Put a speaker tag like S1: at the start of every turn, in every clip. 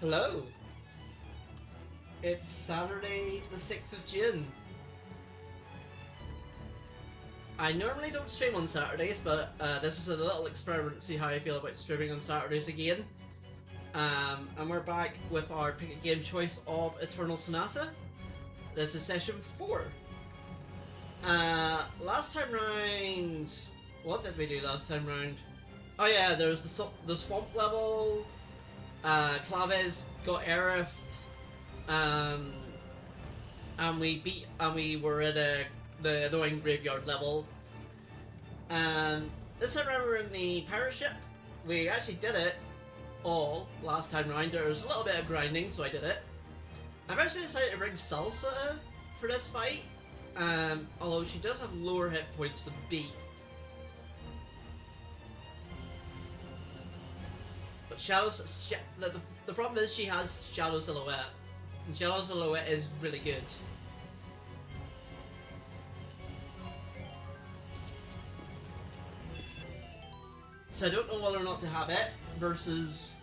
S1: Hello! It's Saturday the 6th of June. I normally don't stream on Saturdays, but this is a little experiment to see how I feel about streaming on Saturdays again. And we're back with our pick a game choice of Eternal Sonata. This is session 4. Last time round... What did we do last time round? Oh yeah, there's the swamp level. Claves got airifed, and we were at the annoying graveyard level. This time around we're in the pirate ship. We actually did it all last time round. There was a little bit of grinding, so I did it. I've actually decided to bring Salsa for this fight, although she does have lower hit points than B. But the problem is she has Shadow Silhouette, and Shadow Silhouette is really good. So I don't know whether or not to have it versus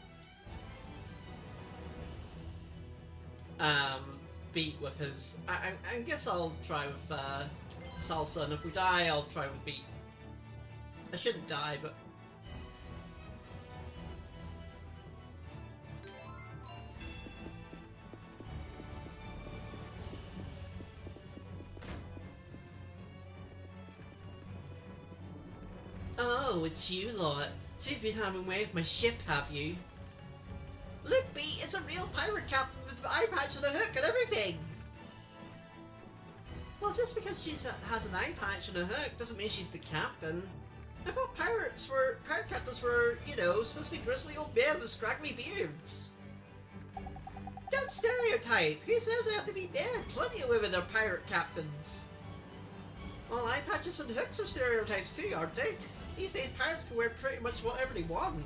S1: Beat with his... I guess I'll try with Salsa, and if we die, I'll try with Beat. I shouldn't die, but... Oh, it's you lot. So you've been having way with my ship, have you? Look, Beat, it's a real pirate captain with an eye patch and a hook and everything! Well, just because she has an eye patch and a hook doesn't mean she's the captain. I thought pirate captains were, you know, supposed to be grizzly old men with scraggly beards. Don't stereotype! Who says they have to be men? Plenty of women are pirate captains. Well, eye patches and hooks are stereotypes too, aren't they? These days pirates can wear pretty much whatever they want.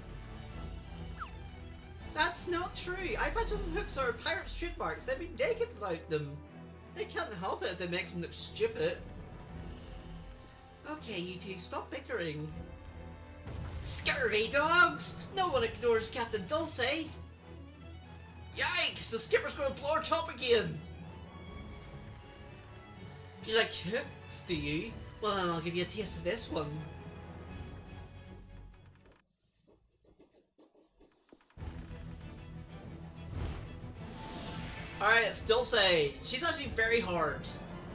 S1: That's not true! Eye patches and hooks are pirates' trademarks. They'd be naked without them. They can't help it if it makes them look stupid. Okay, you two, stop bickering. Scurvy dogs! No one ignores Captain Dulce! Yikes! The skipper's gonna blow our top again! You like hooks, do you? Well, then I'll give you a taste of this one. Alright, it's Dulce. She's actually very hard,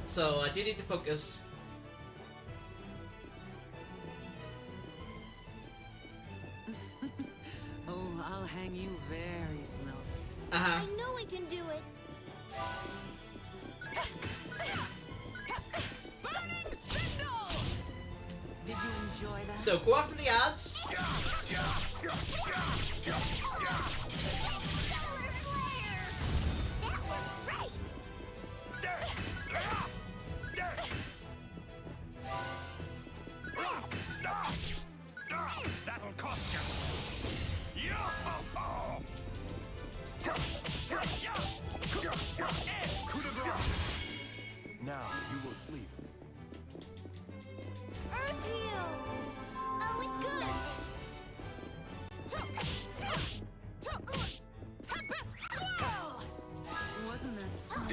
S1: so I do need to focus.
S2: Oh, I'll hang you very slowly.
S3: I know we can do it.
S2: Burning spindle! Did you enjoy that?
S1: So go after the ads.
S4: That'll cost you. Coup de grace. Now you will sleep.
S3: Earth Heal! Oh, it's good!
S2: Tempest Swirl! Wasn't that fun?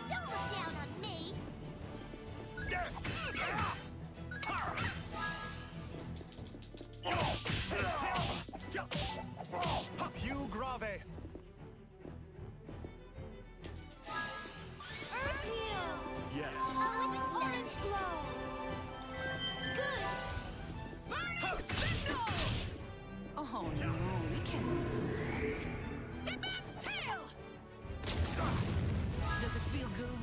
S3: Don't look down on me!
S4: Hugh Grave.
S3: Earth Heal!
S4: Yes.
S3: Oh, it's orange glow! Good!
S2: Burning spindle! Oh no, we can't lose that. Tip-At's tail! Does it feel good?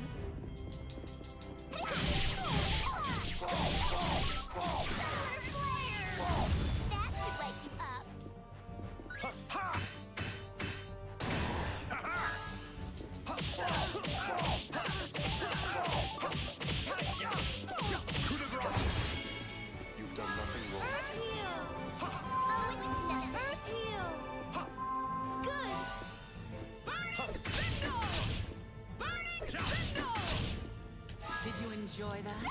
S3: That should wake you up.
S4: Coup de grace. You've done nothing wrong.
S3: Earth Heal! Oh, it's nothing. Earth Heal! Good!
S2: Burning spindle! Burning spindle! Did you enjoy that?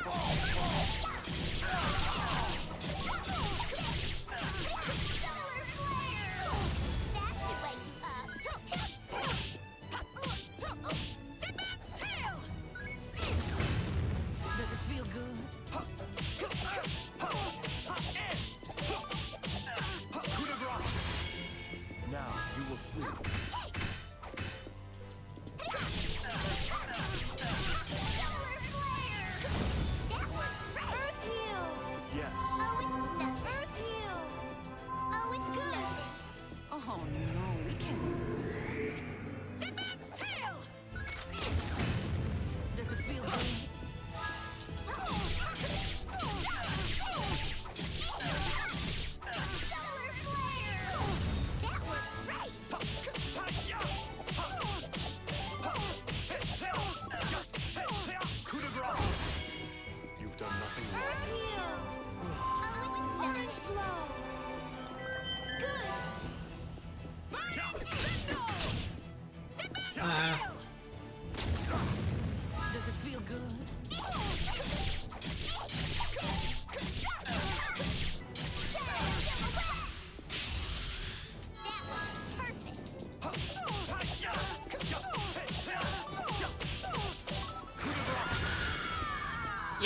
S3: Solar flare! That should wake you up.
S2: Tip-At's tail! Does it feel good?
S4: Coup de grace. Now you will sleep.
S3: Solar flare! That worked great! Earth Heal!
S4: Yes.
S3: Oh,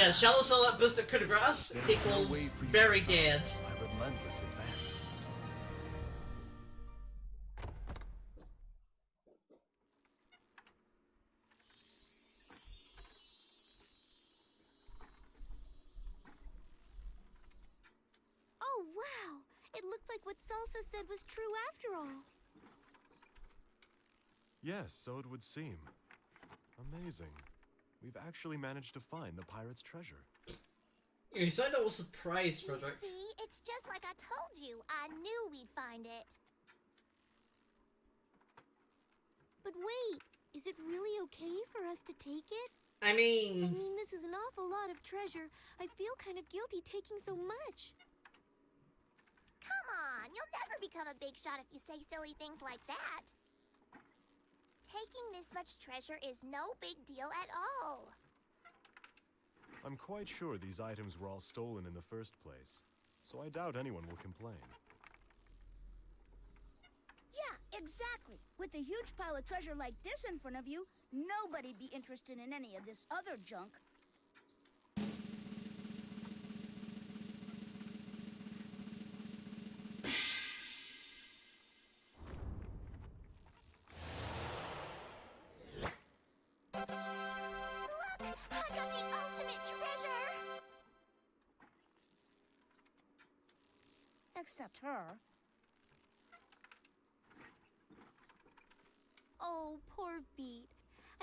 S1: Yeah, shallow solid boosted coup de grace
S4: There is no
S1: equals
S4: way for you to
S1: very
S4: stop
S1: dead.
S4: my relentless advance.
S3: Oh, wow! It looked like what Salsa said was true after all.
S4: Yes, so it would seem. Amazing. We've actually managed to find the pirate's treasure.
S1: You sound a little surprised,
S3: You
S1: Frederick.
S3: see, it's just like I told you. I knew we'd find it. But wait, is it really okay for us to take it?
S1: I
S3: I
S1: mean,
S3: mean, this is an awful lot of treasure. I feel kind of guilty taking so much. Come on, you'll never become a big shot if you say silly things like that. Taking this much treasure is no big deal at all.
S4: I'm quite sure these items were all stolen in the first place, so I doubt anyone will complain.
S5: Yeah, exactly. With a huge pile of treasure like this in front of you, nobody'd be interested in any of this other junk.
S3: Look, I got the ultimate treasure!
S5: Except her.
S3: Oh, poor Beat.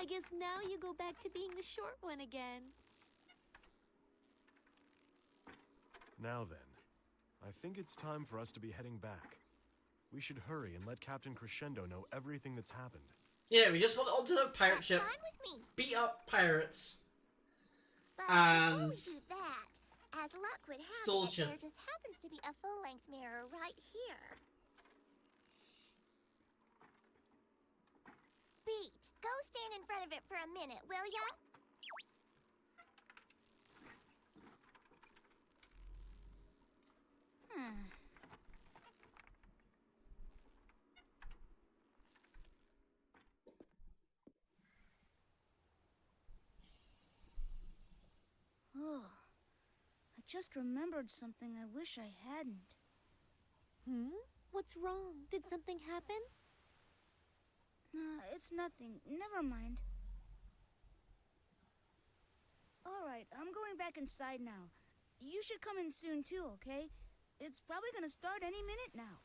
S3: I guess now you go back to being the short one again.
S4: Now then, I think it's time for us to be heading back. We should hurry and let Captain Crescendo know everything that's happened.
S1: yeah, we just went onto the pirate
S3: That's
S1: ship,
S3: fine with me.
S1: beat up pirates,
S3: But before
S1: and
S3: we do that, as luck would have
S1: stole
S3: it,
S1: ship.
S3: there just happens to be a full-length mirror right here. Beat, go stand in front of it for a minute, will ya?
S5: Oh, I just remembered something I wish I hadn't.
S3: What's wrong? Did something happen?
S5: Nah, it's nothing. Never mind. All right, I'm going back inside now. You should come in soon too, okay? It's probably gonna start any minute now.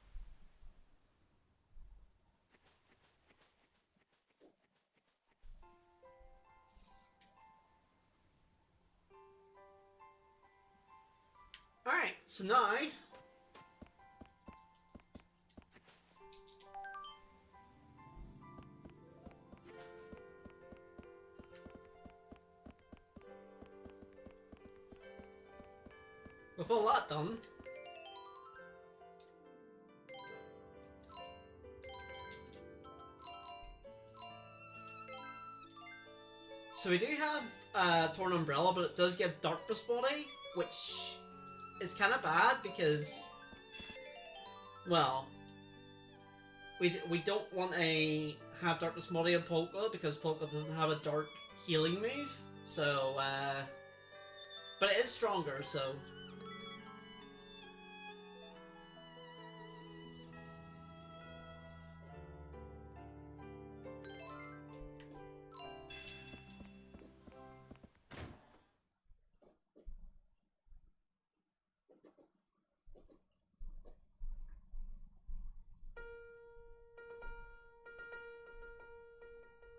S1: Alright, so now... with all that done... so we do have Torn Umbrella, but it does give Darkness Body, which is kind of bad because, well, we don't want to have Darkness Body of Polka because Polka doesn't have a dark healing move, so, but it is stronger, so.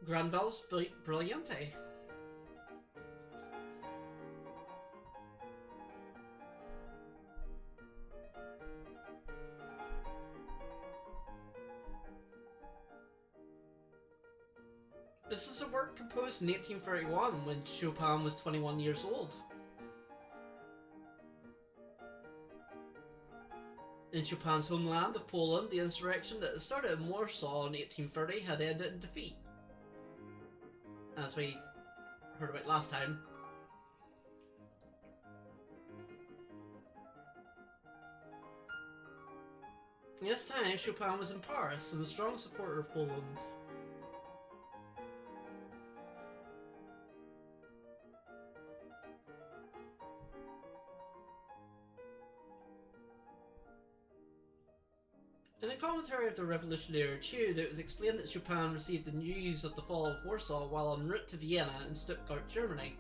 S1: Granbelle's Brilliante. This is a work composed in 1831 when Chopin was 21 years old. In Chopin's homeland of Poland, the insurrection that had started in Warsaw in 1830 had ended in defeat, as we heard about last time. This time, Chopin was in Paris and a strong supporter of Poland. In a commentary of the Revolutionary Etude, it was explained that Chopin received the news of the fall of Warsaw while en route to Vienna and Stuttgart, Germany.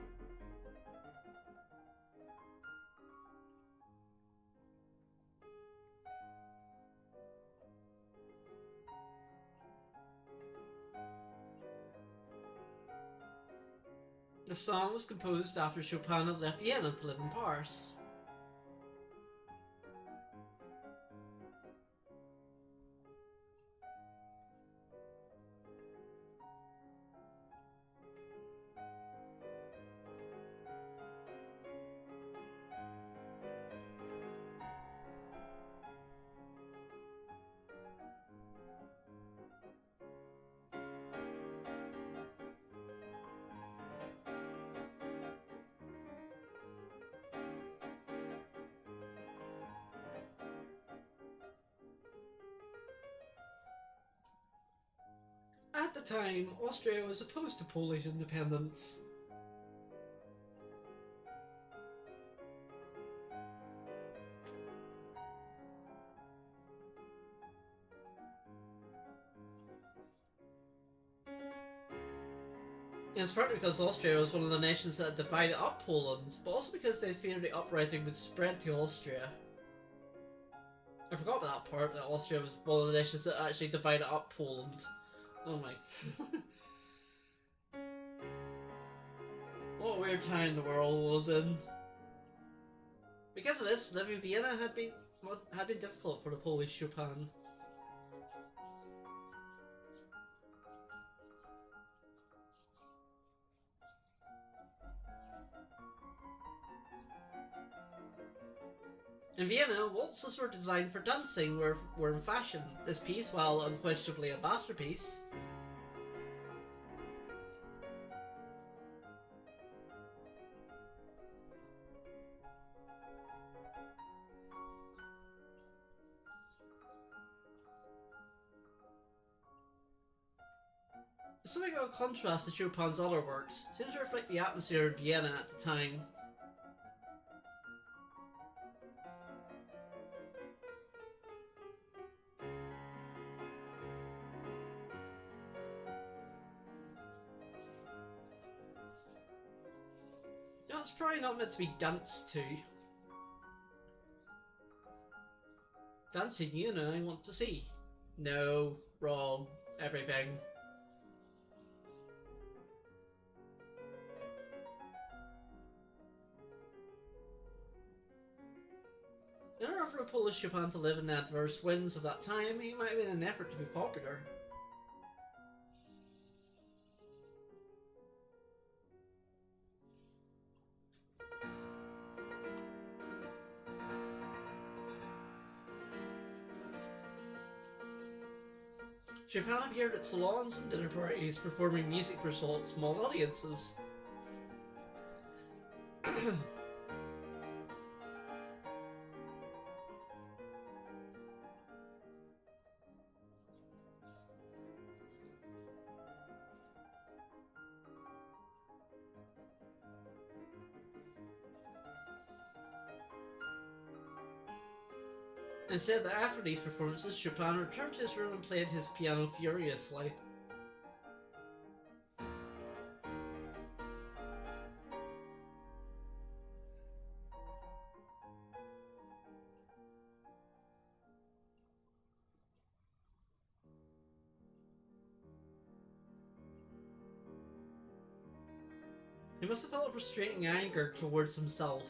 S1: The song was composed after Chopin had left Vienna to live in Paris. At the time, Austria was opposed to Polish independence. It's partly because Austria was one of the nations that had divided up Poland, but also because they feared the uprising would spread to Austria. I forgot about that part, that Austria was one of the nations that actually divided up Poland. Oh my. What a weird time the world was in. Because of this, living in Vienna had been difficult for the Polish Chopin. In Vienna, waltzes were designed for dancing were in fashion. This piece, while unquestionably a masterpiece, something of a contrast to Chopin's other works, seems to reflect the atmosphere of Vienna at the time. You know, it's probably not meant to be danced to. Dancing, you know, I want to see. No, wrong, everything. In order for a Polish Chopin to live in the adverse winds of that time, it might have been an effort to be popular. Chopin appeared at salons and dinner parties, performing music for small audiences. And said that after these performances, Chopin returned to his room and played his piano furiously. He must have felt a frustrating anger towards himself.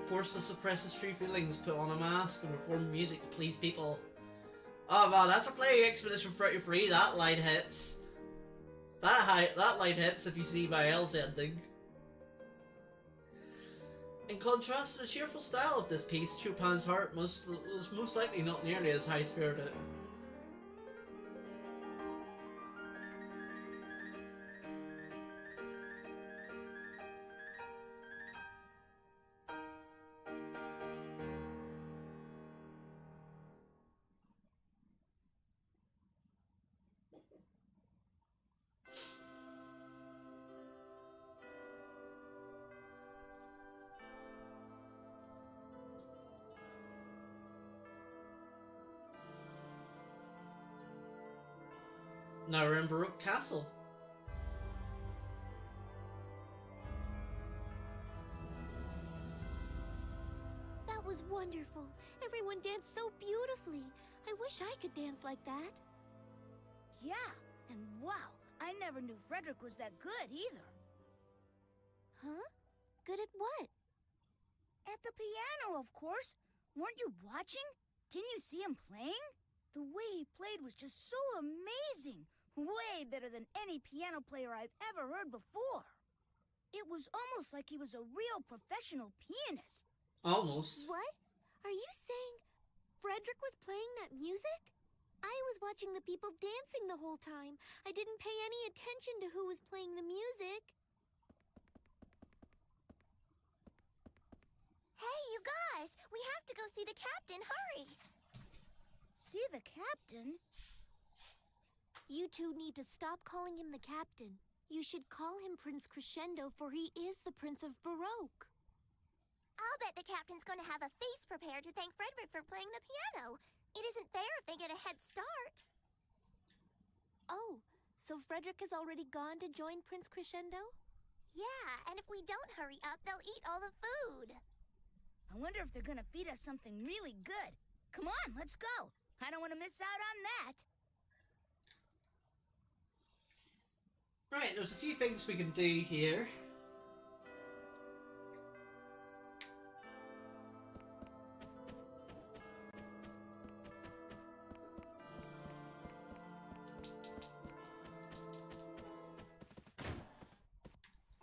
S1: Forced to suppress his true feelings, put on a mask, and perform music to please people. Oh man, after playing Expedition 33, that line hits. That line hits if you see my L's ending. In contrast to the cheerful style of this piece, Chopin's heart was most likely not nearly as high-spirited. Now we're in Baroque Castle.
S3: That was wonderful. Everyone danced so beautifully. I wish I could dance like that.
S5: Yeah, and wow, I never knew Frederick was that good either.
S3: Huh? Good at what?
S5: At the piano, of course. Weren't you watching? Didn't you see him playing? The way he played was just so amazing. Way better than any piano player I've ever heard before. It was almost like he was a real professional pianist.
S1: Almost.
S3: What? Are you saying Frederick was playing that music? I was watching the people dancing the whole time. I didn't pay any attention to who was playing the music.
S6: Hey, you guys! We have to go see the captain. Hurry!
S5: See the captain?
S3: You two need to stop calling him the captain. You should call him Prince Crescendo, for he is the Prince of Baroque.
S6: I'll bet the captain's going to have a feast prepared to thank Frederick for playing the piano. It isn't fair if they get a head start.
S3: Oh, so Frederick has already gone to join Prince Crescendo?
S6: Yeah, and if we don't hurry up, they'll eat all the food.
S5: I wonder if they're gonna feed us something really good. Come on, let's go. I don't want to miss out on that.
S1: Right, there's a few things we can do here.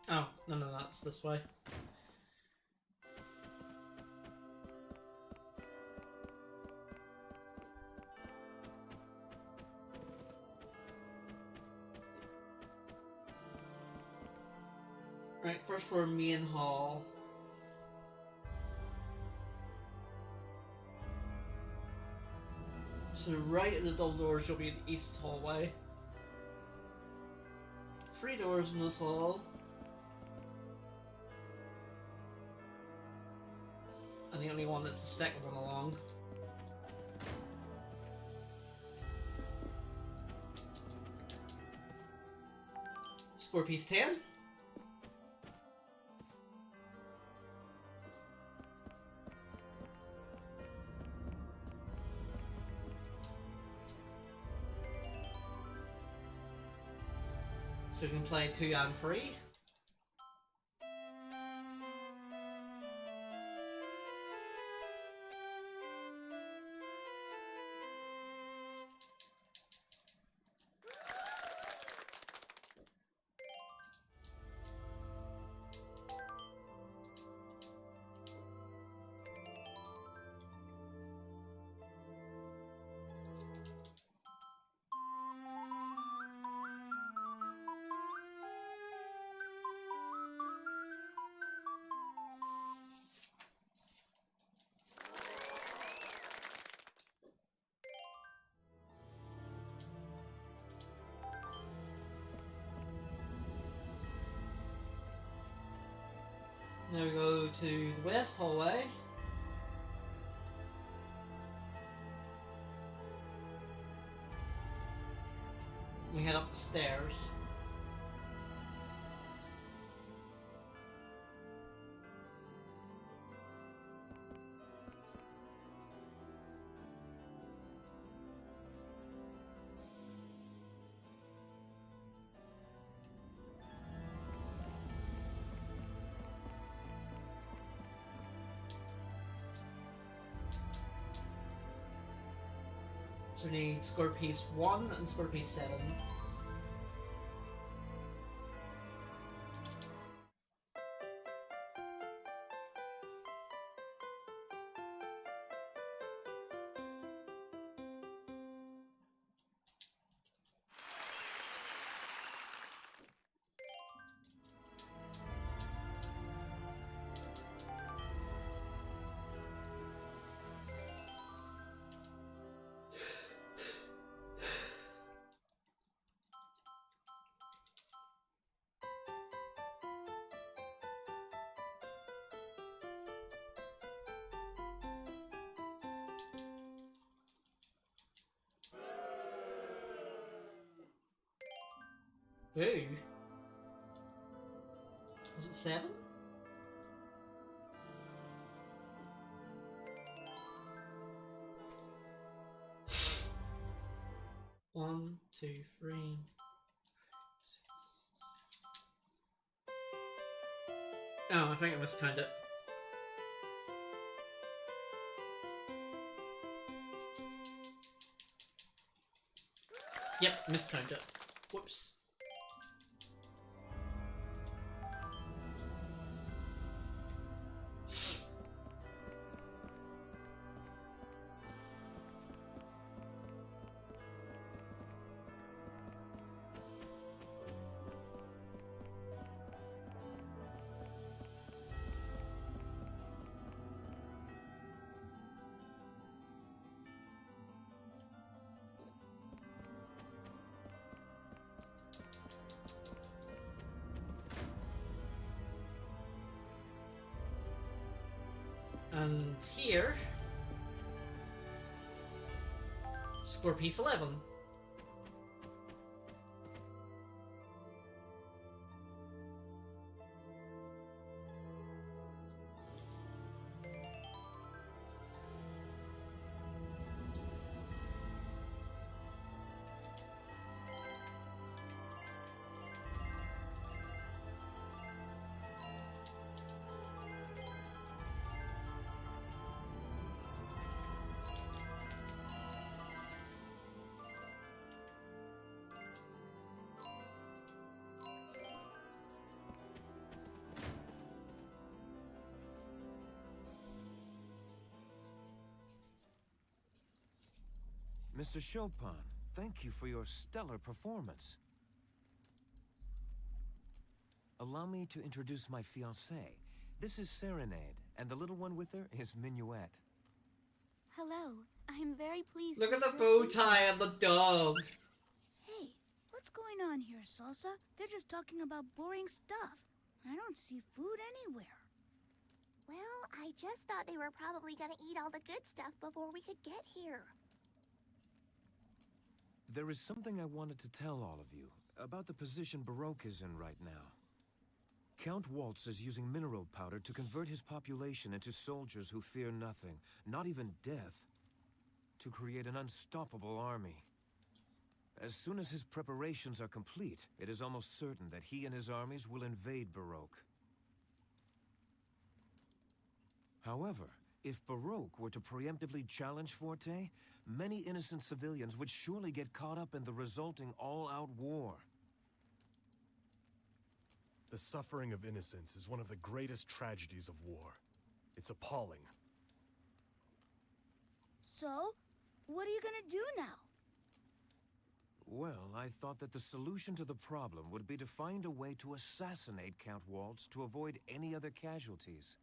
S1: Oh, no, that's this way. Right, first floor main hall. So right at the double doors you'll be in the east hallway. 3 doors in this hall. And the only one that's the second one along. Score piece 10. So we can play 2 and 3. Now we go to the west hallway. We head up the stairs. So we need score piece 1 and score piece 7. Ooh. Was it 7? One, two, three. Oh, I think I miscounted it. Yep, miscounted it. Whoops. And here, score piece 11.
S7: Mr. Chopin, thank you for your stellar performance. Allow me to introduce my fiancée. This is Serenade, and the little one with her is Minuet.
S3: Hello. I am very pleased
S1: Look
S3: to
S1: at the
S3: make your
S1: bow tie and the dog.
S5: Hey, what's going on here, Salsa? They're just talking about boring stuff. I don't see food anywhere.
S6: Well, I just thought they were probably gonna eat all the good stuff before we could get here.
S7: There is something I wanted to tell all of you about the position Baroque is in right now. Count Waltz is using mineral powder to convert his population into soldiers who fear nothing, not even death, to create an unstoppable army. As soon as his preparations are complete, it is almost certain that he and his armies will invade Baroque. However, if Baroque were to preemptively challenge Forte, many innocent civilians would surely get caught up in the resulting all-out war.
S4: The suffering of innocence is one of the greatest tragedies of war. It's appalling.
S5: So, what are you gonna do now?
S7: Well, I thought that the solution to the problem would be to find a way to assassinate Count Waltz to avoid any other casualties.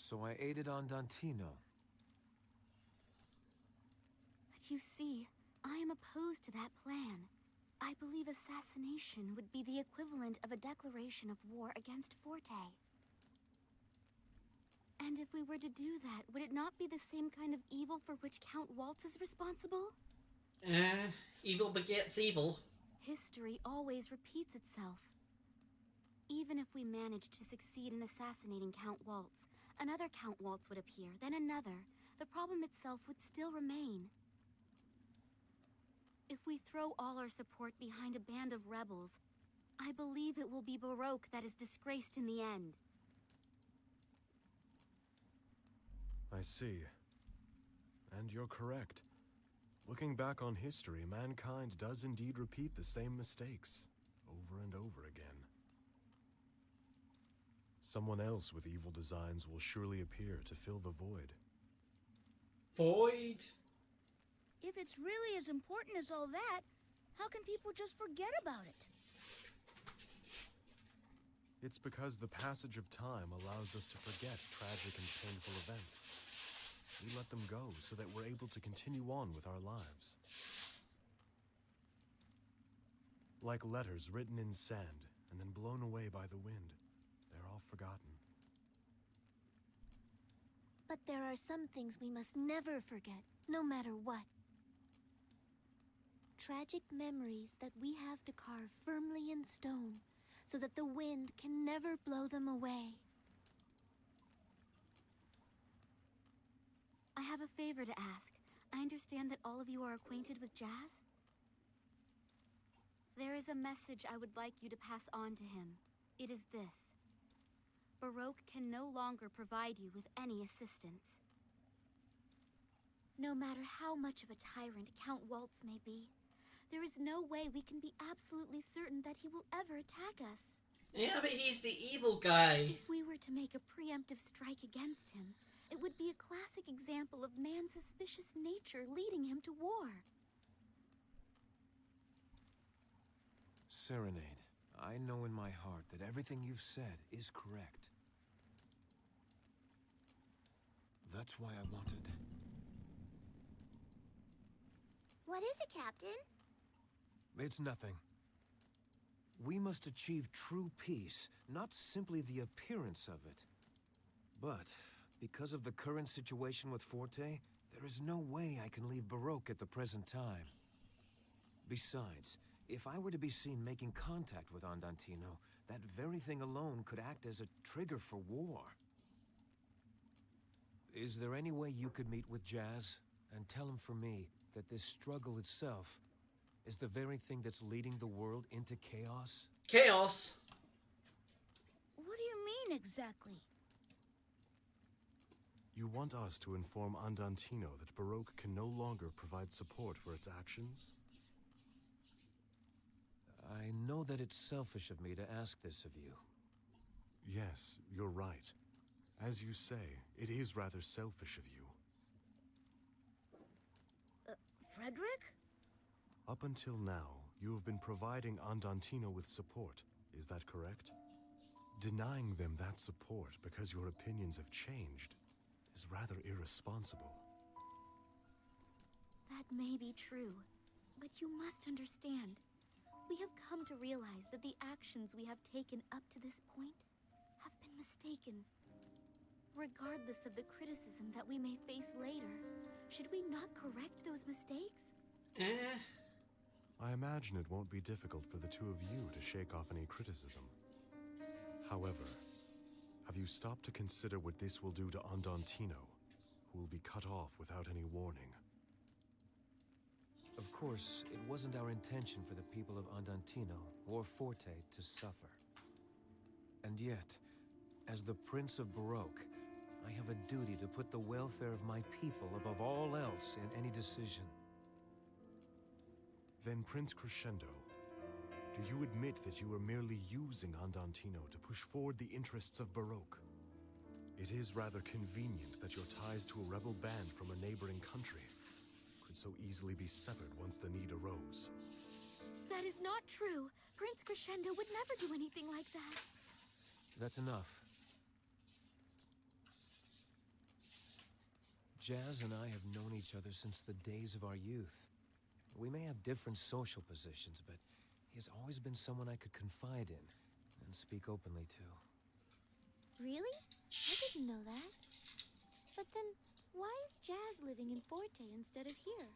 S7: So I aided on Dantino.
S3: But you see, I am opposed to that plan. I believe assassination would be the equivalent of a declaration of war against Forte. And if we were to do that, would it not be the same kind of evil for which Count Waltz is responsible?
S1: Evil begets evil.
S3: History always repeats itself. Even if we managed to succeed in assassinating Count Waltz, another Count Waltz would appear, then another. The problem itself would still remain. If we throw all our support behind a band of rebels, I believe it will be Baroque that is disgraced in the end.
S4: I see. And you're correct. Looking back on history, mankind does indeed repeat the same mistakes, over and over again. Someone else with evil designs will surely appear to fill the void.
S1: Void?
S5: If it's really as important as all that, how can people just forget about it?
S4: It's because the passage of time allows us to forget tragic and painful events. We let them go so that we're able to continue on with our lives. Like letters written in sand and then blown away by the wind. They're all forgotten.
S6: But there are some things we must never forget, no matter what.
S3: tragic memories that we have to carve firmly in stone, so that the wind can never blow them away.
S8: I have a favor to ask. I understand that all of you are acquainted with Jazz? There is a message I would like you to pass on to him. It is this. Baroque can no longer provide you with any assistance. No matter how much of a tyrant Count Waltz may be, there is no way we can be absolutely certain that he will ever attack us.
S1: Yeah, but he's the evil guy.
S8: If we were to make a preemptive strike against him, it would be a classic example of man's suspicious nature leading him to war.
S7: Serenade, I know in my heart that everything you've said is correct. That's why I wanted...
S6: What is it, Captain?
S7: It's nothing. We must achieve true peace, not simply the appearance of it. But, because of the current situation with Forte, there is no way I can leave Baroque at the present time. Besides, if I were to be seen making contact with Andantino, that very thing alone could act as a trigger for war. Is there any way you could meet with Jazz and tell him for me that this struggle itself is the very thing that's leading the world into chaos?
S1: Chaos.
S5: What do you mean exactly?
S4: You want us to inform Andantino that Baroque can no longer provide support for its actions?
S7: I know that it's selfish of me to ask this of you.
S4: Yes, you're right. As you say, it is rather selfish of you.
S5: Frederick?
S4: Up until now, you have been providing Andantino with support. Is that correct? Denying them that support because your opinions have changed is rather irresponsible.
S8: That may be true, but you must understand. We have come to realize that the actions we have taken up to this point have been mistaken. Regardless of the criticism that we may face later, should we not correct those mistakes?
S4: I imagine it won't be difficult for the two of you to shake off any criticism. However, have you stopped to consider what this will do to Andantino, who will be cut off without any warning?
S7: Of course, it wasn't our intention for the people of Andantino or Forte to suffer. And yet, as the Prince of Baroque, I have a duty to put the welfare of my people above all else in any decision.
S4: Then, Prince Crescendo, do you admit that you are merely using Andantino to push forward the interests of Baroque? It is rather convenient that your ties to a rebel band from a neighboring country could so easily be severed once the need arose.
S8: That is not true. Prince Crescendo would never do anything like that.
S7: That's enough. Jazz and I have known each other since the days of our youth. We may have different social positions, but he has always been someone I could confide in and speak openly to.
S3: Really? I didn't know that. But then, why is Jazz living in Forte instead of here?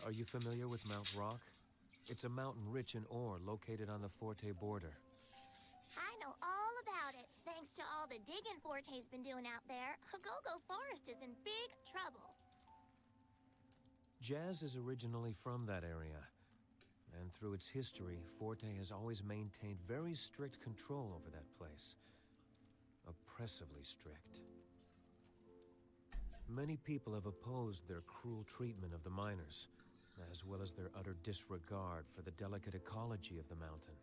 S7: Are you familiar with Mount Rock? It's a mountain rich in ore located on the Forte border.
S6: I know all about it. Thanks to all the digging Forte's been doing out there, Hagogo Forest is in big trouble.
S7: Jazz is originally from that area, and through its history, Forte has always maintained very strict control over that place. Oppressively strict. Many people have opposed their cruel treatment of the miners, as well as their utter disregard for the delicate ecology of the mountain.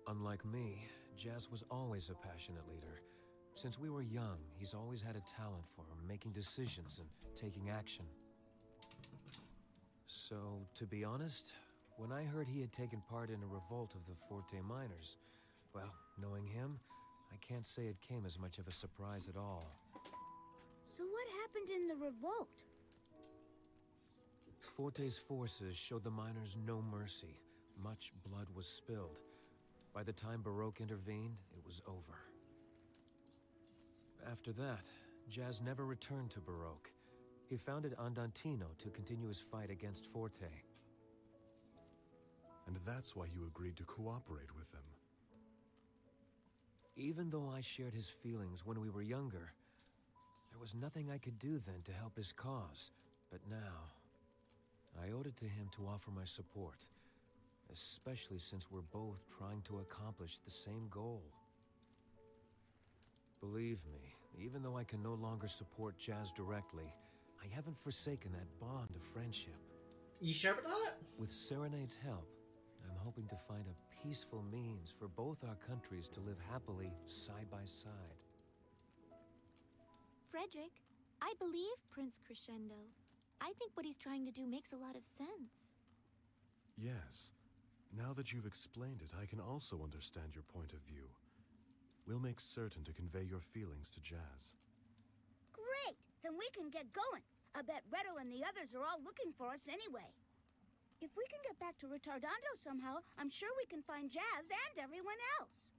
S7: Unlike me, Jazz was always a passionate leader. Since we were young, he's always had a talent for making decisions and taking action. So, to be honest, when I heard he had taken part in a revolt of the Forte miners, well, knowing him, I can't say it came as much of a surprise at all.
S5: So what happened in the revolt?
S7: Forte's forces showed the miners no mercy. Much blood was spilled. By the time Baroque intervened, it was over. After that, Jazz never returned to Baroque. He founded Andantino to continue his fight against Forte.
S4: And that's why you agreed to cooperate with them.
S7: Even though I shared his feelings when we were younger, there was nothing I could do then to help his cause. But now, I owed it to him to offer my support, especially since we're both trying to accomplish the same goal. Believe me, even though I can no longer support Jazz directly, I haven't forsaken that bond of friendship.
S1: You sure about that?
S7: With Serenade's help, I'm hoping to find a peaceful means for both our countries to live happily side by side.
S8: Frederick, I believe Prince Crescendo. I think what he's trying to do makes a lot of sense.
S4: Yes. Now that you've explained it, I can also understand your point of view. We'll make certain to convey your feelings to Jazz.
S5: Great! Then we can get going. I bet Reto and the others are all looking for us anyway. If we can get back to Retardando somehow, I'm sure we can find Jazz and everyone else.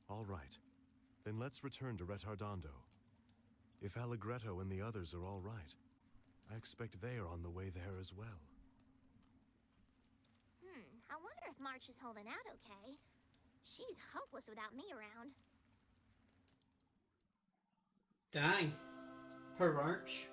S4: All right. Then let's return to Retardando. If Allegretto and the others are all right, I expect they are on the way there as well.
S6: I wonder if March is holding out okay. She's hopeless without me around.
S1: Dang. Her March.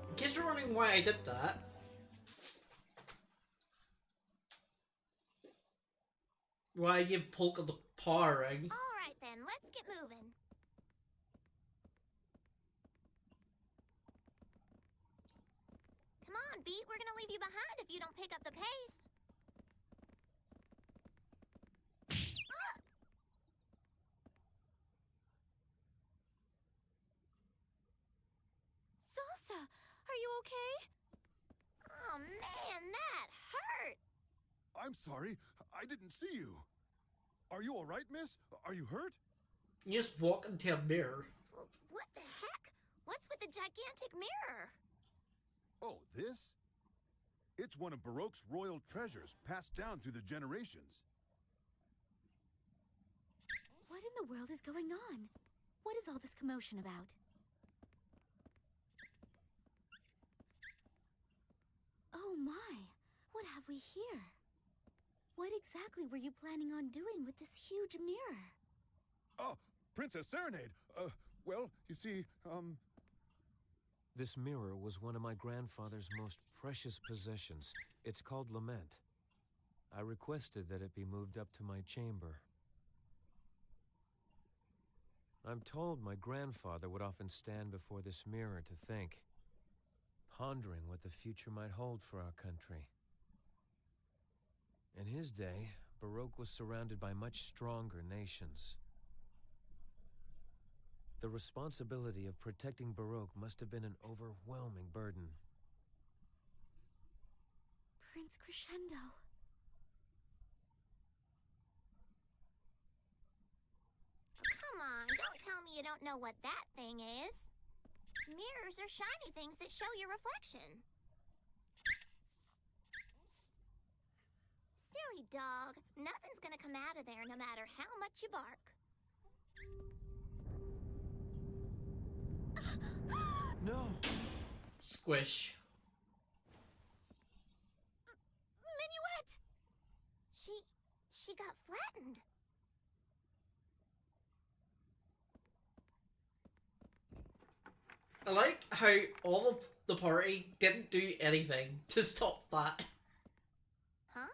S1: In case you're wondering why I did that, why I give Polka the paw ring.
S6: Alright then, let's get moving. Come on, Beat, we're gonna leave you behind if you don't pick up the pace.
S8: Salsa, are you okay?
S6: Oh man, that hurt!
S9: I'm sorry, I didn't see you. Are you all right, miss? Are you hurt?
S1: You just walk into a mirror.
S6: What the heck? What's with the gigantic mirror?
S9: Oh, this? It's one of Baroque's royal treasures passed down through the generations.
S8: What in the world is going on? What is all this commotion about? Oh my, what have we here? What exactly were you planning on doing with this huge mirror?
S9: Oh, Princess Serenade! Well, you see,
S7: This mirror was one of my grandfather's most precious possessions. It's called Lament. I requested that it be moved up to my chamber. I'm told my grandfather would often stand before this mirror to think, pondering what the future might hold for our country. In his day, Baroque was surrounded by much stronger nations. The responsibility of protecting Baroque must have been an overwhelming burden.
S8: Prince Crescendo.
S6: Come on, don't tell me you don't know what that thing is. Mirrors are shiny things that show your reflection. Silly dog. Nothing's gonna come out of there no matter how much you bark.
S7: No!
S1: Squish.
S8: Minuet!
S6: She got flattened.
S1: I like how all of the party didn't do anything to stop that.
S6: Huh?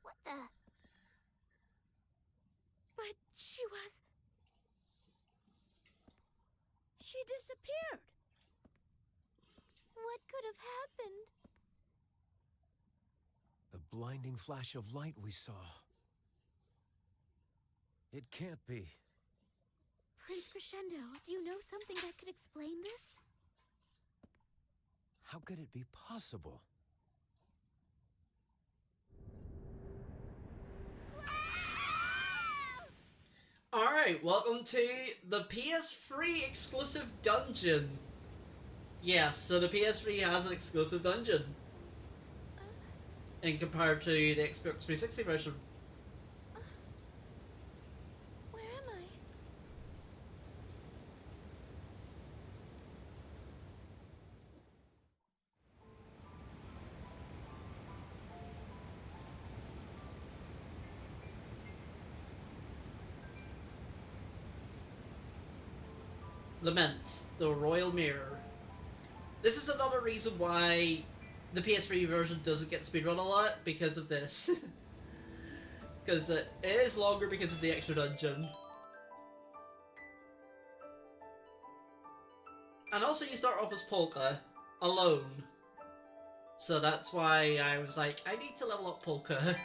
S6: What the?
S8: But she was...
S5: She disappeared.
S8: What could have happened?
S7: The blinding flash of light we saw. It can't be.
S8: Prince Crescendo, do you know something that could explain this?
S7: How could it be possible?
S1: Alright, welcome to the PS3 exclusive dungeon. Yes, so the PS3 has an exclusive dungeon. In compared to the Xbox 360 version.
S6: Where am I?
S1: Lament, the Royal Mirror. This is another reason why the PS3 version doesn't get speedrun a lot, because of this. Because it is longer because of the extra dungeon. And also you start off as Polka, alone. So that's why I was like, I need to level up Polka.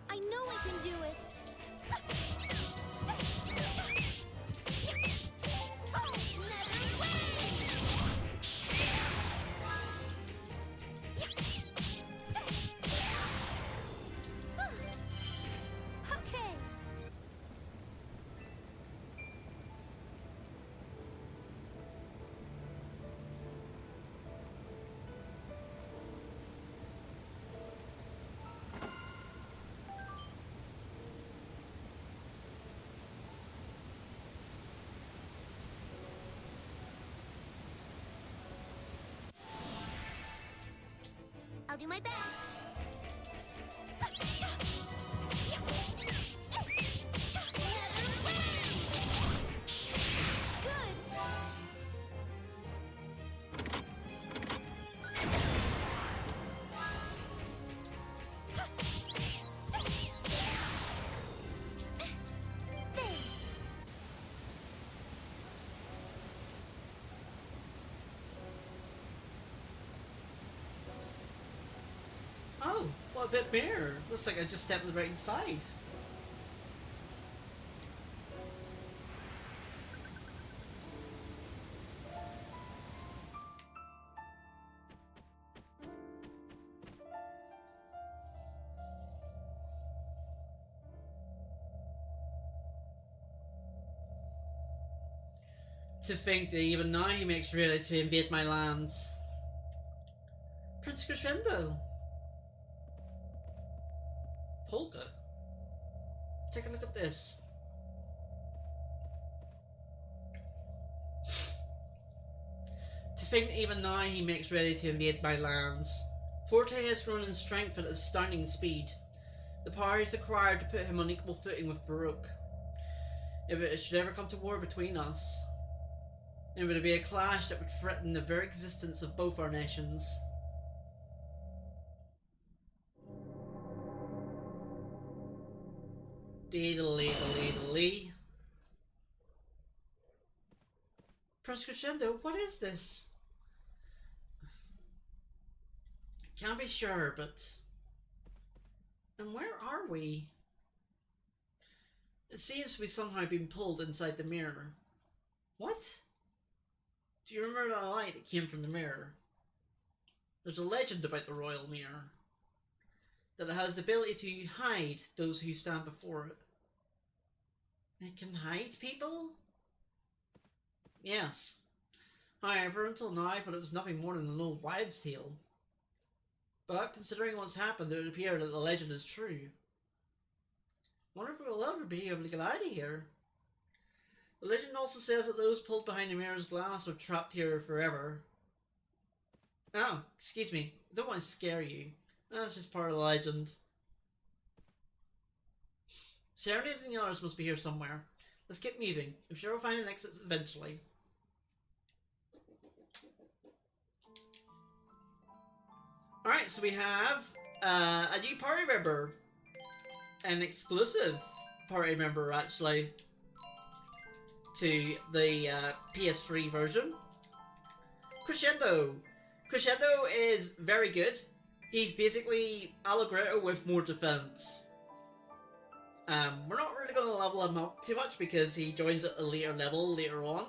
S3: I know I can do it.
S6: Okay.
S3: I'll do my best.
S1: Oh, well, a bit bare. Looks like I just stepped right inside. To think that even now he makes ready to invade my lands. Prince Crescendo. Polka. Take a look at this. To think that even now he makes ready to invade my lands. Forte has grown in strength at astounding speed. The power is required to put him on equal footing with Baroque. If it should ever come to war between us, it would be a clash that would threaten the very existence of both our nations. Dee-da-lee-da-lee-da-lee. Prince Crescendo, what is this? Can't be sure, but... And where are we? It seems to be somehow being pulled inside the mirror. What? Do you remember the light that came from the mirror? There's a legend about the royal mirror, that it has the ability to hide those who stand before it. It can hide people? Yes. However, until now I thought it was nothing more than an old wives' tale. But considering what's happened, it would appear that the legend is true. Wonder if we'll ever be able to get out of here. The legend also says that those pulled behind the mirror's glass are trapped here forever. Oh, excuse me. I don't want to scare you. That's just part of the legend. Serenity and the others must be here somewhere. Let's keep moving. I'm sure we'll find an exit eventually. Alright, so we have a new party member. An exclusive party member, actually, to the PS3 version. Crescendo. Crescendo is very good. He's basically Allegretto with more defense. We're not really going to level him up too much because he joins at a later level later on,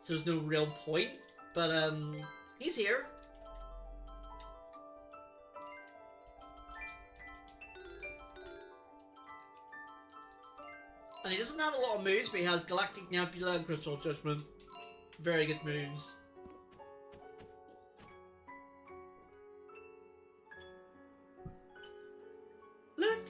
S1: so there's no real point. But he's here. And he doesn't have a lot of moves, but he has Galactic Nebula and Crystal Judgment. Very good moves. Look!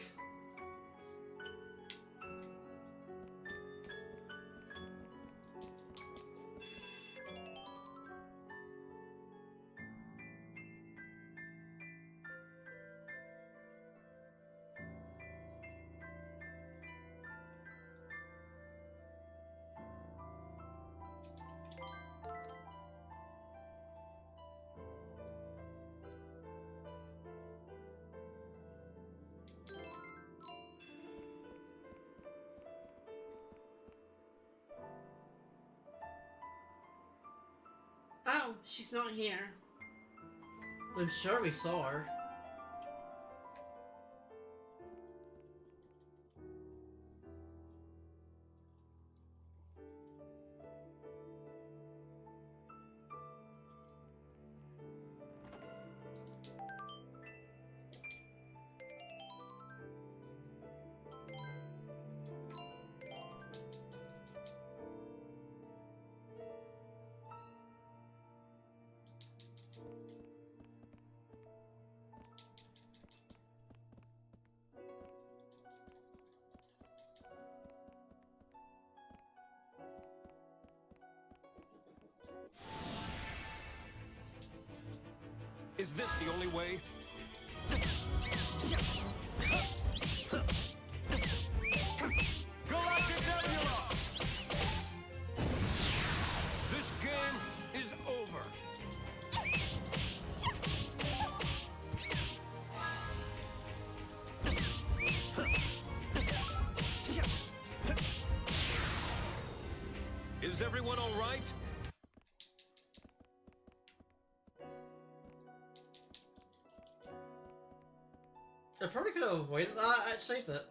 S1: Oh, she's not here. I'm sure we saw her.
S7: Is this the only way? Galactic Nebula! This game is over. Is everyone all right?
S1: I probably could have avoided that, actually, but...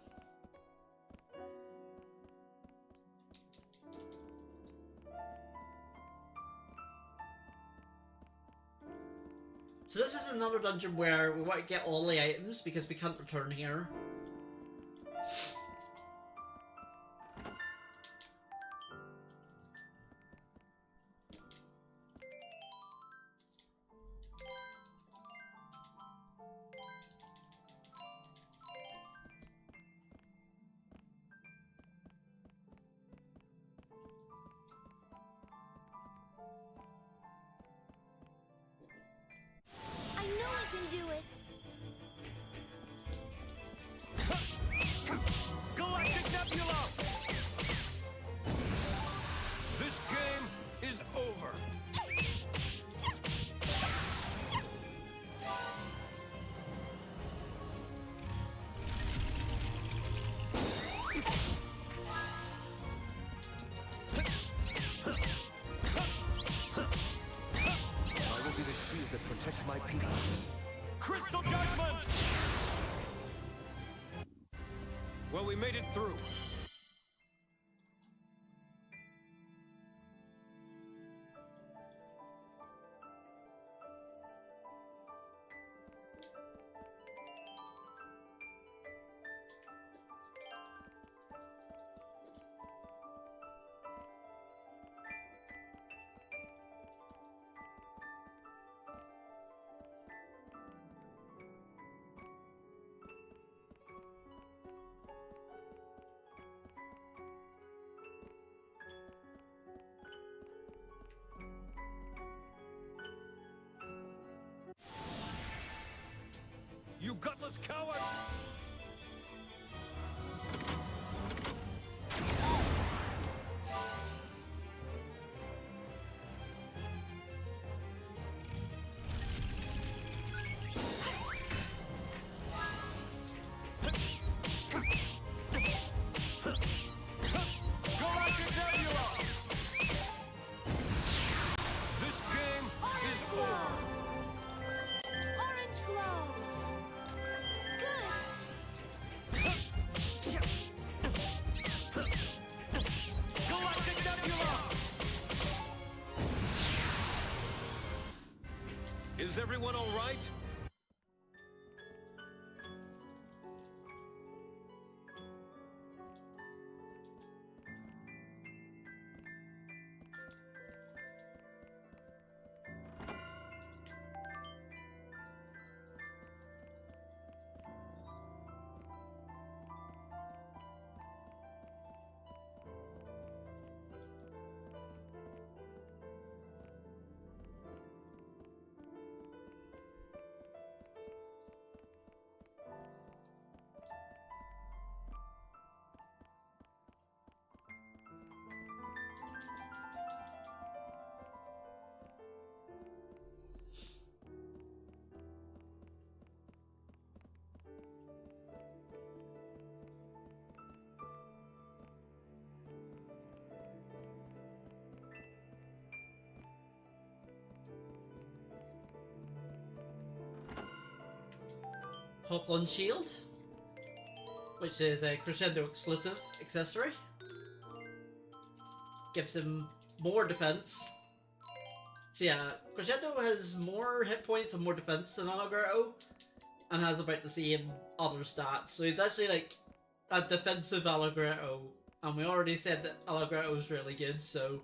S1: So this is another dungeon where we want to get all the items because we can't return here.
S3: I know I can do it.
S7: Galactic Nebula! This game is over. I will be the shield that protects my people. Crystal Judgment! Well, we made it through. You gutless coward! This game is over!
S8: Orange glow! Good!
S7: Galactic Nebula! Is everyone all right?
S1: Hawk-on Shield, which is a Crescendo exclusive accessory. Gives him more defense. So yeah, Crescendo has more hit points and more defense than Allegretto, and has about the same other stats. So he's actually like a defensive Allegretto, and we already said that Allegretto is really good, so...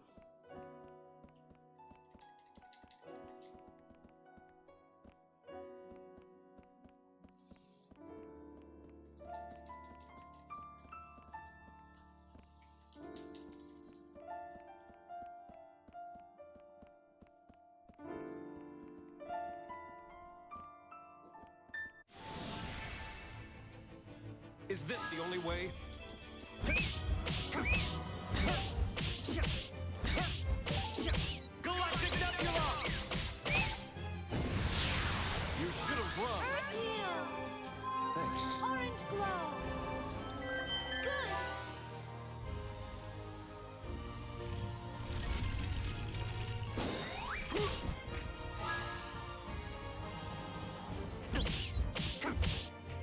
S7: Is this the only way? Galactic Nebula! You should have run.
S8: Earth heal!
S7: Thanks.
S8: Orange glow! Good!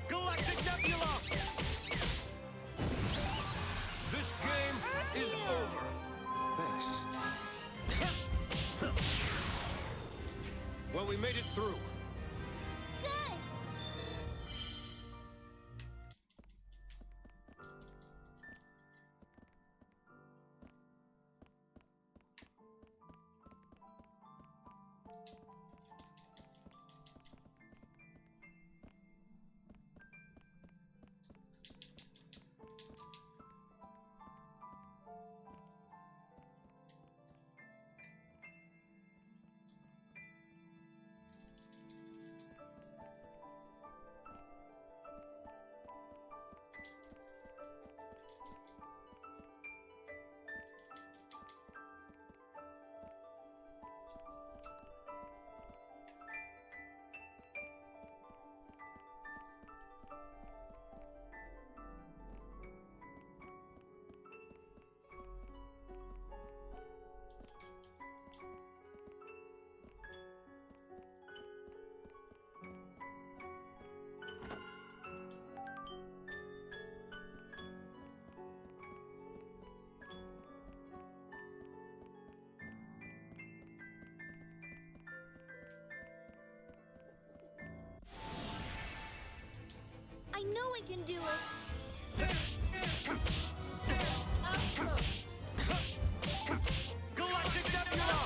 S7: Galactic Nebula! This game is over. Thanks. Well, we made it through.
S6: Good!
S8: I know I can do it!
S7: Galactic Nebula!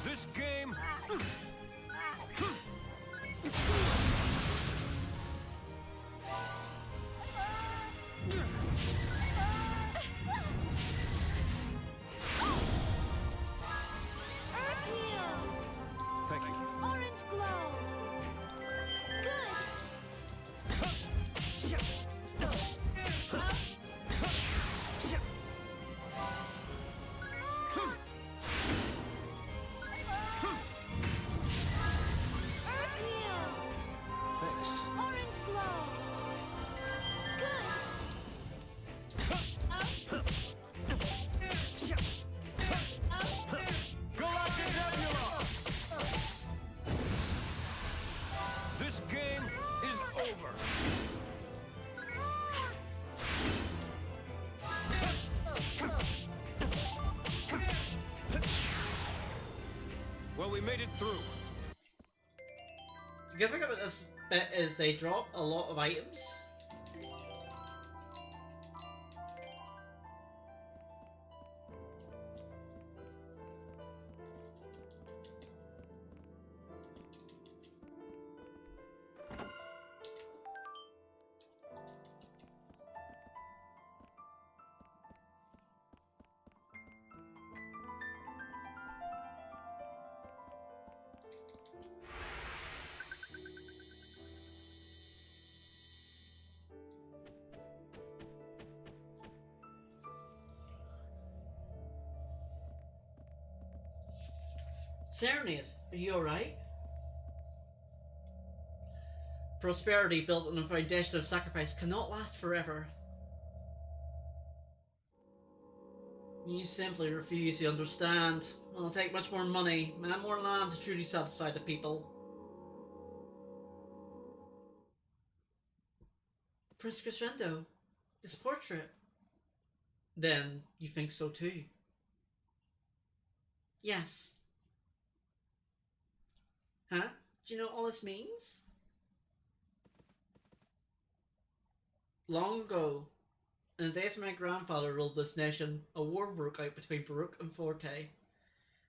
S7: This game...
S8: Earth heal!
S7: Thank you.
S8: Orange glow!
S7: This game is over. Well, we made it through.
S1: The good thing about this bit is they drop a lot of items. Serenade, are you alright? Prosperity built on a foundation of sacrifice cannot last forever. You simply refuse to understand. It'll take much more money and more land to truly satisfy the people. Prince Crescendo, this portrait. Then you think so too. Yes. Huh? Do you know what all this means? Long ago, in the days when my grandfather ruled this nation, a war broke out between Baruch and Forte.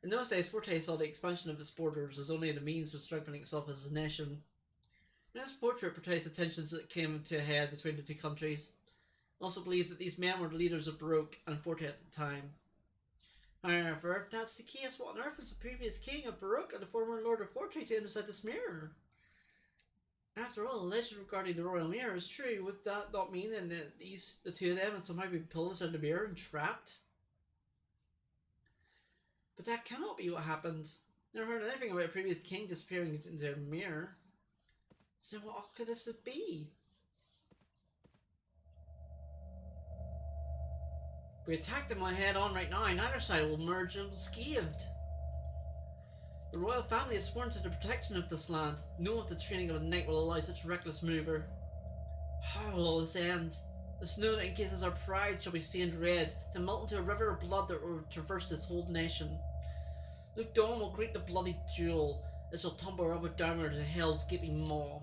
S1: In those days, Forte saw the expansion of its borders as only the means of strengthening itself as a nation. This portrait portrays the tensions that came to a head between the two countries. It also believes that these men were the leaders of Baruch and Forte at the time. However, if that's the case, what on earth is the previous king of Baruch and the former lord of Forte doing inside this mirror? After all, the legend regarding the royal mirror is true. Would that not mean that the two of them had somehow been pulled inside the mirror and trapped? But that cannot be what happened. Never heard anything about a previous king disappearing into a mirror. So what could this be? If we attack them head on right now, neither side will emerge unscathed. The royal family has sworn to the protection of this land. No one of the training of a knight will allow such reckless maneuver. How will all this end? The snow that encases our pride shall be stained red, then melt into a river of blood that will traverse this whole nation. No dawn will greet the bloody duel. It shall tumble upward downward into hell's gaping maw.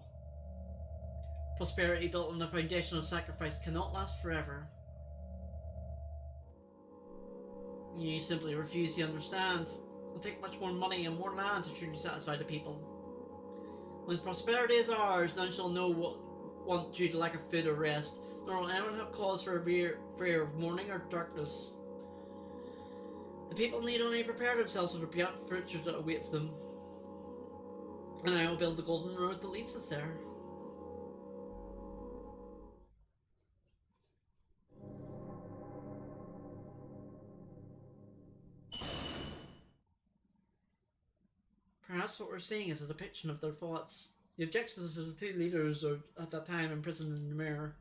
S1: Prosperity built on a foundation of sacrifice cannot last forever. You simply refuse to understand. It'll take much more money and more land to truly satisfy the people. When prosperity is ours, none shall know what want due to lack of food or rest, nor will anyone have cause for fear of mourning or darkness. The people need only prepare themselves for the beyond future that awaits them. And I will build the golden road that leads us there. Perhaps what we're seeing is a depiction of their thoughts. The objectives of the two leaders are at that time imprisoned in the mirror.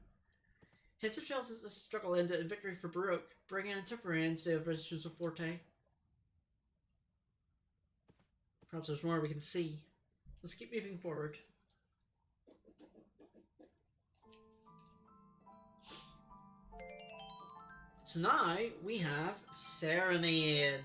S1: Hence it shows that the struggle ended in victory for Baruch, bringing a temporary end to the adventures of Forte. Perhaps there's more we can see. Let's keep moving forward. So now we have Serenade.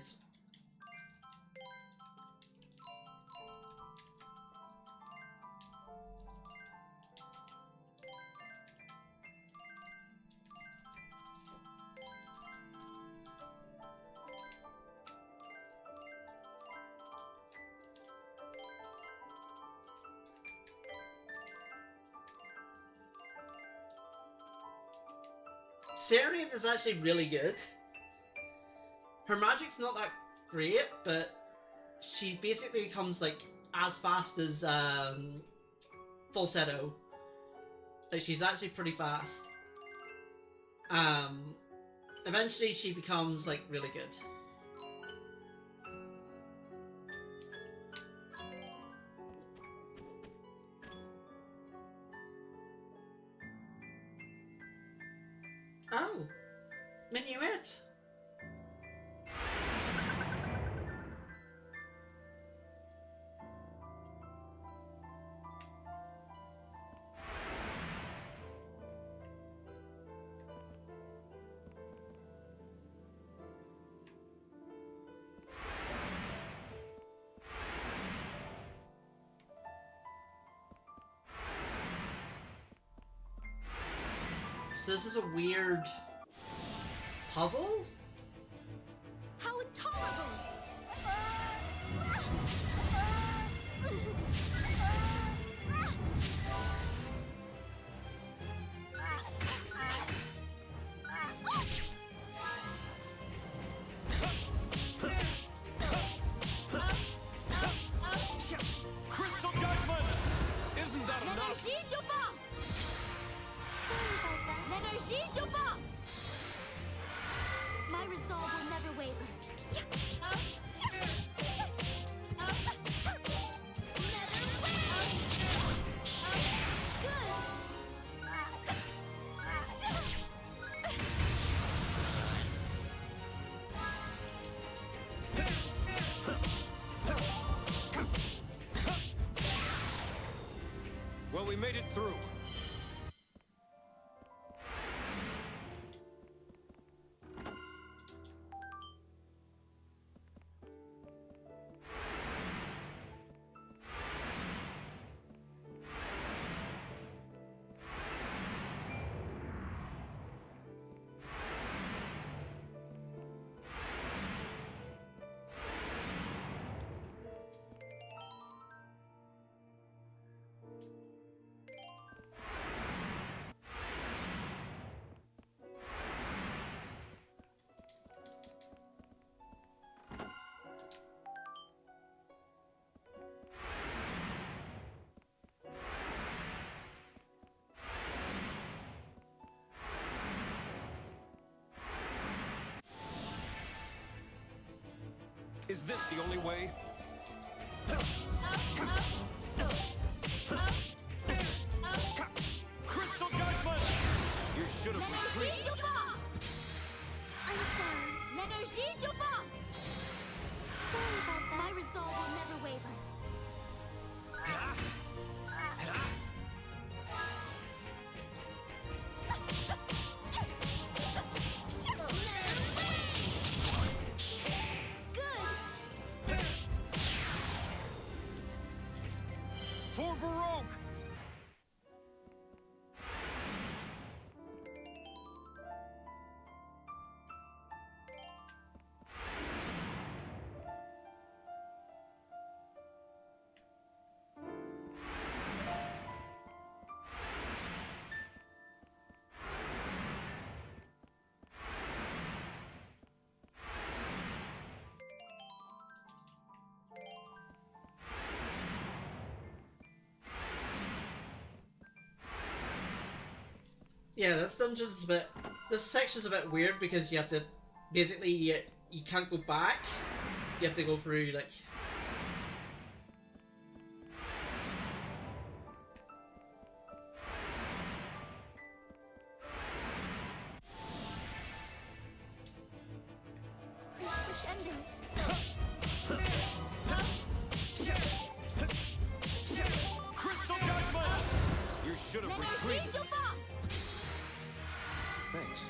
S1: Serenade is actually really good. Her magic's not that great, but she basically becomes like as fast as Falsetto. Like she's actually pretty fast. Eventually she becomes like really good. Oh, Minuet. So this is a weird puzzle?
S2: How intolerable!
S7: Crystal Judgment! Isn't that enough?
S2: L'énergie du vent! L'énergie du vent! My resolve will never waver.
S7: Well, we made it through. Is this the only way? Crystal Judgment! You should have
S2: L'énergie
S7: retreated.
S2: du vent! I'm sorry. L'énergie du vent! Sorry about that. My resolve will never waver. Good!
S7: For Baroque!
S1: Yeah, this section's a bit weird because you have to, basically, you can't go back. You have to go through, like...
S2: It's crescendo.
S7: Crystal Judgment! You should have
S2: L'énergie
S7: retreated.
S2: du vent!
S7: Thanks.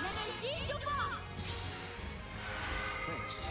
S2: L'énergie du vent!
S7: Thanks.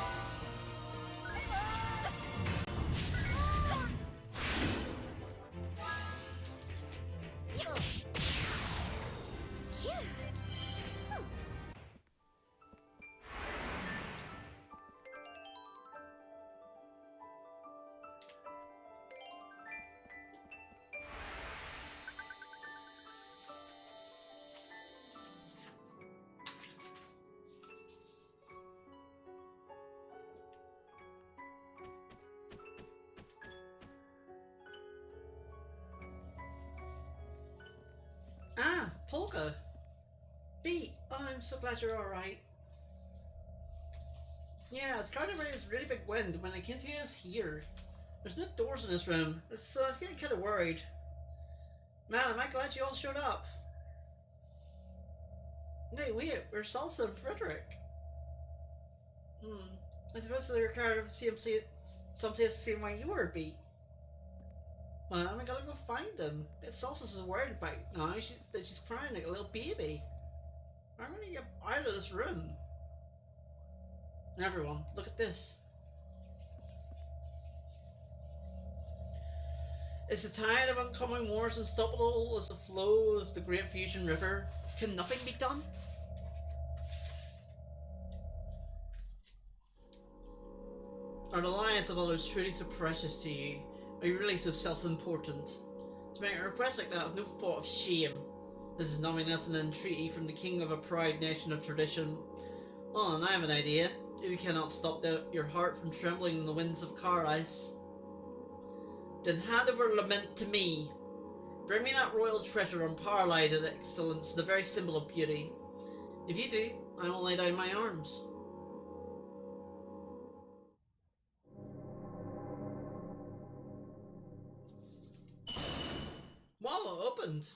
S1: Ah, Polka! B, oh, I'm so glad you're alright. Yeah, it's kind of a really big wind. When I came to you, I was here. There's no doors in this room, so I was getting kind of worried. Man, am I glad you all showed up. No, we're Salsa and Frederick. I suppose they require someplace the same way you were beat. Well, I gotta go find them. It's Salsa's worried about now that she's crying like a little baby. I'm gonna get out of this room. Everyone, look at this. Is the tide of oncoming wars unstoppable as the flow of the Great Fusion River? Can nothing be done? Are the lives of others truly so precious to you? Are you really so self-important? To make a request like that with no thought of shame. This is nothing less than an entreaty from the king of a proud nation of tradition. Oh, and I have an idea. If you cannot stop your heart from trembling in the winds of paradise, then hand over lament to me. Bring me that royal treasure unparalleled excellence, the very symbol of beauty. If you do, I will lay down my arms. Wow, it opened.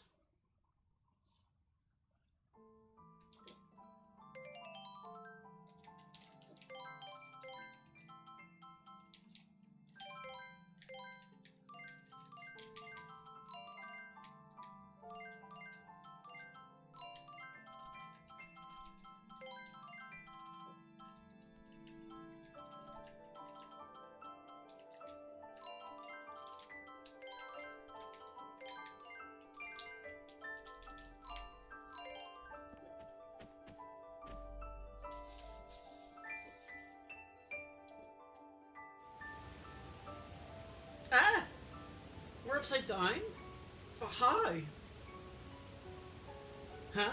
S1: Ah! We're upside down? But how? Huh?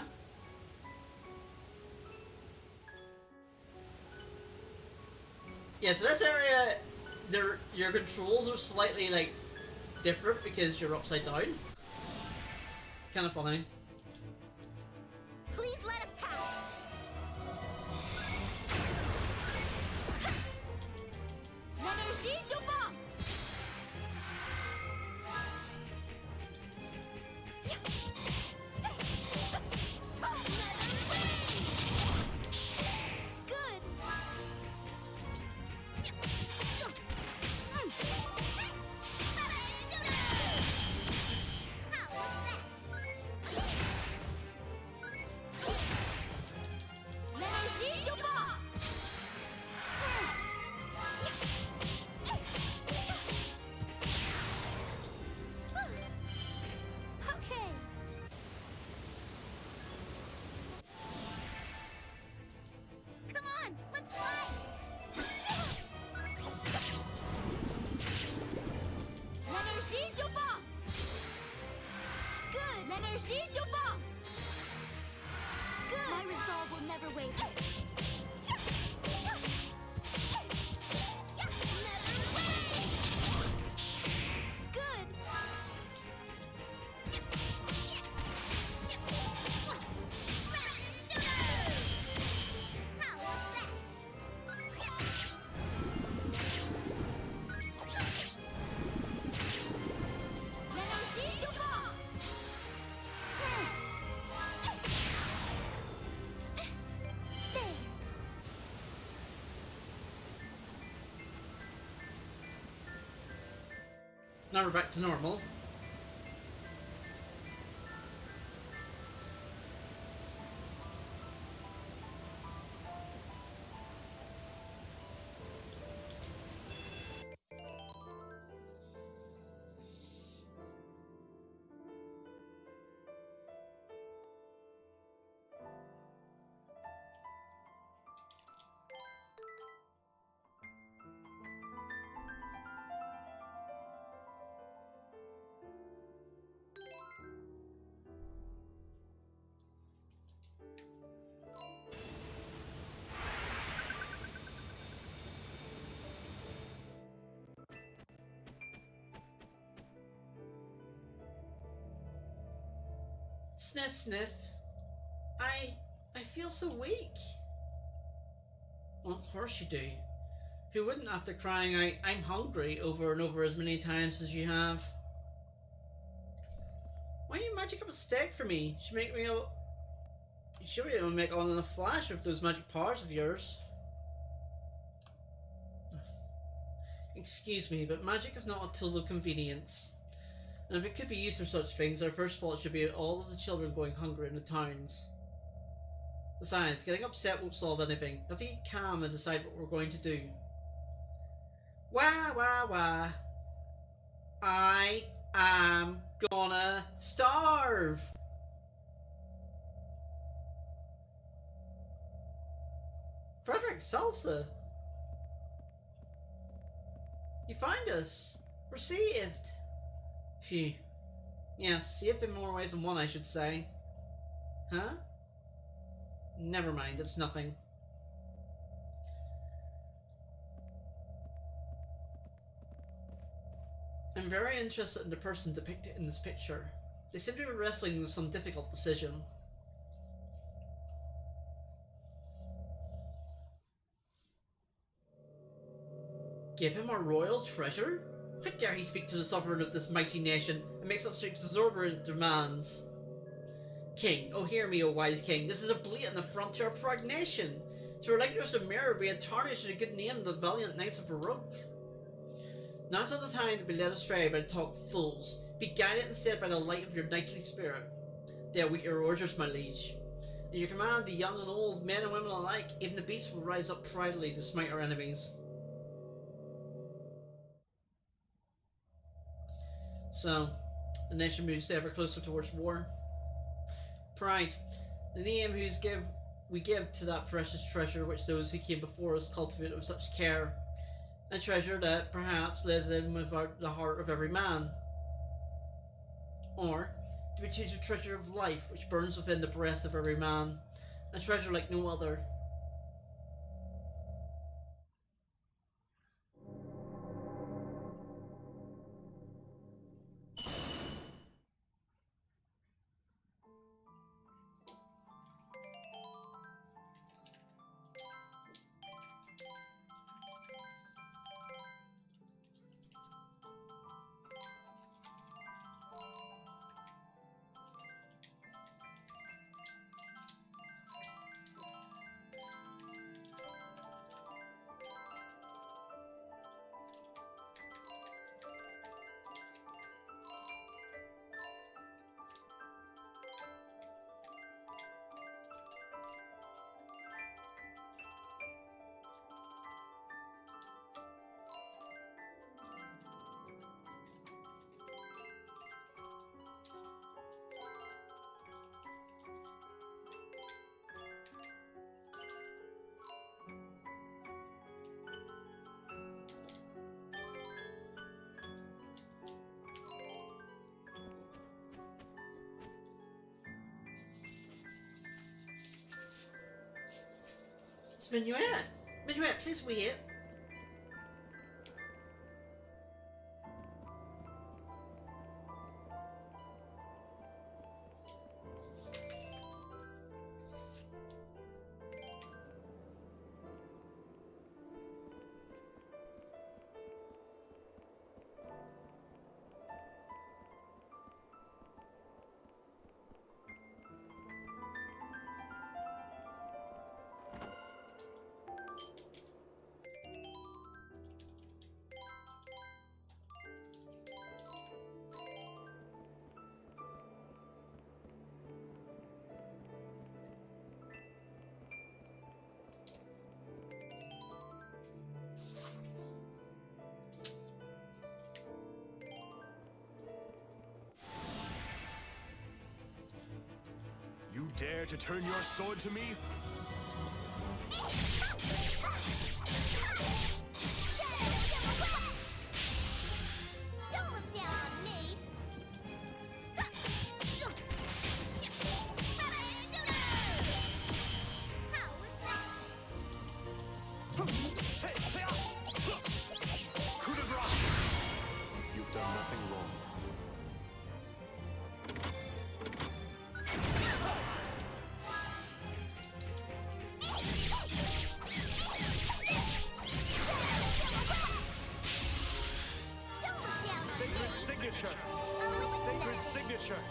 S1: Yeah, so this area, your controls are slightly, like, different because you're upside down. Kind of funny.
S6: Please let us pass. L'énergie du vent.
S8: Good!
S6: L'énergie du vent.
S8: Okay.
S6: Come on, let's fight. L'énergie du vent.
S8: Good!
S6: L'énergie du vent.
S8: Good! My resolve will never waver. Good!
S6: L'énergie du vent.
S8: There!
S1: Now we're back to normal. Sniff, sniff. I feel so weak. Well, of course you do. Who wouldn't after crying out, I'm hungry, over and over as many times as you have? Why don't you magic up a steak for me? You should be able to make on in a flash with those magic powers of yours. Excuse me, but magic is not a tool of convenience. And if it could be used for such things, our first thought should be all of the children going hungry in the towns. Besides, getting upset won't solve anything. We have to get calm and decide what we're going to do. Wah, wah, wah. I am gonna starve! Frederick Salsa! You find us! We're saved! Phew. Yes, saved in more ways than one, I should say. Huh? Never mind, it's nothing. I'm very interested in the person depicted in this picture. They seem to be wrestling with some difficult decision. Give him a royal treasure? How dare he speak to the sovereign of this mighty nation and make such exorbitant demands? King, oh hear me, O wise king, this is a blatant affront to our proud nation. To relinquish the mirror be a tarnish to the good name of the valiant knights of Baroque. Now's not the time to be led astray by the talk of fools. Be guided instead by the light of your knightly spirit. They await your orders, my liege. In your command, the young and old, men and women alike, even the beasts will rise up proudly to smite our enemies. So, the nation moves ever closer towards war. Pride, the name we give to that precious treasure which those who came before us cultivated with such care. A treasure that perhaps lives in without the heart of every man. Or do we choose a treasure of life which burns within the breast of every man, a treasure like no other? It's Minuet! Minuet, please wait!
S4: You dare to turn your sword to me?
S3: Don't look down on me! How was that?
S4: Coup de grace! You've done nothing wrong. Signature! Sacred signature!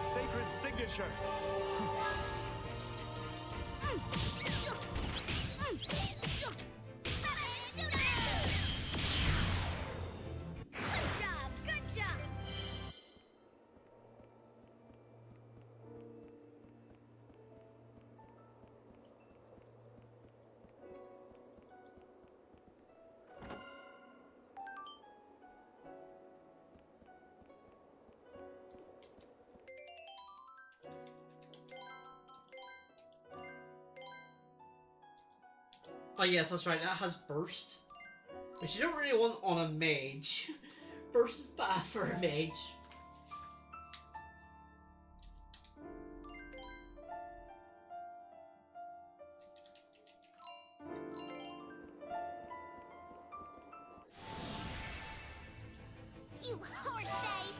S4: Sacred signature!
S5: Good job!
S1: Oh yes, that's right, that has burst. Which you don't really want on a mage. Burst is bad for a mage.
S6: You horse face!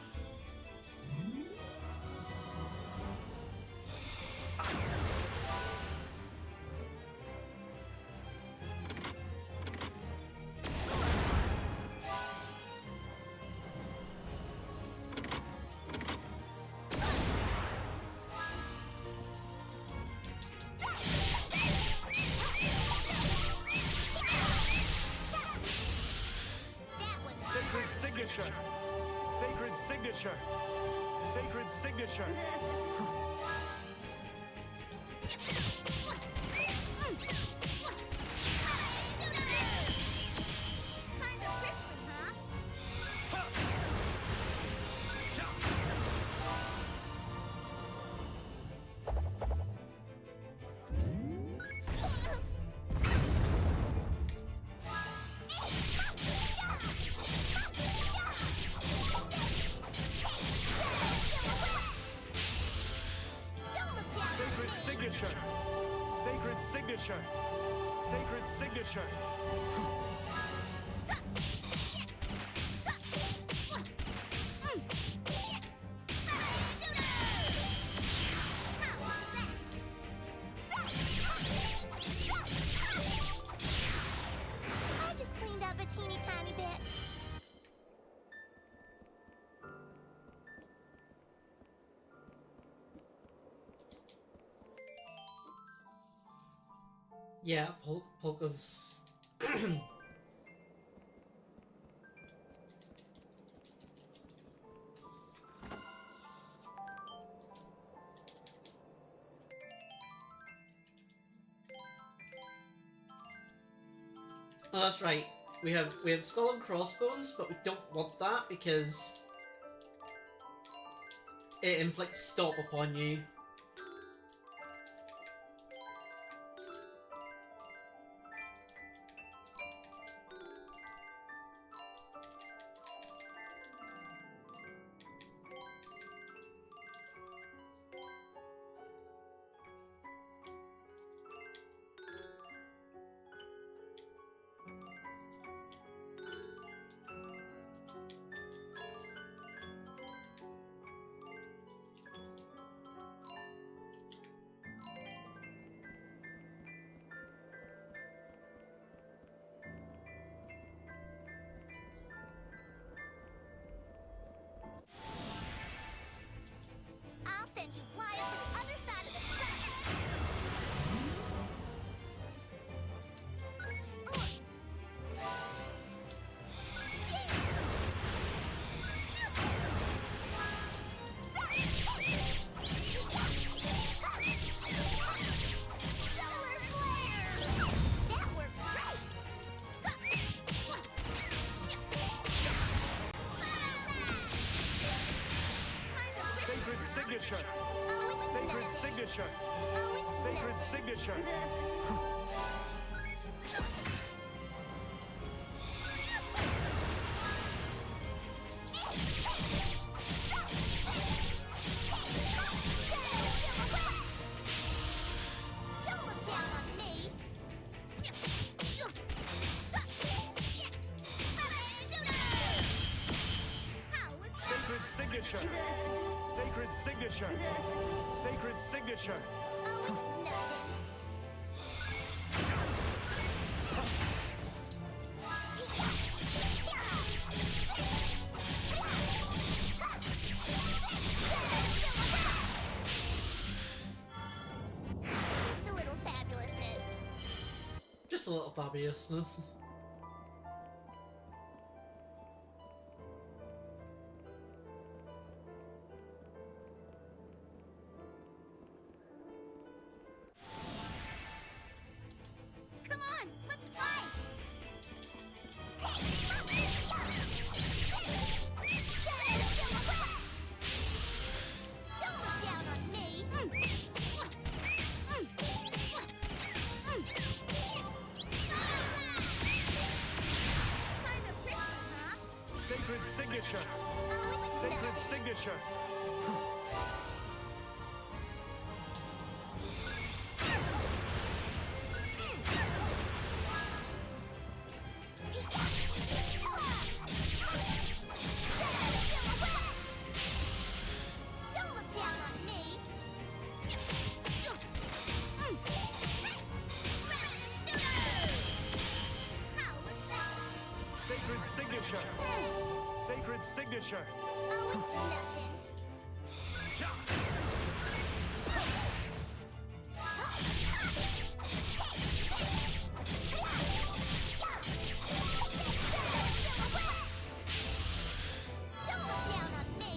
S7: Sacred signature! Sacred signature! Sacred signature!
S5: Kinda prickly, huh?
S7: Sacred signature! Sacred signature! Sacred signature!
S6: I just cleaned up a teeny tiny bit.
S1: Yeah, Polka's... Oh, that's right. We have stolen crossbones, but we don't want that because it inflicts stop upon you.
S6: I'll send you flying to the other side of the sun. Solar flare! That worked great!
S7: Sacred signature!
S6: Oh, it's
S7: Sacred
S6: nothing.
S7: signature!
S6: Oh, it's
S7: Sacred
S6: nothing.
S7: signature!
S6: Don't look down on me.
S5: How was that?
S7: Sacred signature! Sacred signature! Sacred signature!
S6: Oh, it's nothing. Just a little fabulous.
S1: a little fabulous.
S3: Come on, let's fight! Don't look down on me! Kind of pretty, huh?
S4: Sacred signature!
S3: Oh, it's
S4: Sacred
S3: nothing.
S4: signature!
S3: Don't look down on me! How was that?
S4: Sacred signature!
S3: Thanks.
S4: Sacred signature!
S3: Oh, it's nothing. Don't look down on me.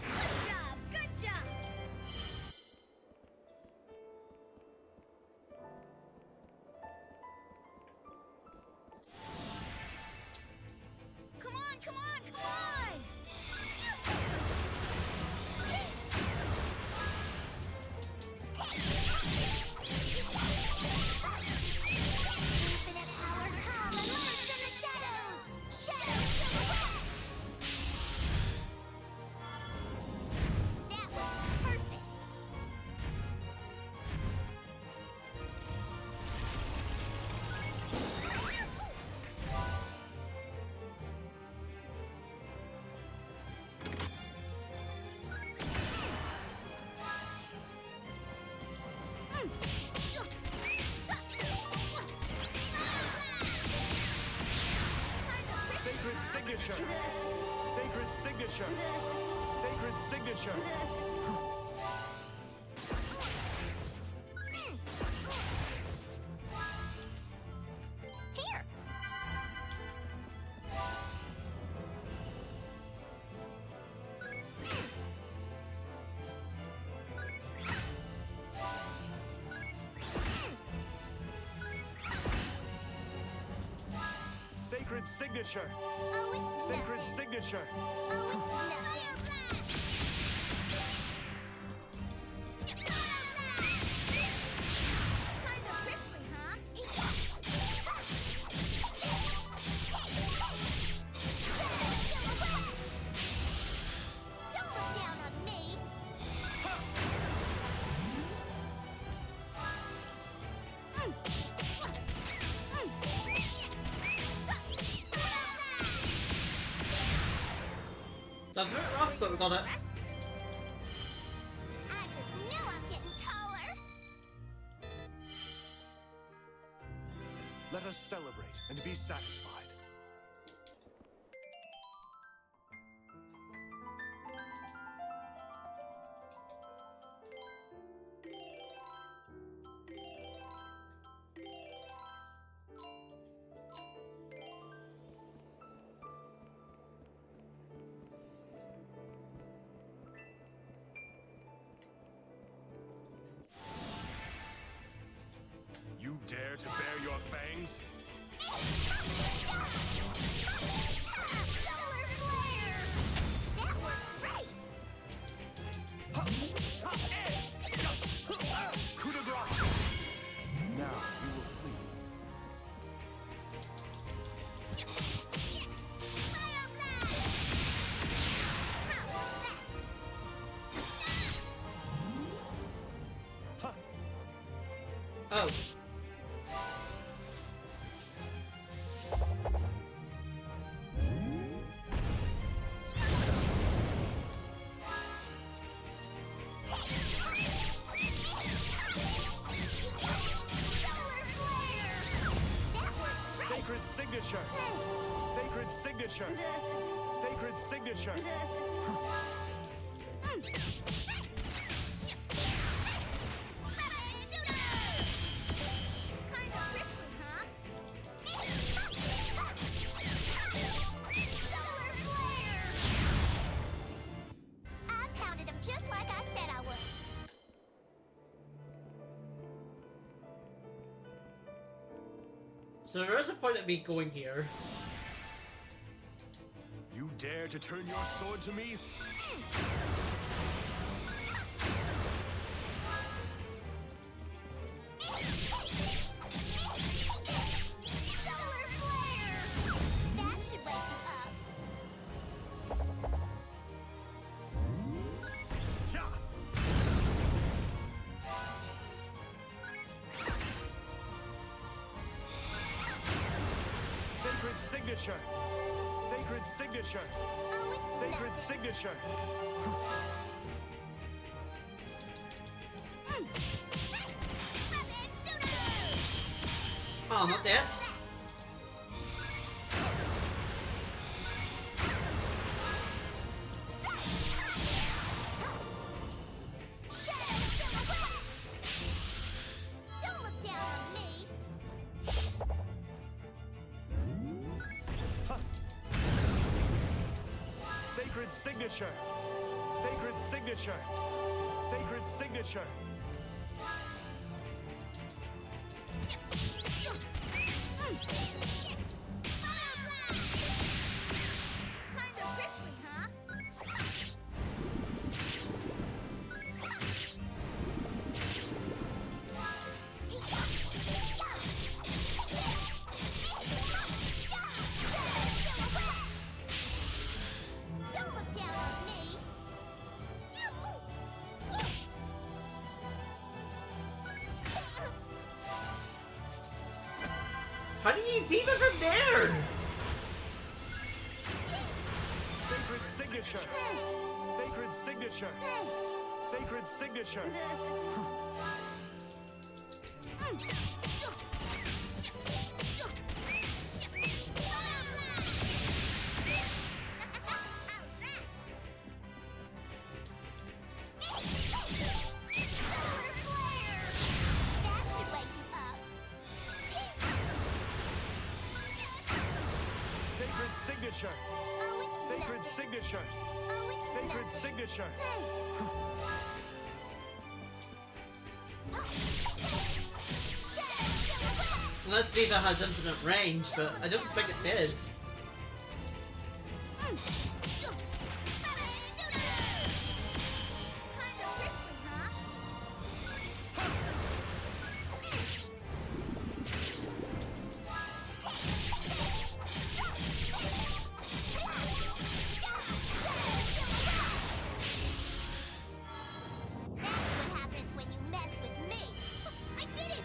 S3: Good job, good job. Come on, come on, come on! Infinite power, come, emerge from the shadows! Shadow silhouette! That was perfect!
S4: Sacred signature! Sacred signature! Sacred signature!
S3: Here!
S4: Sacred signature!
S3: Oh, it's
S4: Sacred
S3: nothing.
S4: signature!
S3: Oh, it's nothing. Kind of prickly, huh? Don't look down on me.
S1: That's a bit rough, but we got it.
S3: Rest. I just knew I'm getting taller.
S4: Let us celebrate and be satisfied. You dare to bare your fangs?
S3: Solar flare! That worked great!
S4: Coup de grace! Now you will sleep.
S3: Fire blast! How was that?
S1: Oh.
S4: Sacred signature! Sacred signature! Sacred signature!
S6: I pounded him just like I said I would.
S1: So there is a point of me going here.
S4: You dare to turn your sword to me?
S6: Solar flare! That should wake you up.
S4: Ja! Sacred signature! Sacred signature!
S6: Oh, it's
S4: Sacred signature!
S1: Oh, not dead.
S6: Don't look down on me.
S4: Sacred signature! Sacred signature! Sacred signature!
S5: Kind of prickly, huh?
S6: Don't look down on me.
S1: How do you beat them from there?
S4: Sacred signature! Sacred signature! Sacred signature!
S6: That should wake you up.
S4: Sacred signature!
S6: Oh, it's
S4: Sacred
S6: nothing.
S4: signature!
S6: Oh, it's
S4: Sacred
S6: nothing.
S4: signature!
S1: Unless Viva has infinite range, but I don't think it did.
S5: Kind of prickly, huh?
S6: That's what happens when you mess with me. I did it!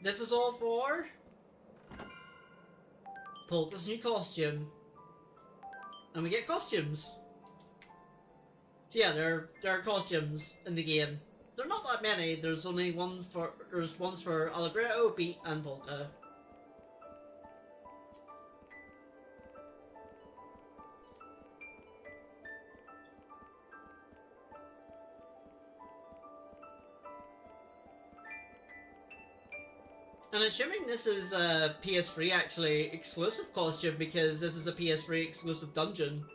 S1: This was all for Polka's new costume. And we get costumes. So yeah, there are costumes in the game. There are not that many, there's only ones for Allegretto, Beat, and Polka. And assuming this is a PS3 actually exclusive costume because this is a PS3 exclusive dungeon.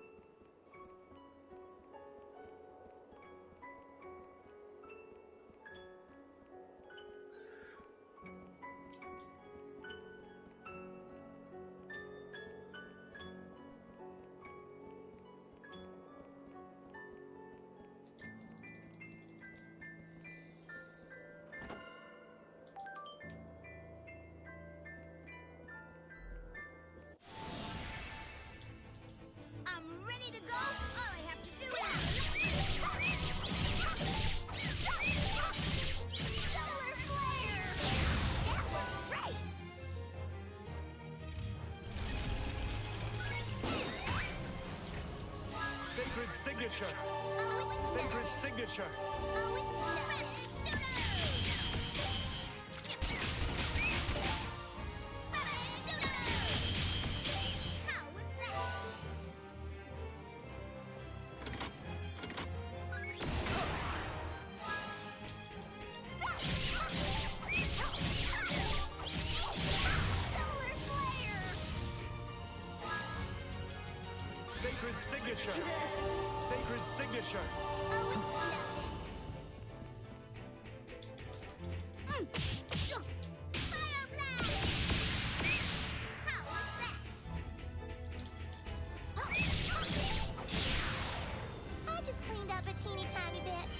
S7: Sacred signature.
S6: Oh, it's
S7: Sacred
S6: nothing.
S7: signature.
S6: Oh, it's nothing. How was that? Solar flare!
S7: Sacred signature. Sacred signature.
S6: Oh, it's nothing. Fire blast! How was that? I just cleaned up a teeny tiny bit.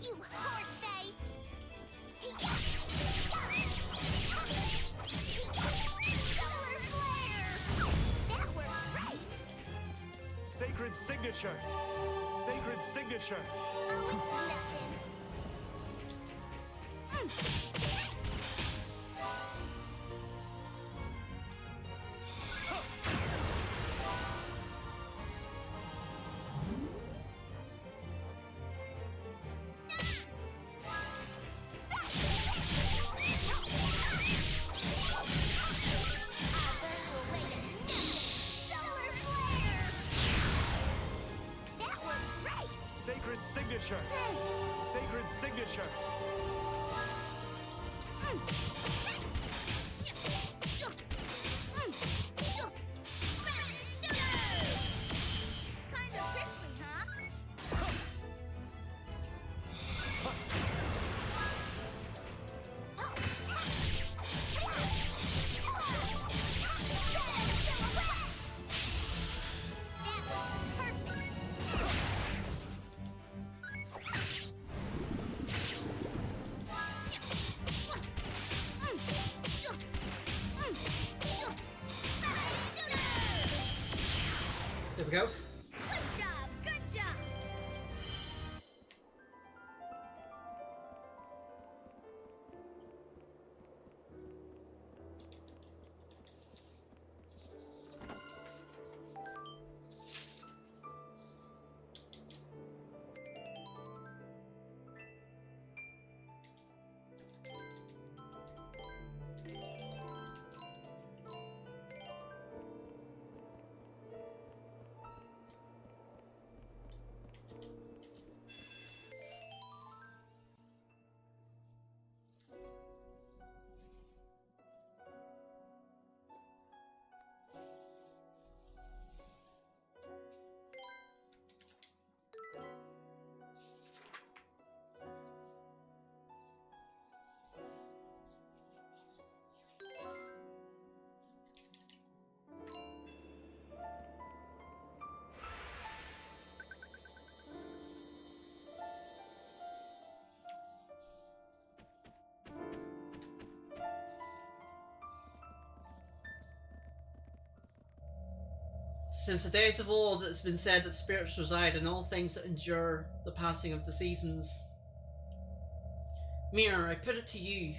S6: You horse face! Solar flare! That worked great!
S7: Sacred signature. Sacred signature.
S6: Oh, it's nothing. Solar flare! That worked great!
S7: Sacred signature.
S6: Thanks.
S7: Sacred signature.
S6: Kind of prickly, huh?
S1: There we go.
S5: Good job, good job.
S1: Since the days of old, it's been said that spirits reside in all things that endure the passing of the seasons. Mir, I put it to you.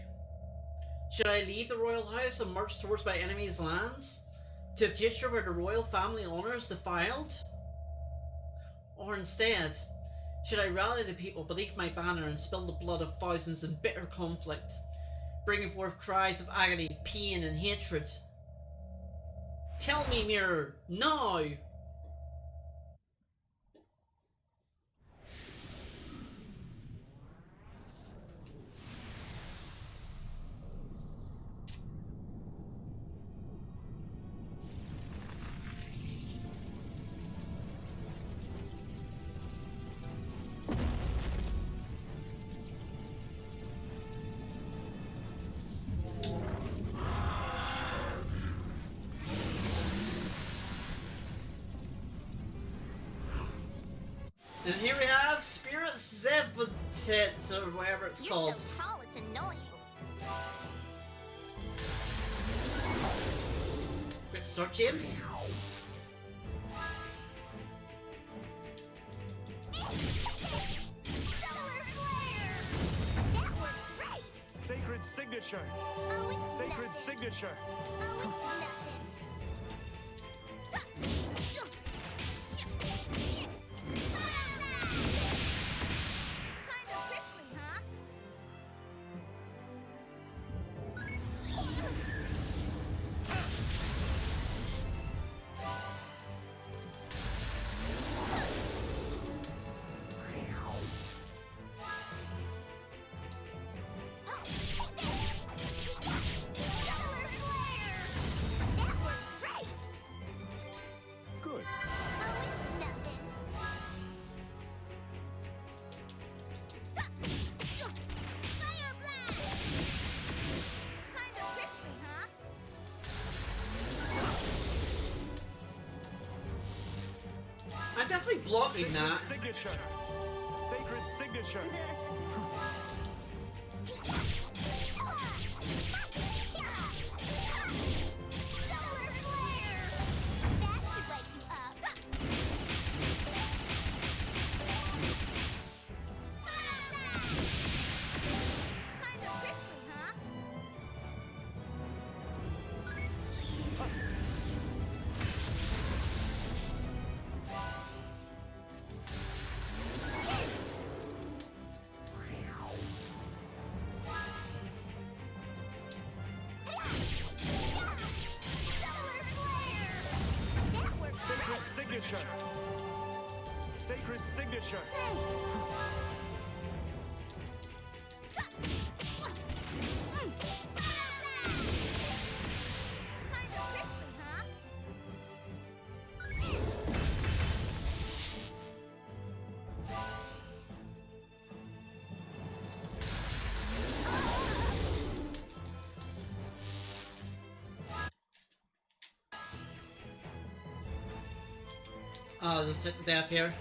S1: Should I leave the royal house and march towards my enemy's lands? To a future where the royal family honour is defiled? Or instead, should I rally the people beneath my banner and spill the blood of thousands in bitter conflict, bringing forth cries of agony, pain and hatred? Tell me, Mirror, now! And here we have Spirit Zev hit or whatever it's
S6: You're
S1: called.
S6: so tall, it's annoying.
S1: Quick start, James.
S6: Solar flare! That worked great!
S4: Sacred signature!
S6: Oh, it's
S4: Sacred
S6: nothing.
S4: signature!
S6: Oh, it's nothing.
S5: Kinda prickly, huh?
S6: Solar flare! That worked great!
S4: Good.
S6: Oh, it's nothing. Fire blast!
S5: Kinda prickly, huh?
S1: I'm definitely blocking
S4: Sacred
S1: that.
S4: signature! Sacred signature!
S6: Solar flare! That should wake you up. Fire blast!
S5: Kinda prickly, huh?
S6: Solar flare! That worked
S4: Sacred
S6: great!
S4: signature! Sacred signature!
S6: Thanks.
S5: Kinda prickly, huh?
S1: Oh, just took the death here.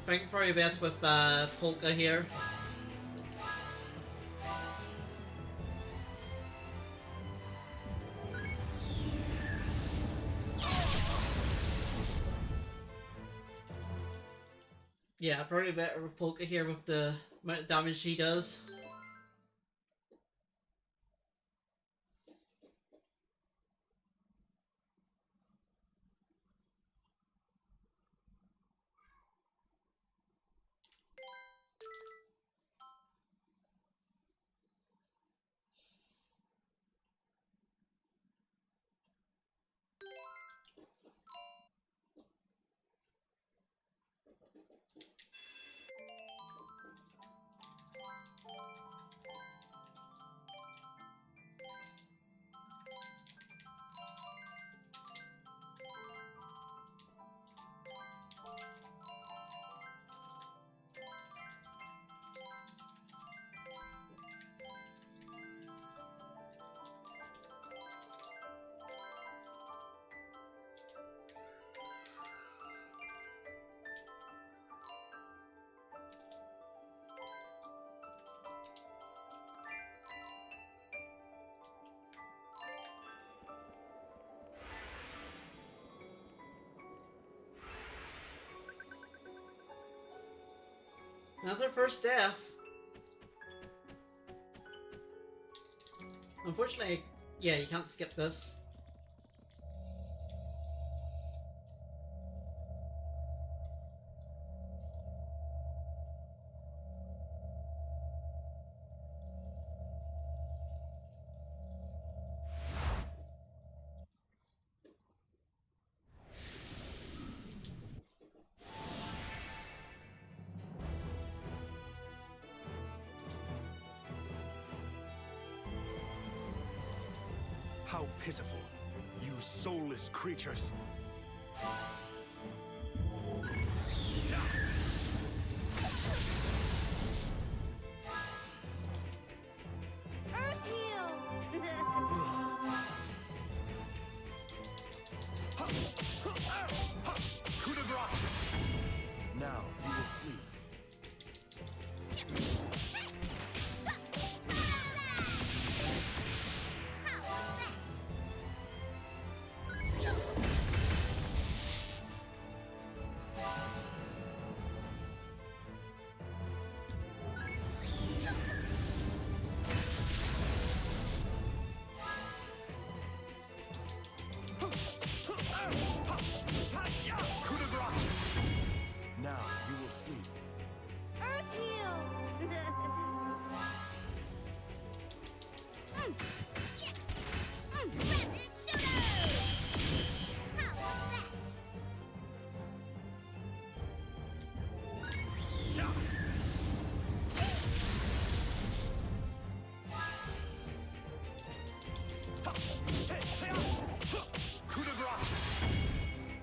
S1: Thank you for your best with Polka here. Yeah, probably better with Polka here with the amount of damage she does. That's our first death. Unfortunately, yeah, you can't skip this.
S4: How pitiful, you soulless creatures!
S5: Earth heal!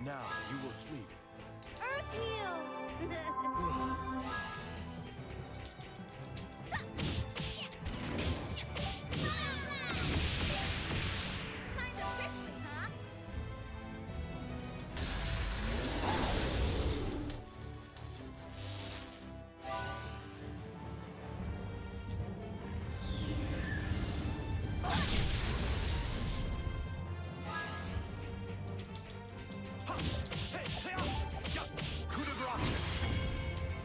S4: Now you will sleep.
S3: Earth heal! Kind of prickly, huh?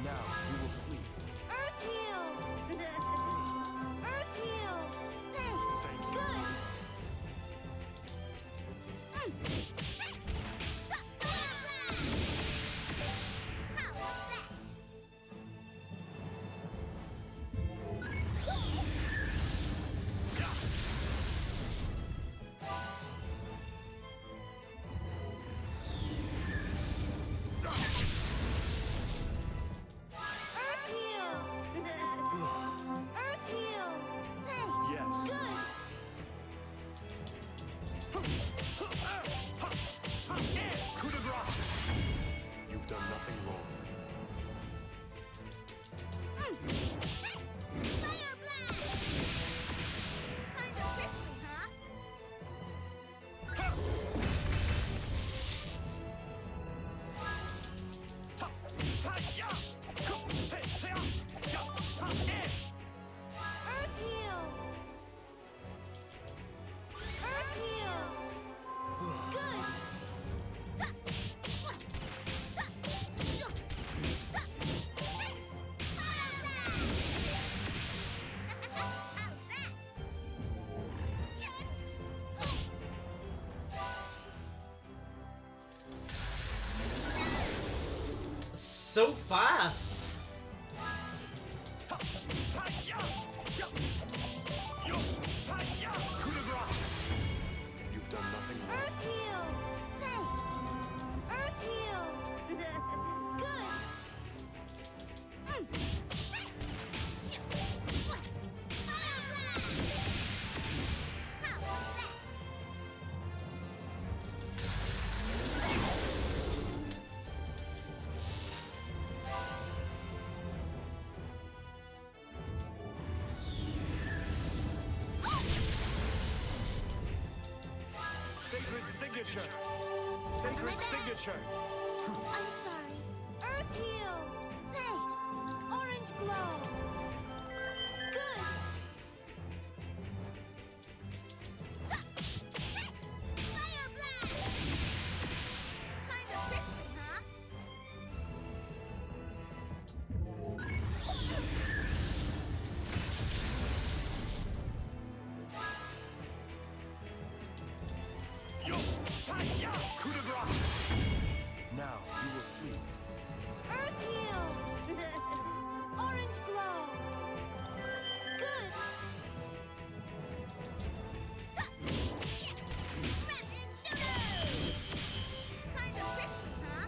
S4: Now you will sleep.
S3: Earth heal! Earth heal! Thanks.
S4: Thank you.
S3: Good. How was that? Earth heal! Earth heal! Thanks.
S4: Yes.
S3: Good.
S4: Coup de grace. You've done nothing wrong.
S3: Fire blast! Kind of prickly, huh? Earth heal! Earth heal! Good! How's that?
S1: So fast!
S4: Coup de grace. You've done nothing wrong.
S3: Earth heal! Thanks. Earth heal! Good. How was that?
S4: Sacred signature. Sacred signature.
S3: I'm sorry. Earth heal! Thanks. Orange glow! Good! Fire blast! Kind of prickly, huh?
S4: Coup de grace. Now you will sleep.
S3: Earth heal! Orange glow! Good! Rapid shooter! Kind of prickly, huh?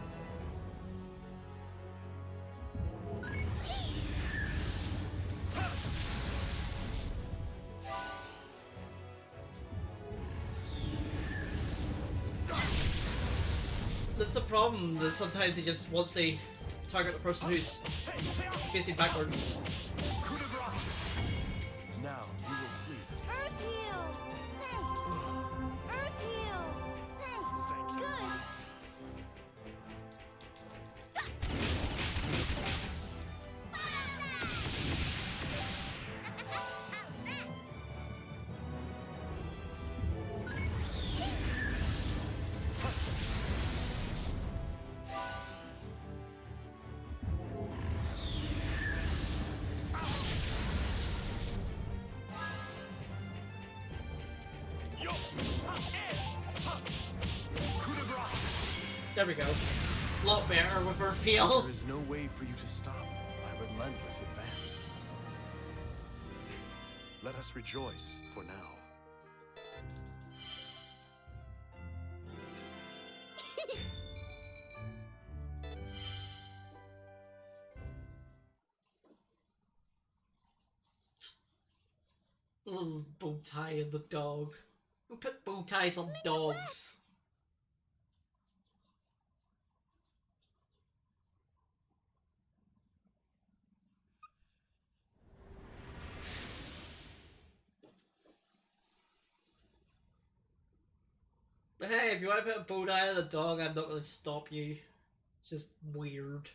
S1: That's the problem, that sometimes he just wants to target the person who's facing backwards.
S4: Coup de grace. Now you will sleep.
S3: Earth heal! Thanks. Earth heal! Thanks.
S4: Thank you.
S3: Good. How's that?
S4: Coup de grace.
S1: There we go. A lot better with her feel.
S4: There is no way for you to stop my relentless advance. Let us rejoice for now.
S1: Little bow tie and the dog. Who put bow ties on dogs? But hey, if you want to put a bow tie on a dog, I'm not going to stop you. It's just weird.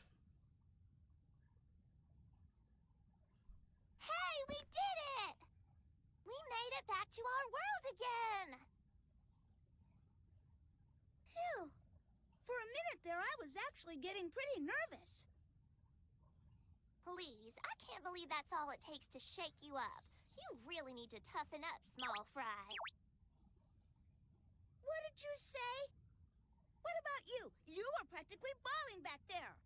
S6: Hey, we did it! We made it back to our world again!
S5: Phew. For a minute there, I was actually getting pretty nervous.
S6: Please, I can't believe that's all it takes to shake you up. You really need to toughen up, small fry.
S5: What did you say? What about you? You were practically bawling back there.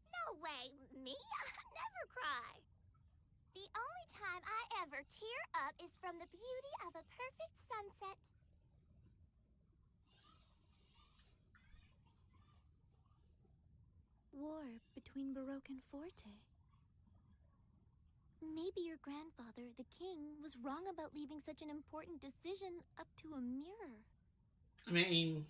S6: No way, me? I never cry. The only time I ever tear up is from the beauty of a perfect sunset.
S8: War between Baroque and Forte. Maybe your grandfather, the king, was wrong about leaving such an important decision up to a mirror.
S1: I mean...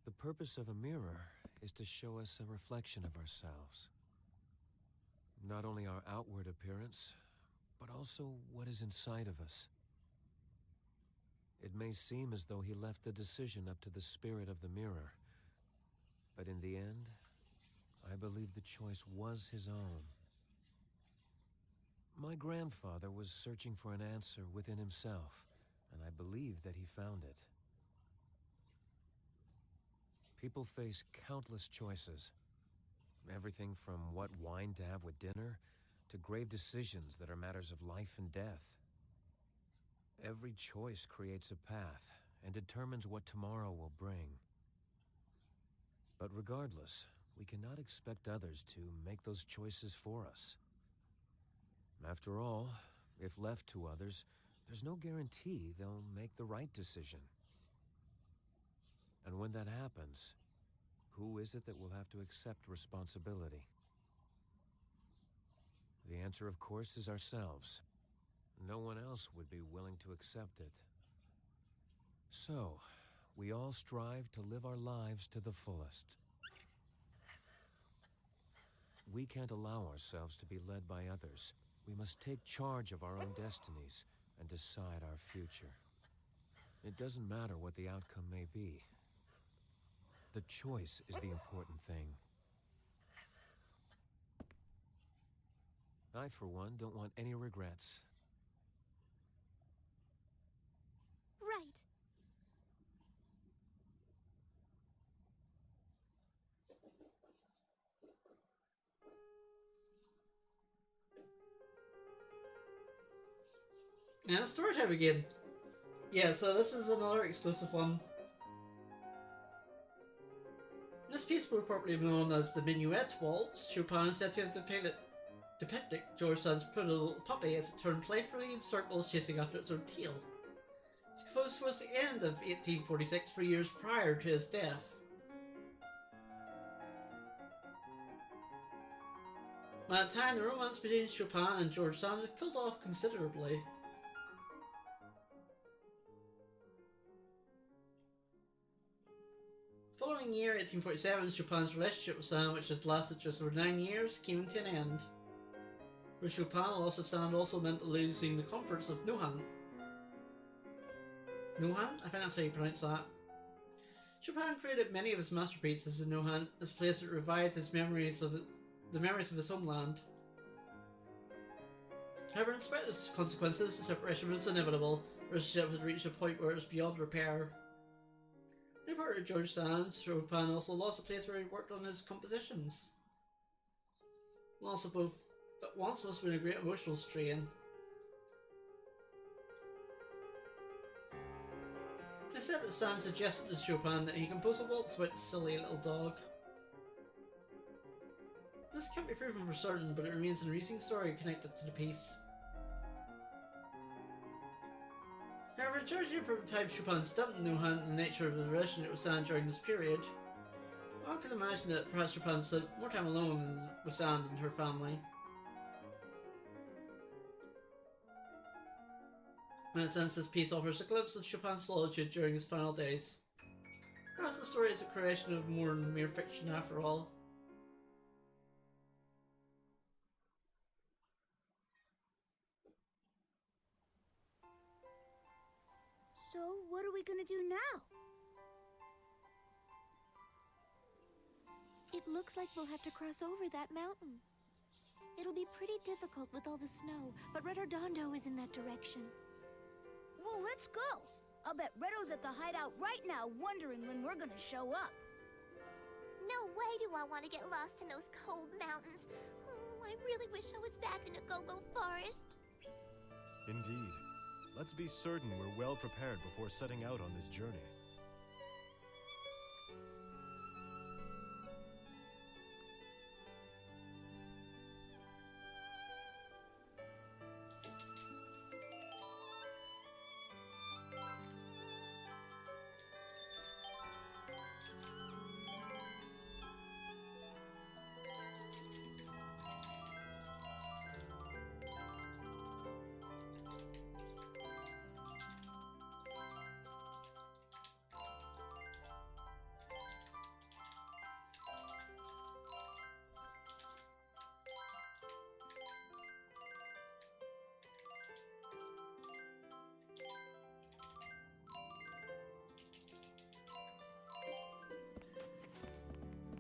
S7: The purpose of a mirror is to show us a reflection of ourselves. Not only our outward appearance, but also what is inside of us. It may seem as though he left the decision up to the spirit of the mirror, but in the end, I believe the choice was his own. My grandfather was searching for an answer within himself, and I believe that he found it. People face countless choices. Everything from what wine to have with dinner, to grave decisions that are matters of life and death. Every choice creates a path and determines what tomorrow will bring. But regardless, we cannot expect others to make those choices for us. After all, if left to others, there's no guarantee they'll make the right decision. And when that happens, who is it that will have to accept responsibility? The answer, of course, is ourselves. No one else would be willing to accept it. So, we all strive to live our lives to the fullest. We can't allow ourselves to be led by others. We must take charge of our own destinies and decide our future. It doesn't matter what the outcome may be. The choice is the important thing. I, for one, don't want any regrets.
S8: Right.
S1: Yeah, story time again. Yeah, so this is another exclusive one. This piece, more properly known as the Minuet Waltz, Chopin is said to have depicted George Sand's pretty little puppy as it turned playfully in circles chasing after its own tail. It's composed towards the end of 1846, 3 years prior to his death. By that time, the romance between Chopin and George Sand had cooled off considerably. The following year, 1847, Chopin's relationship with Sand, which had lasted just over 9 years, came to an end. For Chopin, the loss of Sand also meant losing the comforts of Nohant. Nohant? I think that's how you pronounce that. Chopin created many of his masterpieces in Nohant, as a place that revived his memories of his homeland. However, in spite of its consequences, the separation was inevitable. The relationship had reached a point where it was beyond repair. In part of George Sand's, Chopin also lost a place where he worked on his compositions. Loss of both at once must have been a great emotional strain. It's said that Sand suggested to Chopin that he compose a waltz about the silly little dog. This can't be proven for certain, but it remains an amusing story connected to the piece. majority of the time Chopin didn't know the nature of the relationship with Sand during this period, one can imagine that perhaps Chopin spent more time alone with Sand and her family. In a sense, this piece offers a glimpse of Chopin's solitude during his final days. Perhaps the story is a creation of more than mere fiction after all.
S5: So, what are we gonna do now?
S8: It looks like we'll have to cross over that mountain. It'll be pretty difficult with all the snow, but Redondo is in that direction.
S5: Well, let's go. I'll bet Redo's at the hideout right now wondering when we're gonna show up.
S6: No way do I want to get lost in those cold mountains. Oh, I really wish I was back in a go-go forest.
S4: Indeed. Let's be certain we're well prepared before setting out on this journey.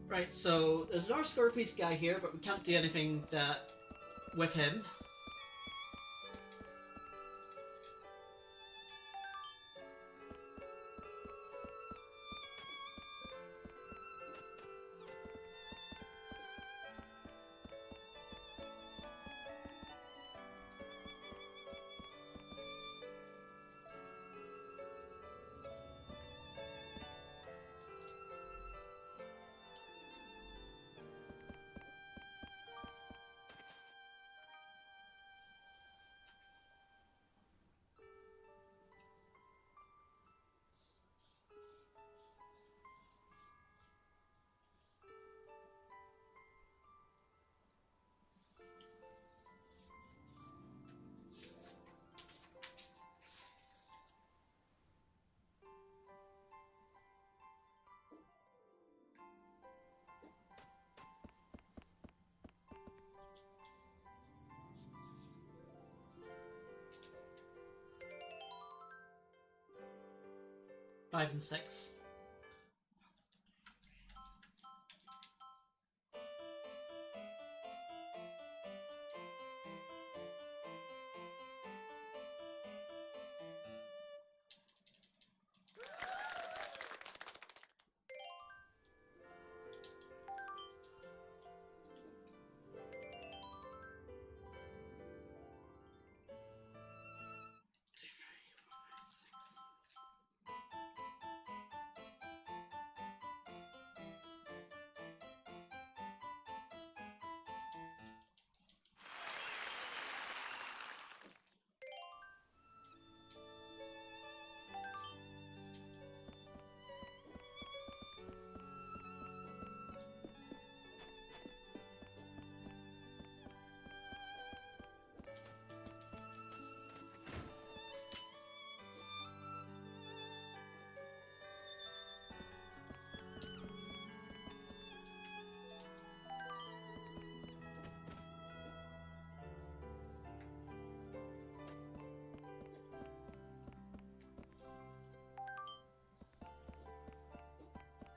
S1: Right, so there's another Scorpius guy here, but we can't do anything with him. Five and six.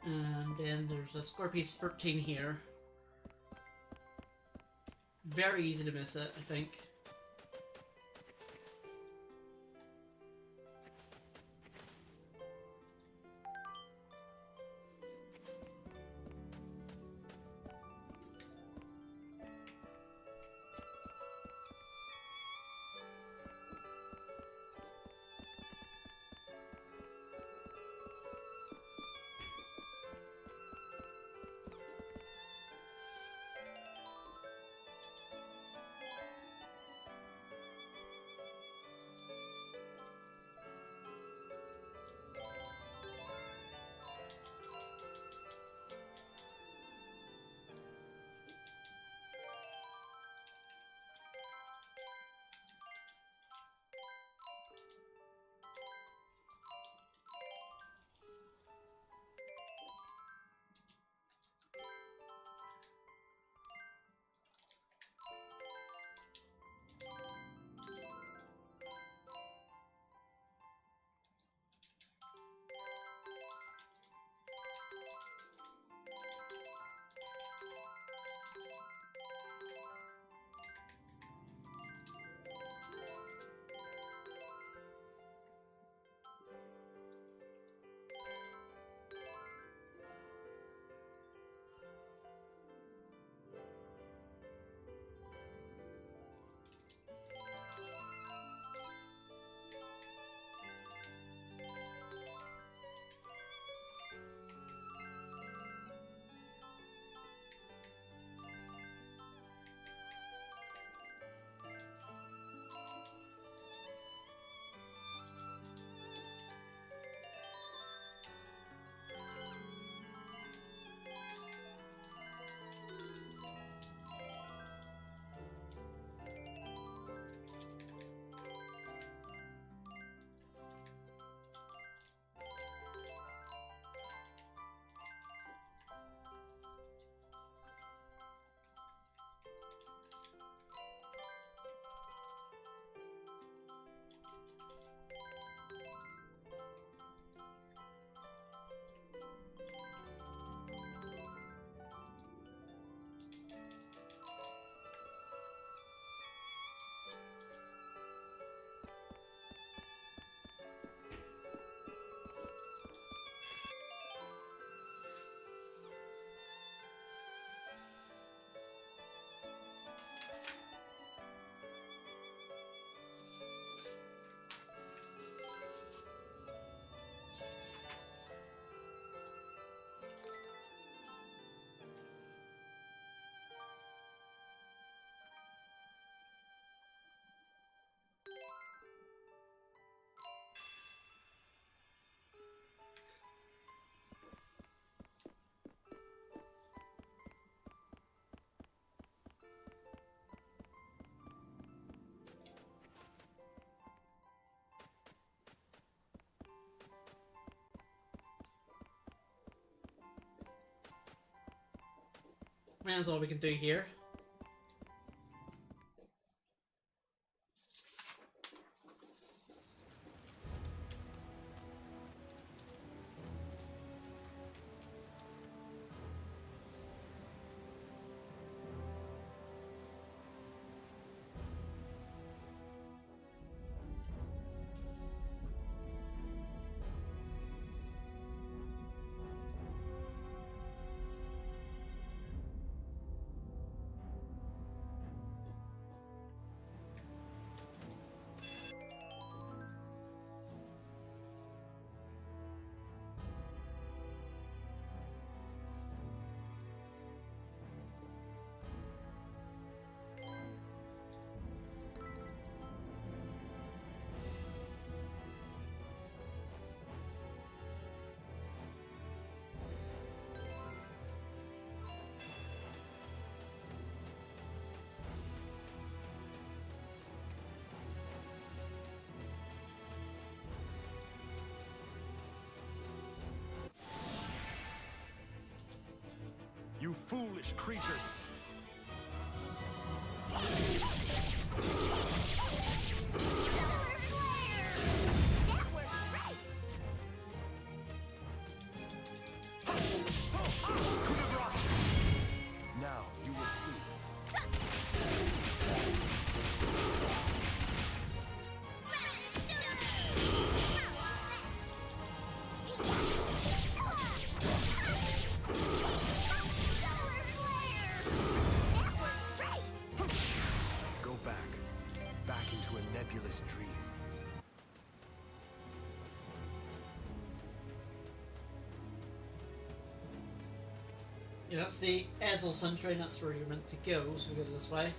S1: And then there's a Scorpius 13 here. Very easy to miss it, I think. I mean, that's all we can do here.
S4: You foolish creatures!
S6: That worked great!
S4: Now you will sleep. Go back into a nebulous dream.
S1: Yeah, that's the Ezel Sun Train, that's where you're meant to go, so we go this way.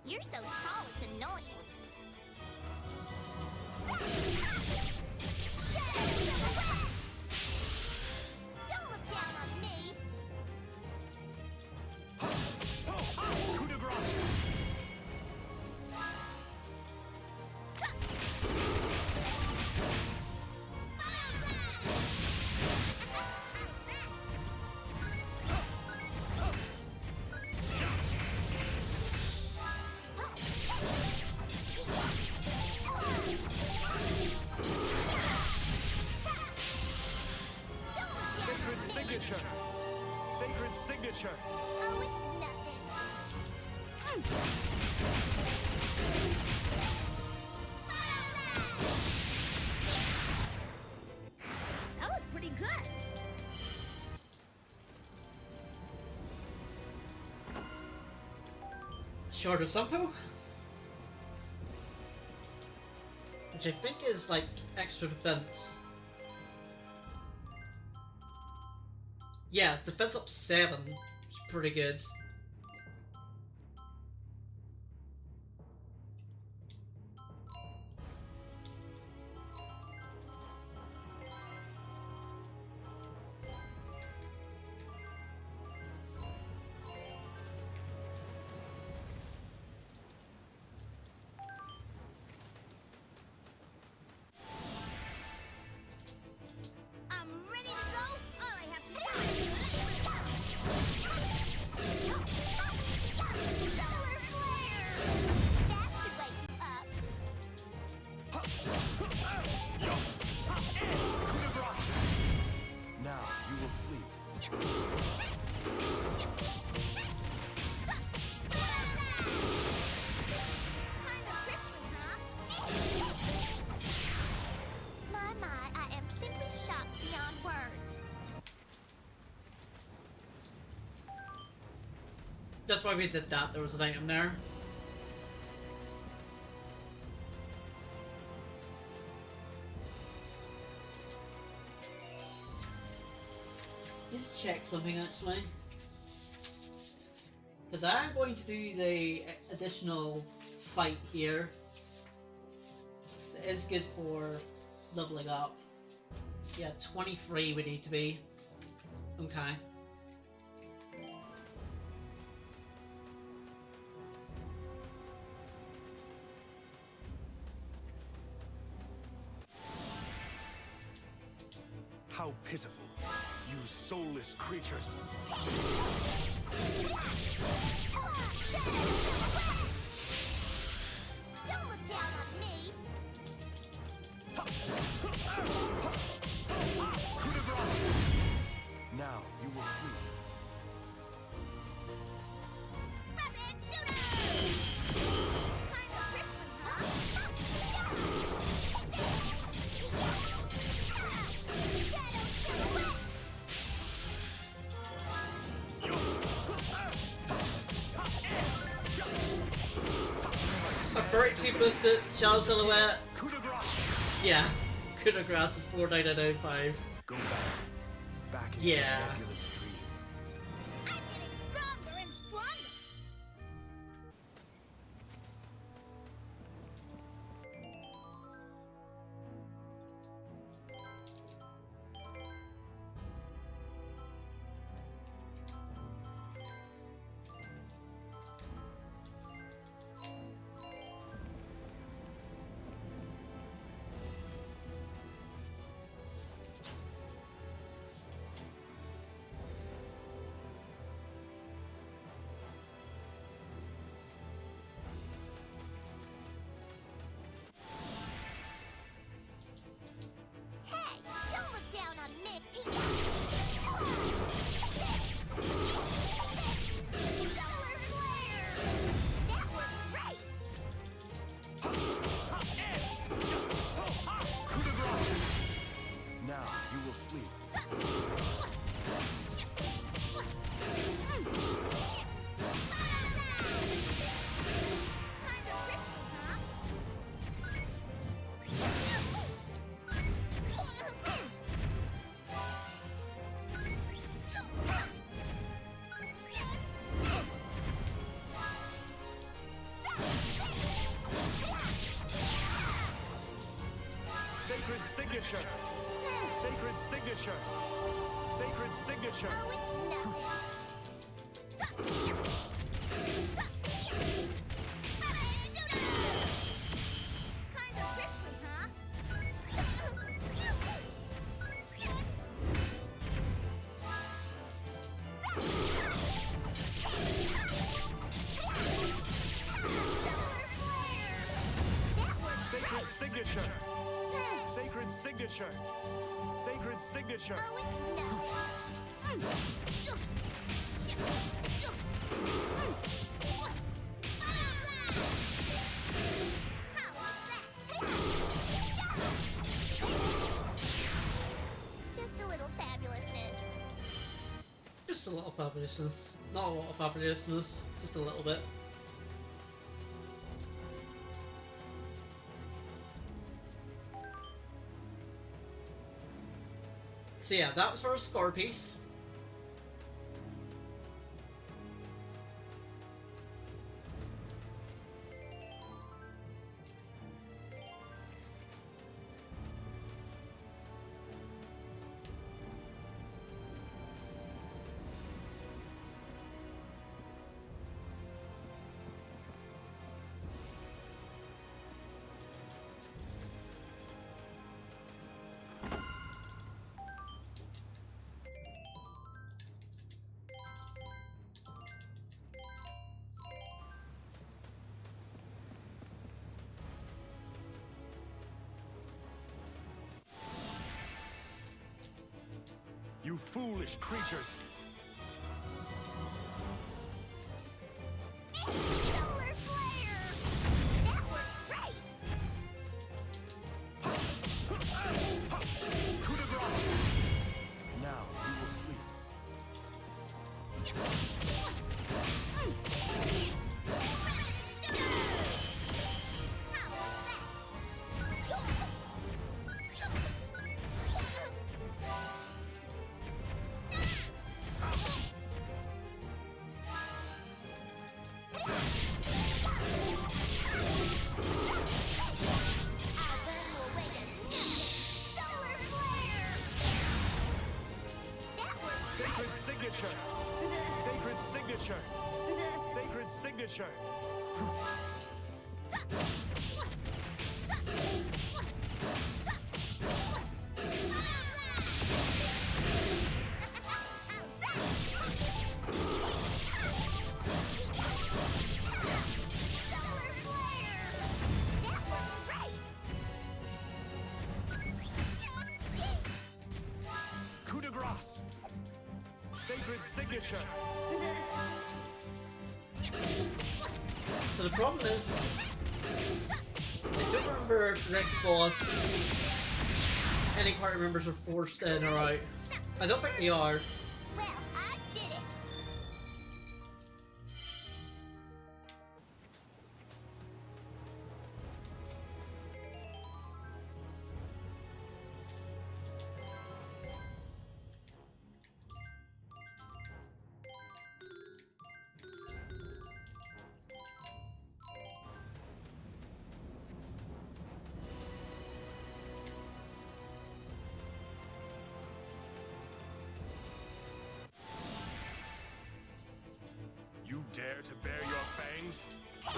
S6: You're so tall, it's annoying. Don't look down on me.
S4: Coup de grace! Sacred signature! Sacred signature!
S6: Oh, it's nothing.
S5: That was pretty good.
S1: Shard of Sampo? Which I think is like extra defense. Yeah, defense up 7, which is pretty good.
S5: I'm ready to go. All I have to do is...
S6: Solar flare! That should wake you up.
S4: Coup de grace! Now you will sleep.
S6: Kinda prickly, huh? My, I am simply shocked beyond words.
S1: That's why we did that, there was an item there. Let's check something actually. Because I'm going to do the additional fight here. So it is good for leveling up. Yeah, 23 we need to be. Okay.
S4: How pitiful. You soulless creatures.
S6: Don't look down on me.
S4: Coup de grace! Now you will sleep.
S6: Rapid shooter! Kind of ripping, huh? Shadow silhouette!
S1: A very boosted Shadow Silhouette.
S4: Coup de grace!
S1: Yeah. Coup de grace is 49995.
S4: Go back. Back into
S1: Yeah.
S4: a nebulous dream.
S5: I'm getting stronger and stronger.
S6: Hey, don't look down on me. Solar flare! That worked great.
S4: Coup de grace! Now you will sleep.
S6: Kind of ripping, huh?
S4: Sacred signature! Sacred signature! Sacred signature!
S6: Oh, it's nothing. Kind of prickly, huh? That works
S4: Sacred
S6: great.
S4: signature! Sacred signature! Sacred signature!
S6: Oh, it's nothing. How was that? Just a little fabulousness.
S1: Just a little fabulousness. Not a lot of fabulousness, just a little bit. So yeah, that was our score piece.
S4: You foolish creatures!
S6: Solar flare! That worked great!
S4: Coup de grace! Now you will sleep.
S6: How was that?
S4: Sacred signature! Sacred signature! Sacred signature!
S7: Sacred signature.
S1: So the problem is, I don't remember if the next boss any party members are forced in or out. I don't think they are.
S6: Well, I did it.
S9: You dare to bare your fangs?
S6: That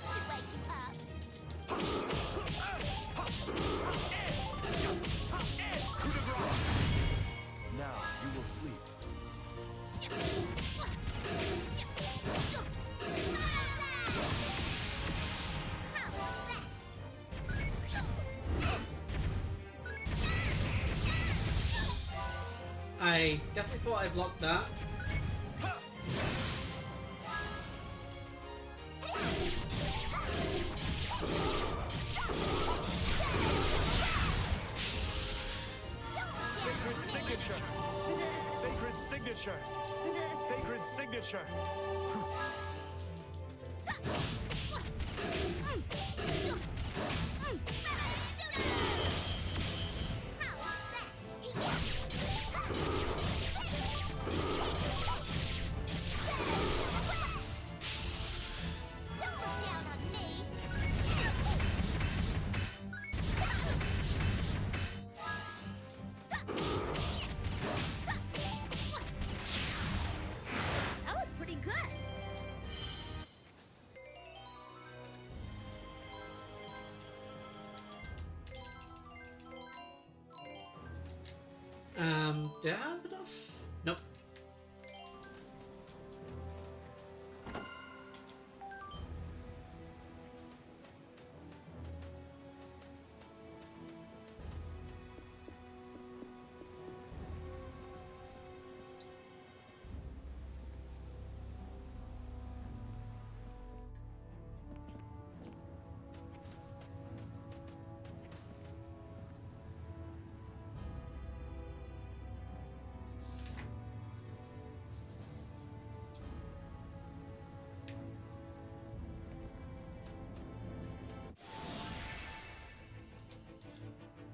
S6: should wake you up.
S9: Coup de grace! Now you will sleep.
S1: I definitely thought I blocked that.
S7: Sacred signature. Sacred signature. Sacred signature.
S6: Don't look down on me.
S5: That was pretty good.
S1: Do I have enough? Nope.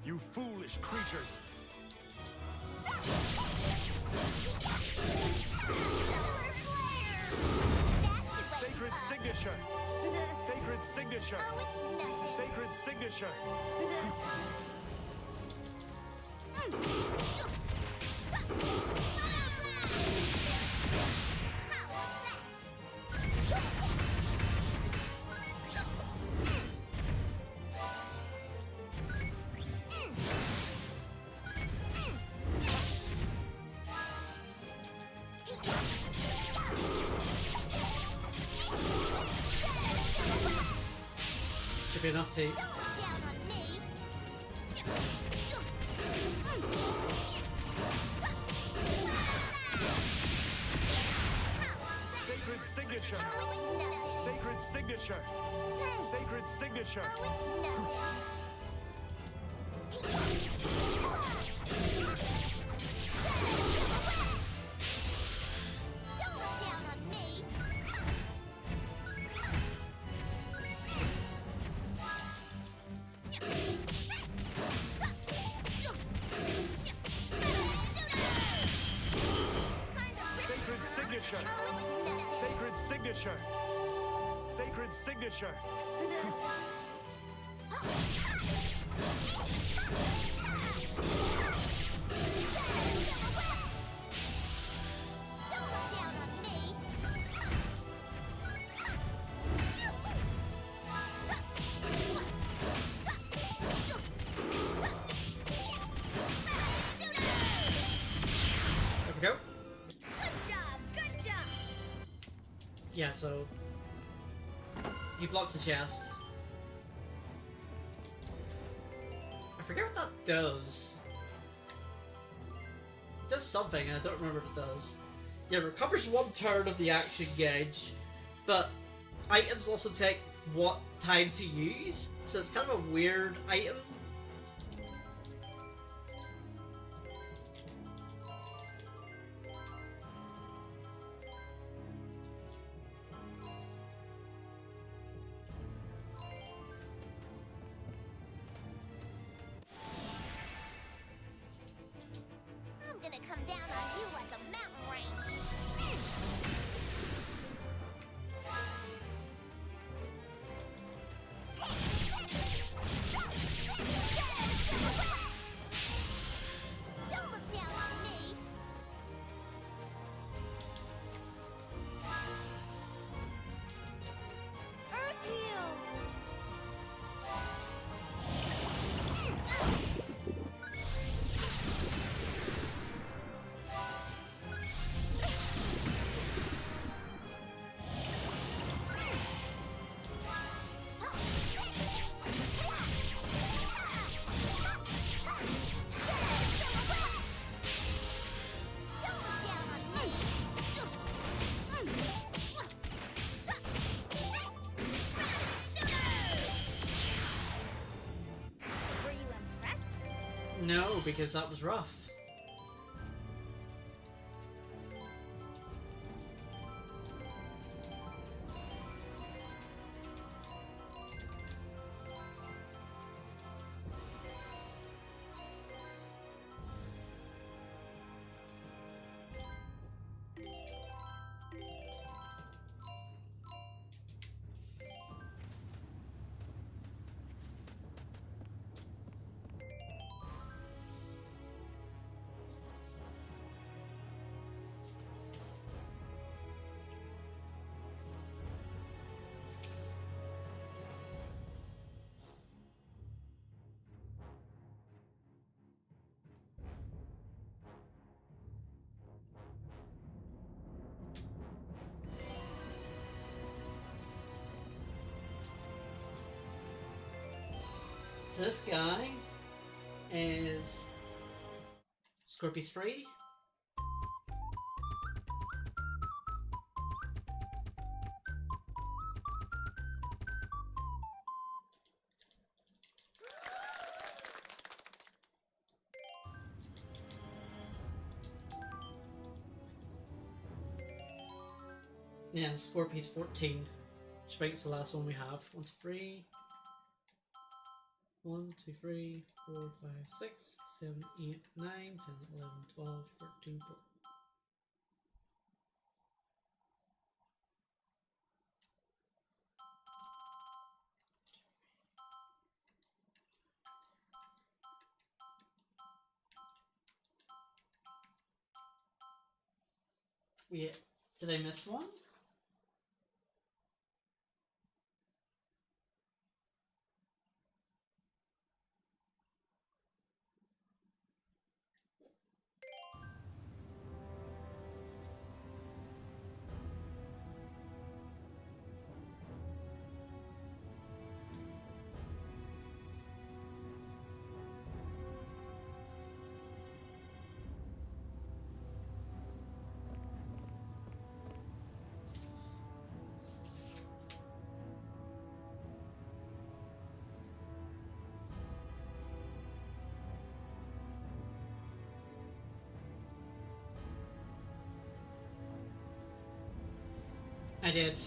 S7: You foolish creatures. Sacred signature. Sacred signature.
S6: Oh, it's nothing.
S7: Sacred signature.
S1: Should be enough to eat.
S6: Don't look down on me.
S7: Sacred signature.
S6: Oh, it's nothing.
S7: Sacred signature. Sacred signature.
S6: Oh, it's nothing. Don't look down on me.
S7: Sacred signature. Sacred signature. Sacred signature.
S6: Don't look down on me.
S1: There we go.
S5: Good job, good job.
S1: Yeah, so he blocks the chest. forget what that does. It does something, I don't remember what it does. Yeah, it recovers 1 turn of the action gauge, but items also take what time to use, so it's kind of a weird item.
S6: I'm gonna come down on you like a mountain range. Don't look down on me. Earth heal.
S5: Were you impressed?
S1: No, because that was rough. So this guy is Scorpius free. Yeah, and Scorpius 14, which makes the last one we have. 1, 2, 3. 1, 2, 3, 4, 5, 6, 7, 8, 9, 10, 11, 12, 13, 14. Wait, did I miss one? I did.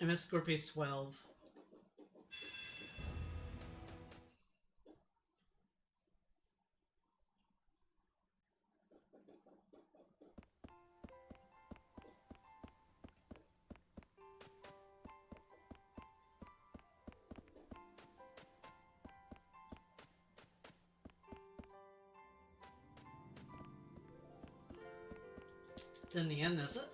S1: I missed Scorpius 12. It's in the end, is it?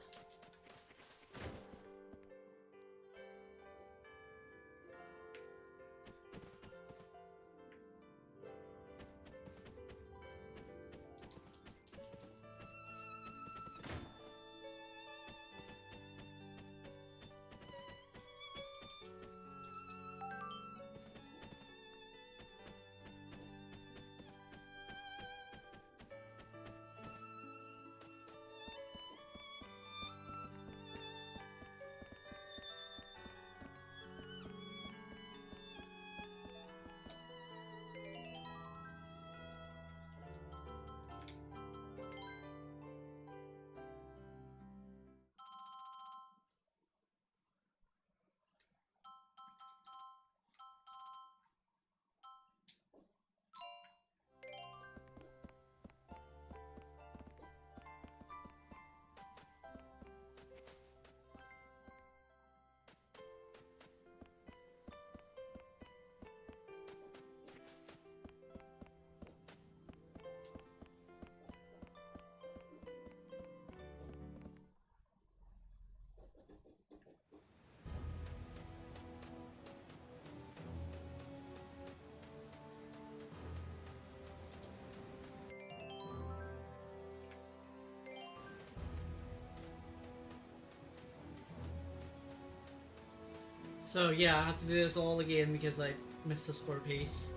S1: So yeah, I have to do this all again because I missed the score piece.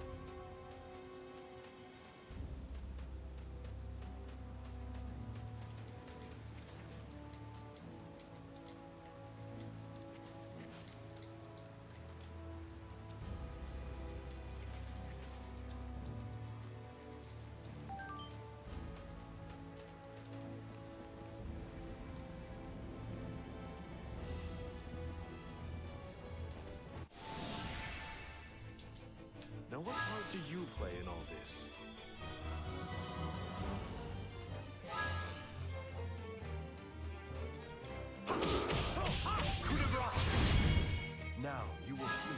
S4: Now, what part do you play in all this? Now you will sleep.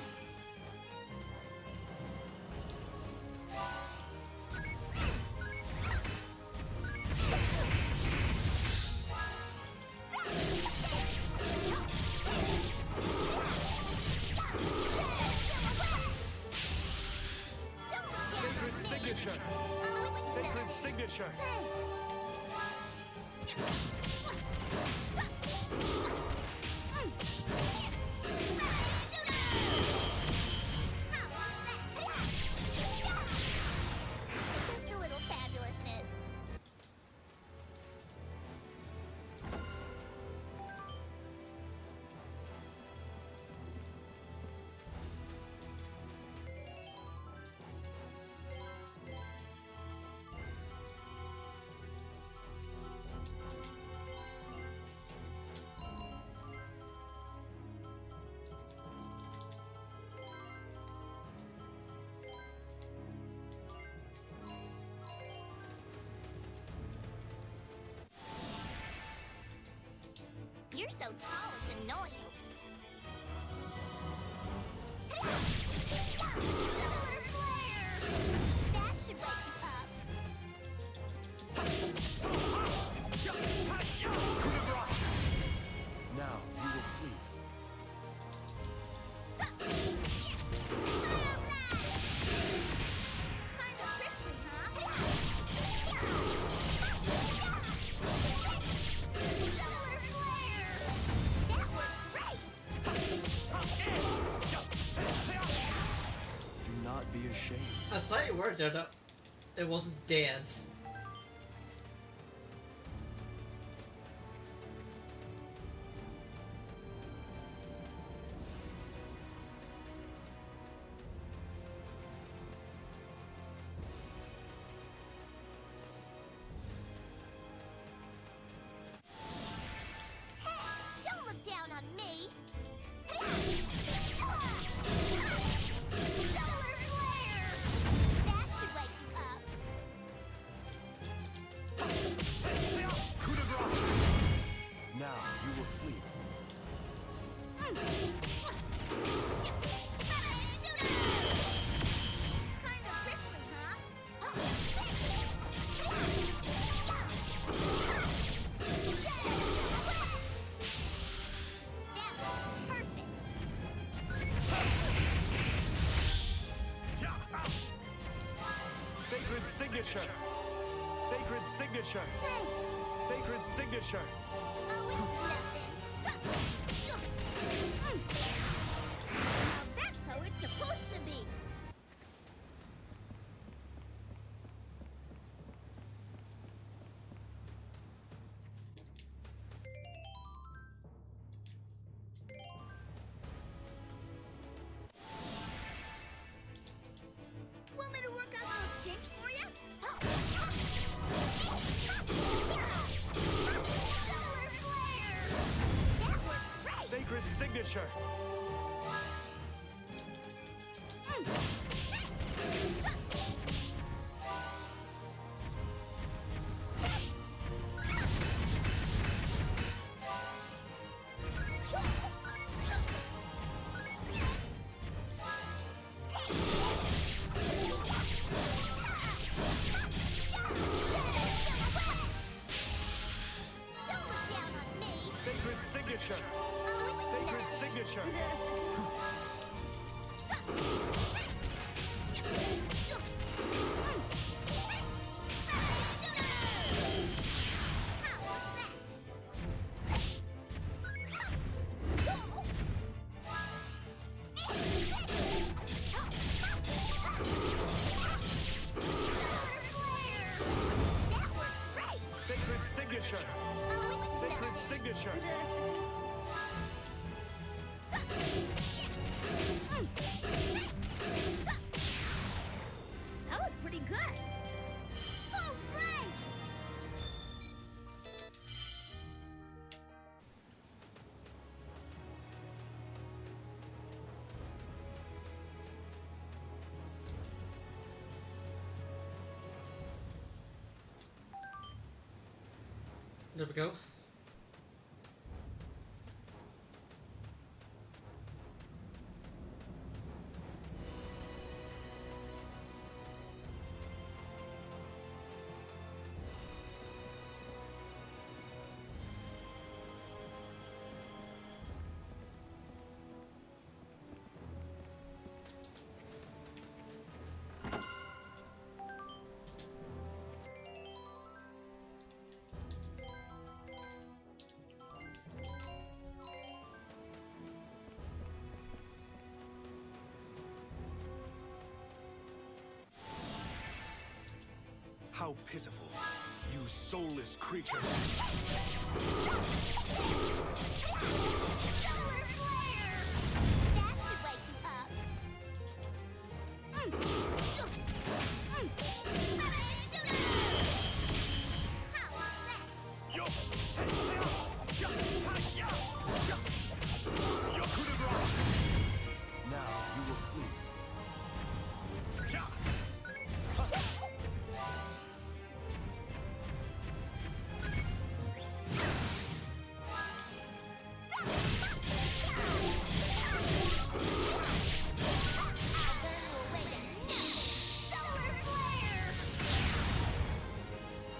S4: Sacred signature. Sacred signature.
S3: Thanks. Just a little fabulousness. You're so tall, it's annoying. Solar flare! That should wake you up.
S4: Now you will sleep.
S3: Fire blast! Kinda prickly, huh? Solar flare! That worked great!
S4: Do not be ashamed.
S1: I slightly worried there that it wasn't dead.
S3: Don't look down on me! Solar flare! That should wake you up.
S7: Sacred signature. Sacred signature.
S3: Thanks.
S7: Sacred signature.
S3: Oh, it's nothing. Now that's how it's supposed to be. Want me to work out those kinks for you? Solar flare! That worked great!
S7: Sacred signature.
S3: Don't look down on me!
S7: Sacred signature.
S3: Oh, it's
S7: Sacred
S3: nothing.
S7: signature.
S3: How was that? That worked great!
S7: Sacred signature.
S3: Oh, it's
S7: Sacred
S3: nothing.
S7: signature.
S5: That was pretty good.
S3: All right!
S1: There we go.
S7: How pitiful. You soulless creatures.
S3: Solar flare! That should wake you up. How was that?
S4: Now you will sleep.
S3: Solar flare!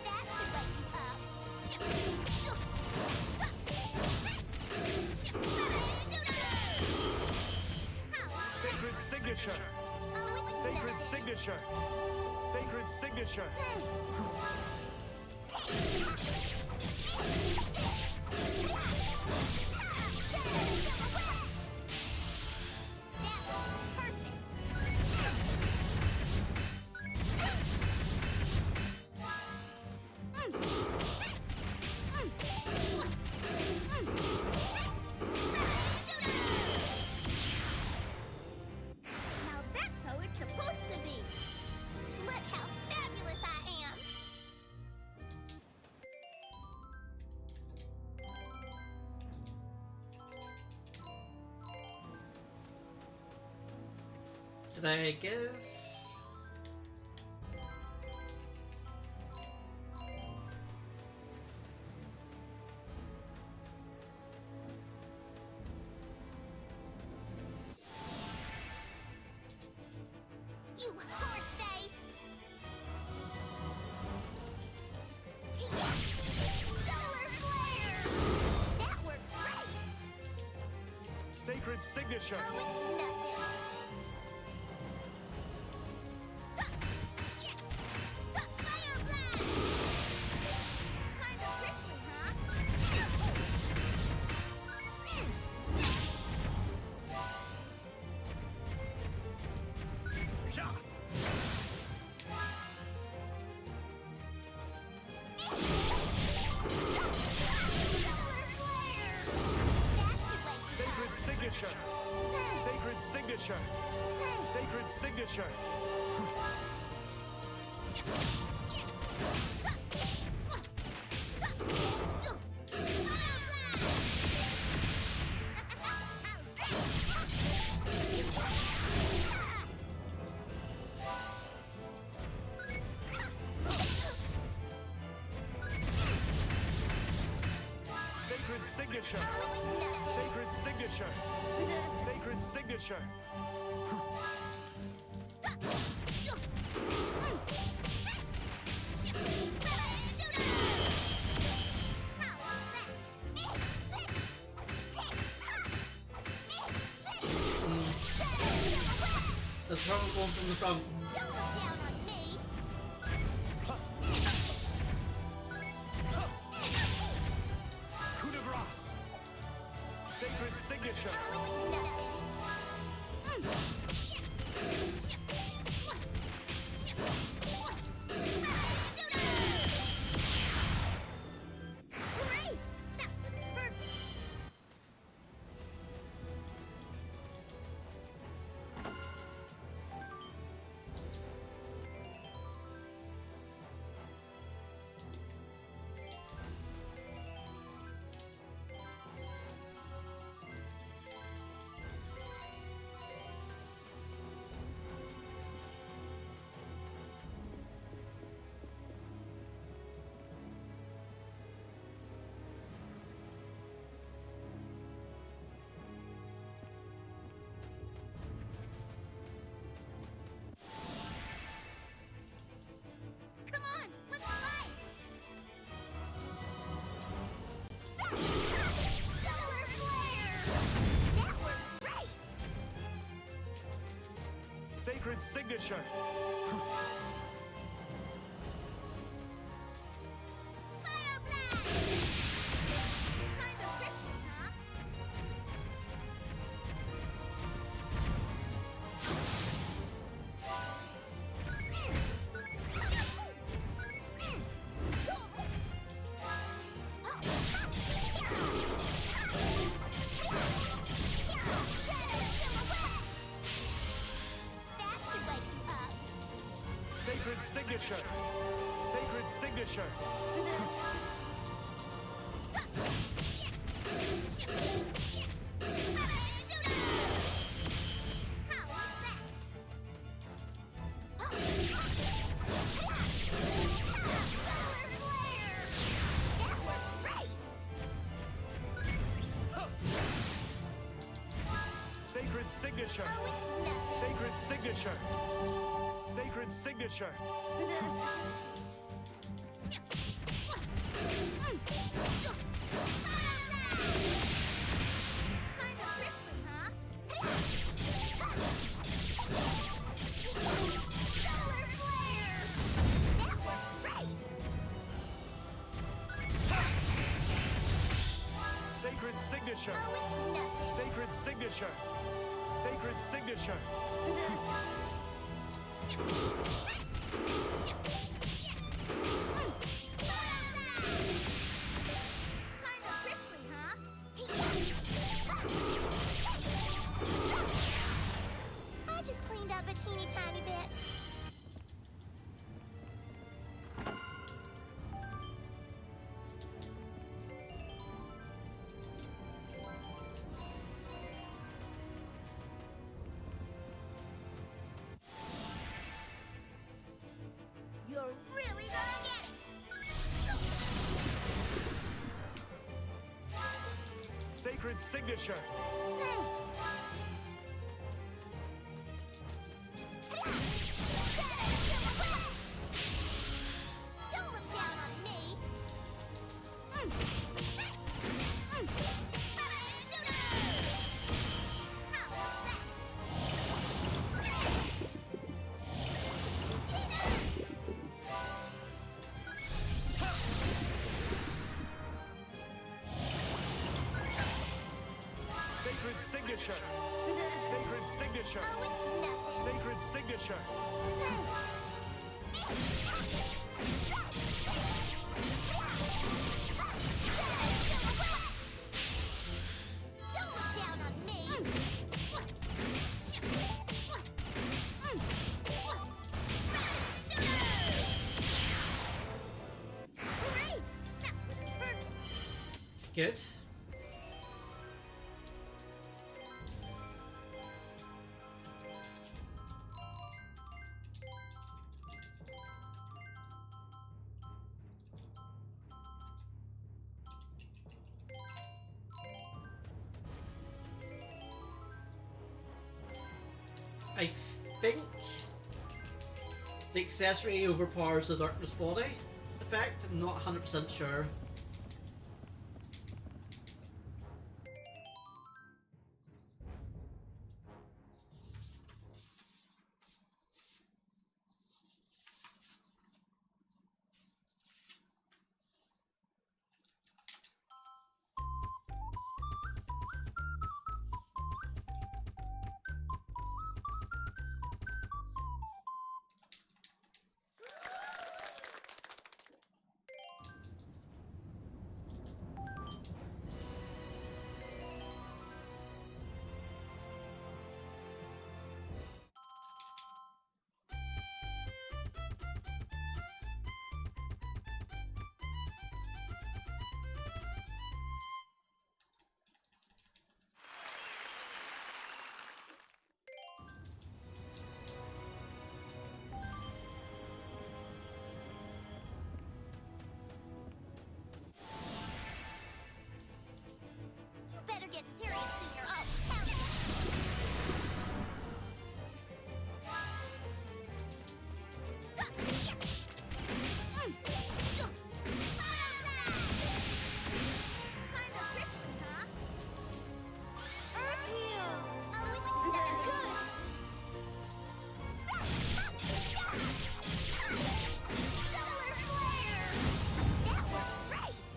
S3: That should wake you up.
S7: Sacred signature.
S3: Oh, it's
S7: Sacred
S3: nothing.
S7: signature. Sacred signature.
S3: Thanks. That was perfect. Now that's how it's supposed to be. Look how fabulous I am.
S1: Did I give?
S3: You horse face! Solar flare! That worked great!
S7: Sacred signature.
S3: Oh, it's nothing.
S7: signature! Sacred signature! Sacred signature! Sacred signature! Sacred signature!
S1: Let's throw one from the front.
S6: Don't look down on me.
S7: Coup de grâce! Sacred signature!
S6: Great! That was perfect. Come on, let's fight! Solar flare! That worked great!
S7: Sacred signature!
S6: Fire blast! Kind of cryptic, huh? That should wake you up.
S7: Sacred signature! Sacred signature!
S6: How was that? Solar flare! That worked great!
S7: Sacred signature!
S6: Oh, it's nothing.
S7: Sacred signature! Sacred signature!
S6: Kind of prickly, huh? Solar flare! That worked great!
S7: Sacred signature!
S6: Oh, it's nothing.
S7: Sacred signature! Sacred signature!
S6: Kind of prickly, huh? I just cleaned up a teeny tiny bit.
S5: You're really gonna get it!
S7: Sacred signature!
S6: Thanks. Don't look down on me. How was that?
S7: Sacred signature! Sacred signature!
S6: Oh, it's nothing.
S7: Sacred signature!
S6: Thanks. Don't look down on me.
S1: Good. I think the accessory overpowers the darkness body effect. I'm not 100% sure.
S6: You better get serious, Senior. Oh, hell yeah. Kind of prickly, huh? Earth Heal! Oh, it's not good! Solar Flare! That worked great!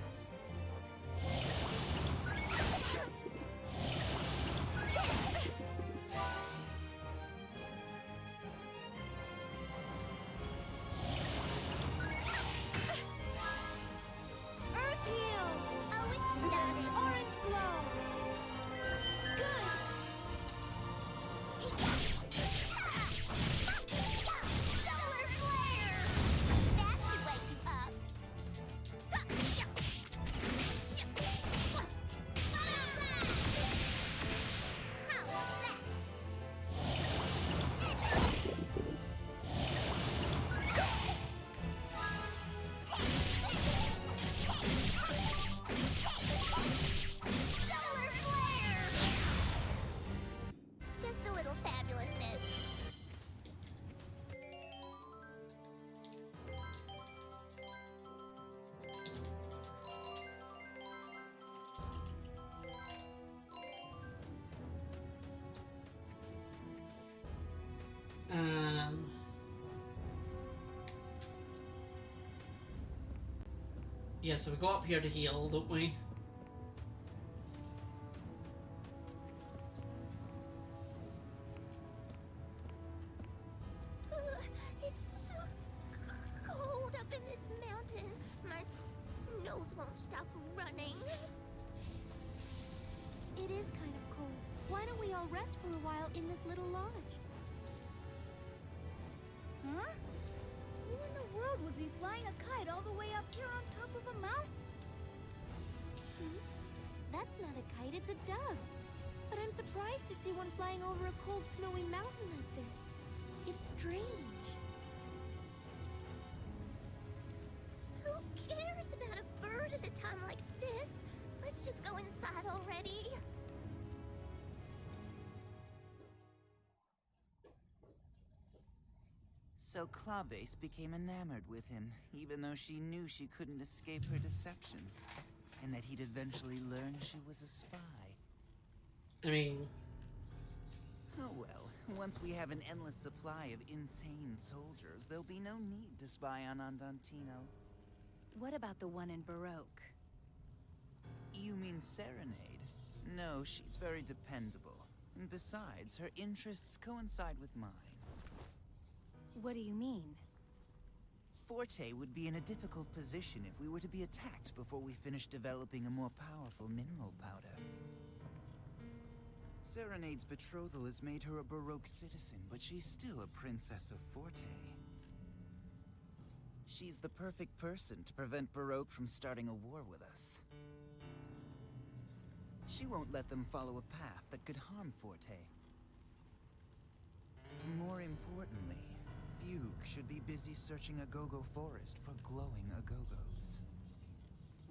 S6: Earth Heal! Oh, it's nothing! Orange Glow! Good! Solar Flare! That should wake you up! How was that? Solar Flare! Just a little fabulousness.
S1: Um, yeah, so we go up here to heal, don't we?
S6: It's so cold up in this mountain. My nose won't stop running.
S8: It is kind of cold. Why don't we all rest for a while in this little lodge?
S5: Huh? Who in the world would be flying a kite all the way up here on top of a mountain?
S8: That's not a kite, it's a dove. But I'm surprised to see one flying over a cold, snowy mountain like this. It's strange.
S6: Who cares about a bird at a time like this? Let's just go inside already.
S10: So Clawbase became enamored with him, even though she knew she couldn't escape her deception, and that he'd eventually learn she was a spy.
S1: I mean,
S10: Oh well, once we have an endless supply of insane soldiers, there'll be no need to spy on Andantino.
S11: What about the one in Baroque?
S10: You mean Serenade? No, she's very dependable. And besides, her interests coincide with mine.
S11: What do you mean?
S10: Forte would be in a difficult position if we were to be attacked before we finish developing a more powerful mineral powder. Serenade's betrothal has made her a Baroque citizen, but she's still a princess of Forte. She's the perfect person to prevent Baroque from starting a war with us. She won't let them follow a path that could harm Forte. More importantly, Fugue should be busy searching Agogo Forest for glowing Agogos.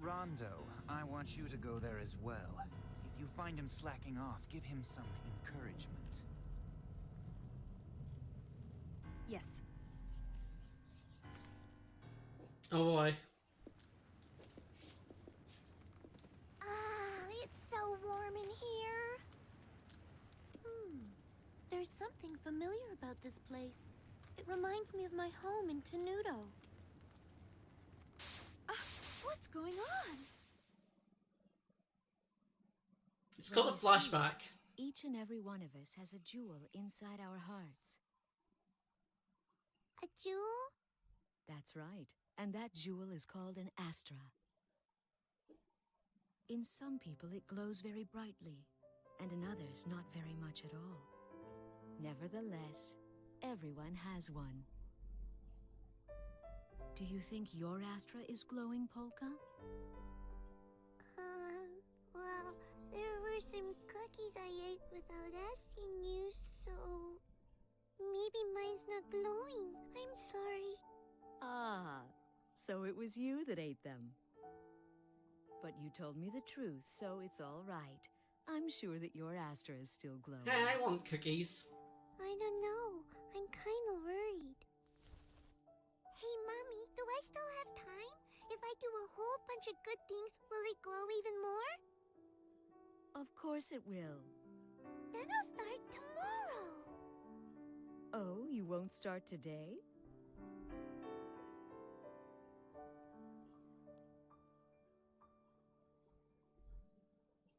S10: Rondo, I want you to go there as well. If you find him slacking off, give him some encouragement.
S11: Yes.
S1: Oh boy.
S6: Ah, it's so warm in here.
S8: There's something familiar about this place. It reminds me of my home in Tenuto. What's going on?
S1: It's called a
S11: Well, you see,
S1: flashback.
S11: Each and every one of us has a jewel inside our hearts.
S6: A jewel?
S11: That's right. And that jewel is called an Astra. In some people, it glows very brightly, and in others, not very much at all. Nevertheless, everyone has one. Do you think your Astra is glowing, Polka?
S6: Well, there were some cookies I ate without asking you, so... maybe mine's not glowing. I'm sorry.
S11: Ah, so it was you that ate them. But you told me the truth, so it's all right. I'm sure that your Astra is still glowing.
S1: Hey, I want cookies.
S6: I don't know. I'm kinda worried. Hey, Mommy, do I still have time? If I do a whole bunch of good things, will it glow even more?
S11: Of course it will.
S6: Then I'll start tomorrow.
S11: Oh, you won't start today?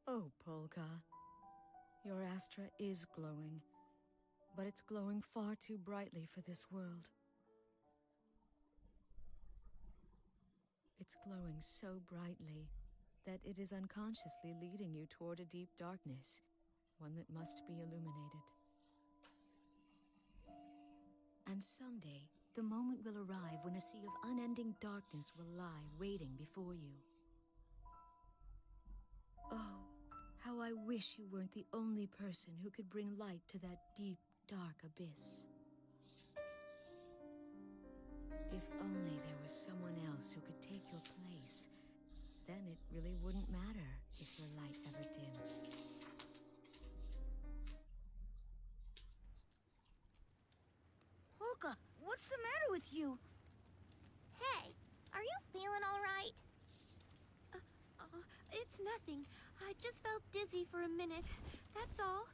S11: Oh, Polka. Your Astra is glowing, but it's glowing far too brightly for this world. It's glowing so brightly that it is unconsciously leading you toward a deep darkness, one that must be illuminated. And someday, the moment will arrive when a sea of unending darkness will lie waiting before you. Oh, how I wish you weren't the only person who could bring light to that deep, dark abyss. If only there was someone else who could take your place, then it really wouldn't matter if your light ever dimmed.
S5: Polka, what's the matter with you?
S6: Hey, are you feeling all right?
S8: It's nothing. I just felt dizzy for a minute. That's all.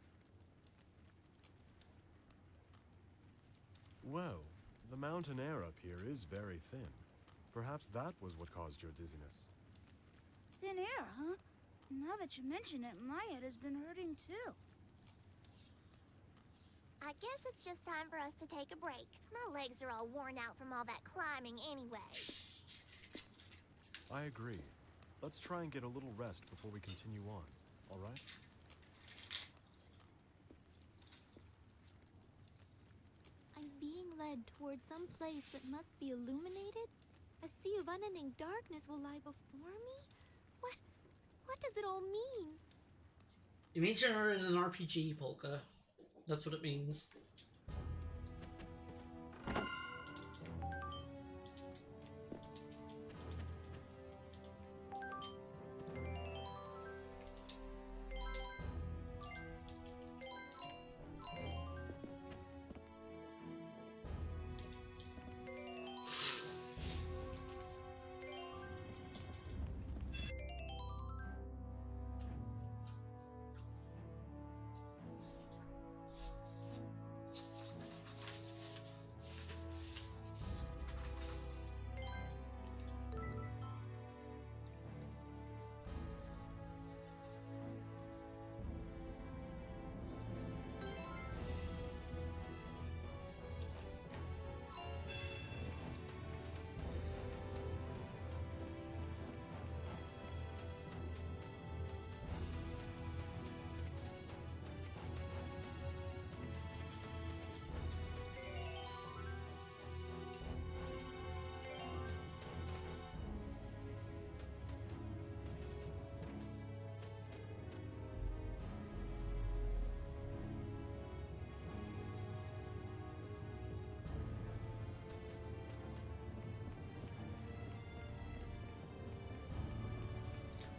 S4: Well, the mountain air up here is very thin. Perhaps that was what caused your dizziness.
S5: Thin air, huh? Now that you mention it, my head has been hurting too.
S6: I guess it's just time for us to take a break. My legs are all worn out from all that climbing anyway.
S4: I agree. Let's try and get a little rest before we continue on, all right?
S8: I'm being led towards some place that must be illuminated? A sea of unending darkness will lie before me? What does it all mean?
S1: It means you're in an RPG, Polka. That's what it means.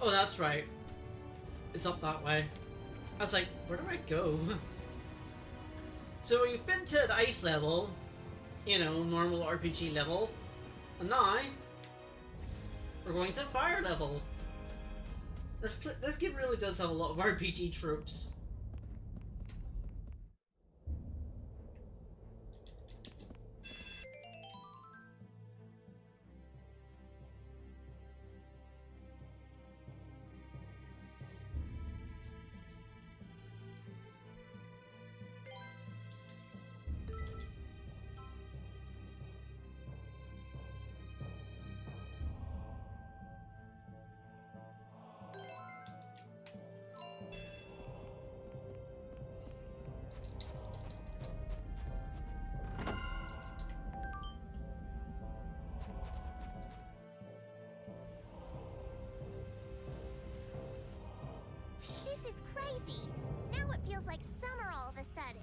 S1: Oh, that's right. It's up that way. I was like, where do I go? So we've been to the ice level, you know, normal RPG level, and now we're going to fire level. This game really does have a lot of RPG tropes.
S3: This is crazy. Now it feels like summer all of a sudden.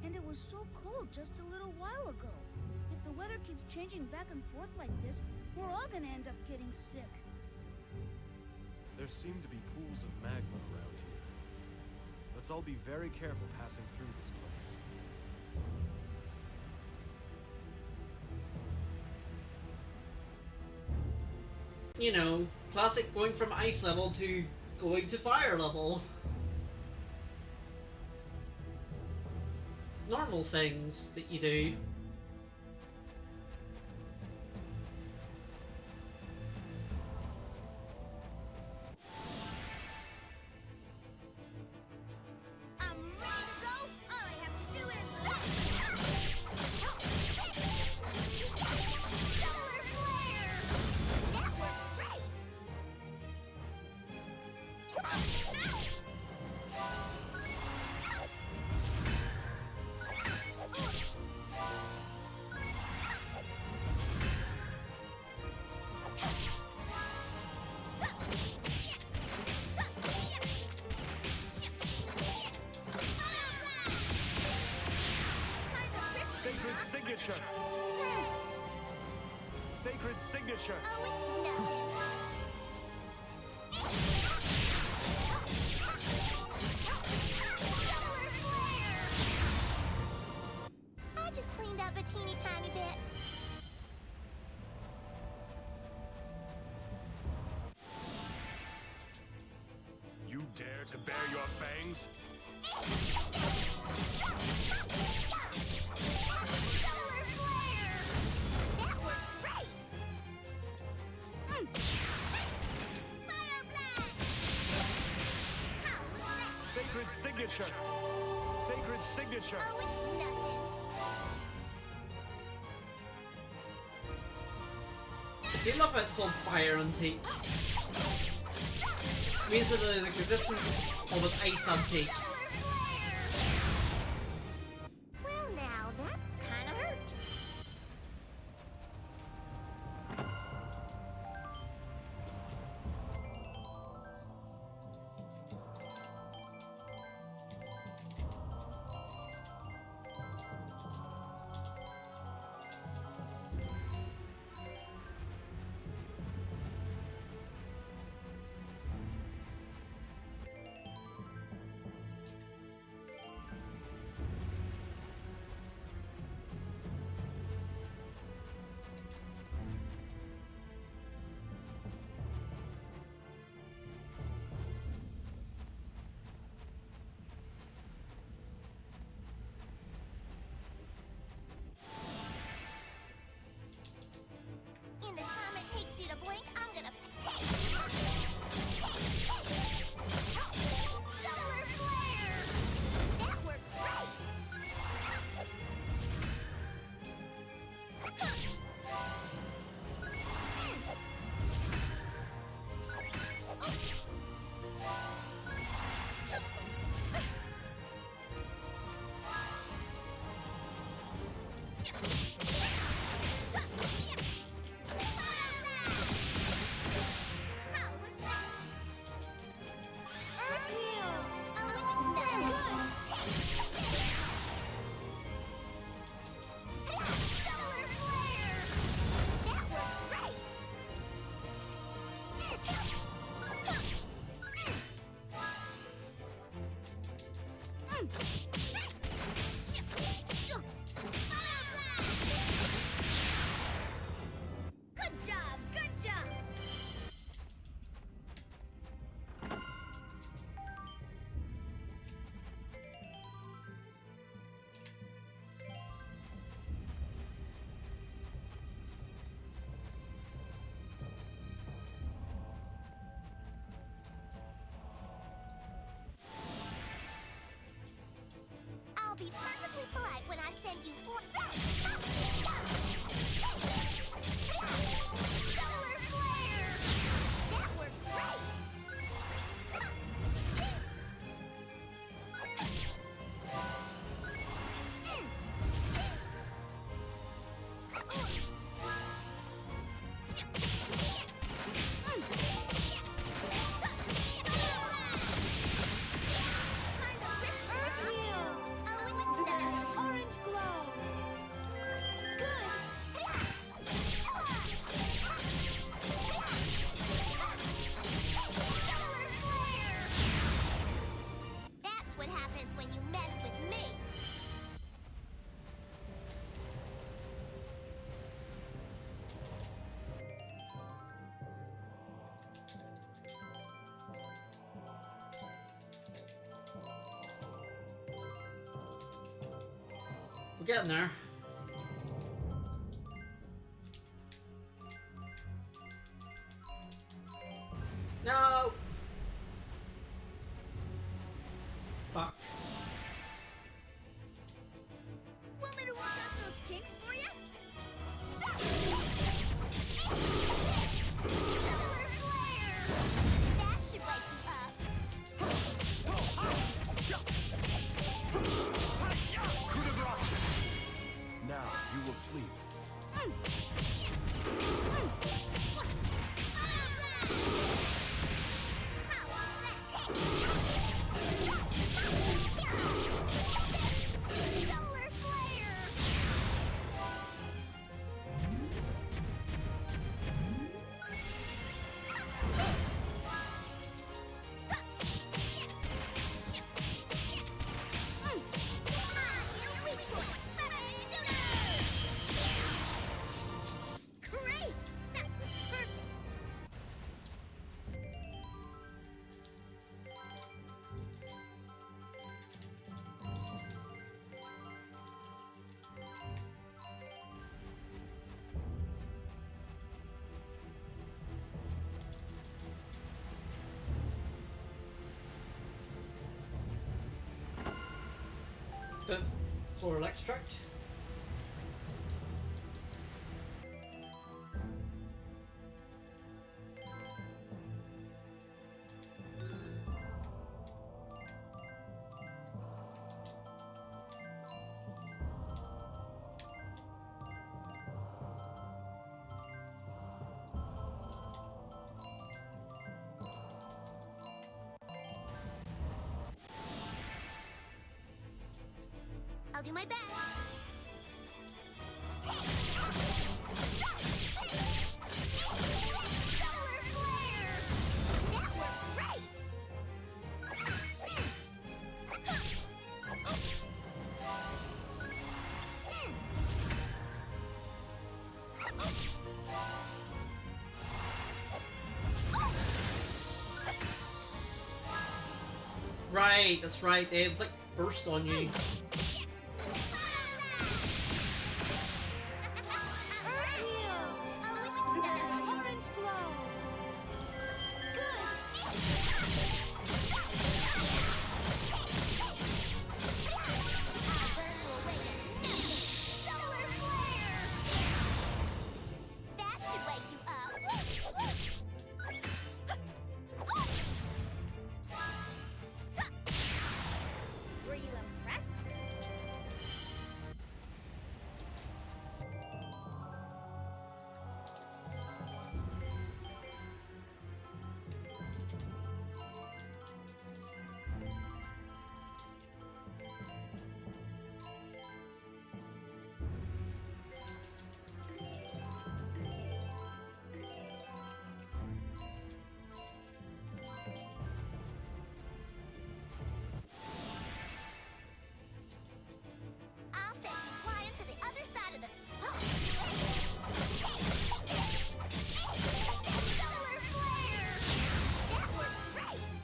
S5: And it was so cold just a little while ago. If the weather keeps changing back and forth like this, we're all gonna end up getting sick.
S4: There seem to be pools of magma around here. Let's all be very careful passing through this place.
S1: You know, classic going from ice level to going to fire level. Normal things that you do.
S5: I'm ready to go. All I have to do is
S3: Solar flare! That worked great!
S4: Sacred signature!
S3: Yes!
S4: Sacred signature!
S3: Oh, it's nothing. Solar flare! I just cleaned up a teeny tiny bit.
S4: You dare to bare your fangs?
S3: Solar flare! That worked great! Fire blast! How was that?
S4: Sacred signature! Sacred signature!
S3: Oh, it's nothing.
S1: I do love how it's called fire antique. It means that the existence of an ice antique.
S3: Well, now that kind of hurt. In the time it takes you to blink, I'm gonna take. Solar flare! That worked great! How was that? Earth
S1: getting there. No! Fuck.
S5: Want me to work out those kinks for you?
S3: Solar flare! That should wake you up.
S4: Coup de grace! Now you will sleep.
S3: Solar flare!
S5: Great! That was perfect!
S1: Floral extract.
S3: I'll do my best. Solar flare! That worked great!
S1: Right, that's right. They like burst on you.
S3: Orange glow! Solar flare! That should wake you up.
S5: Were you impressed?
S3: I'll send you flying to the other side of the Solar flare! That worked great!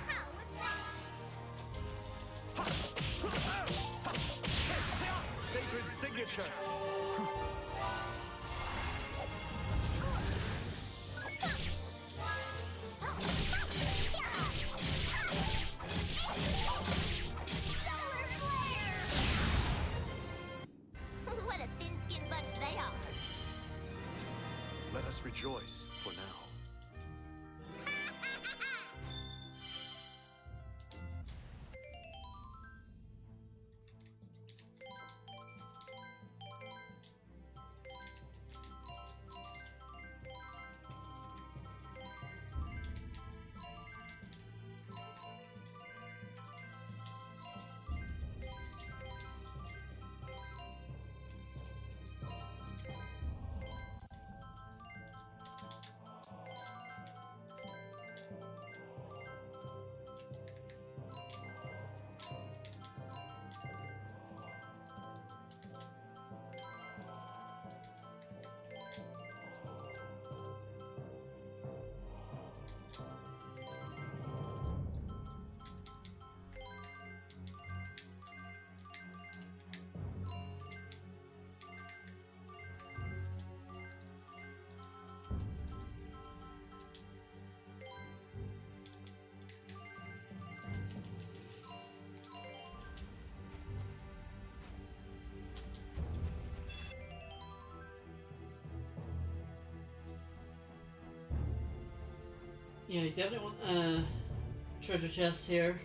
S3: How was that?
S4: Sacred signature!
S3: Solar flare! What a thin-skinned bunch they are.
S4: Let us rejoice for now.
S1: Yeah, you definitely want a treasure chest here.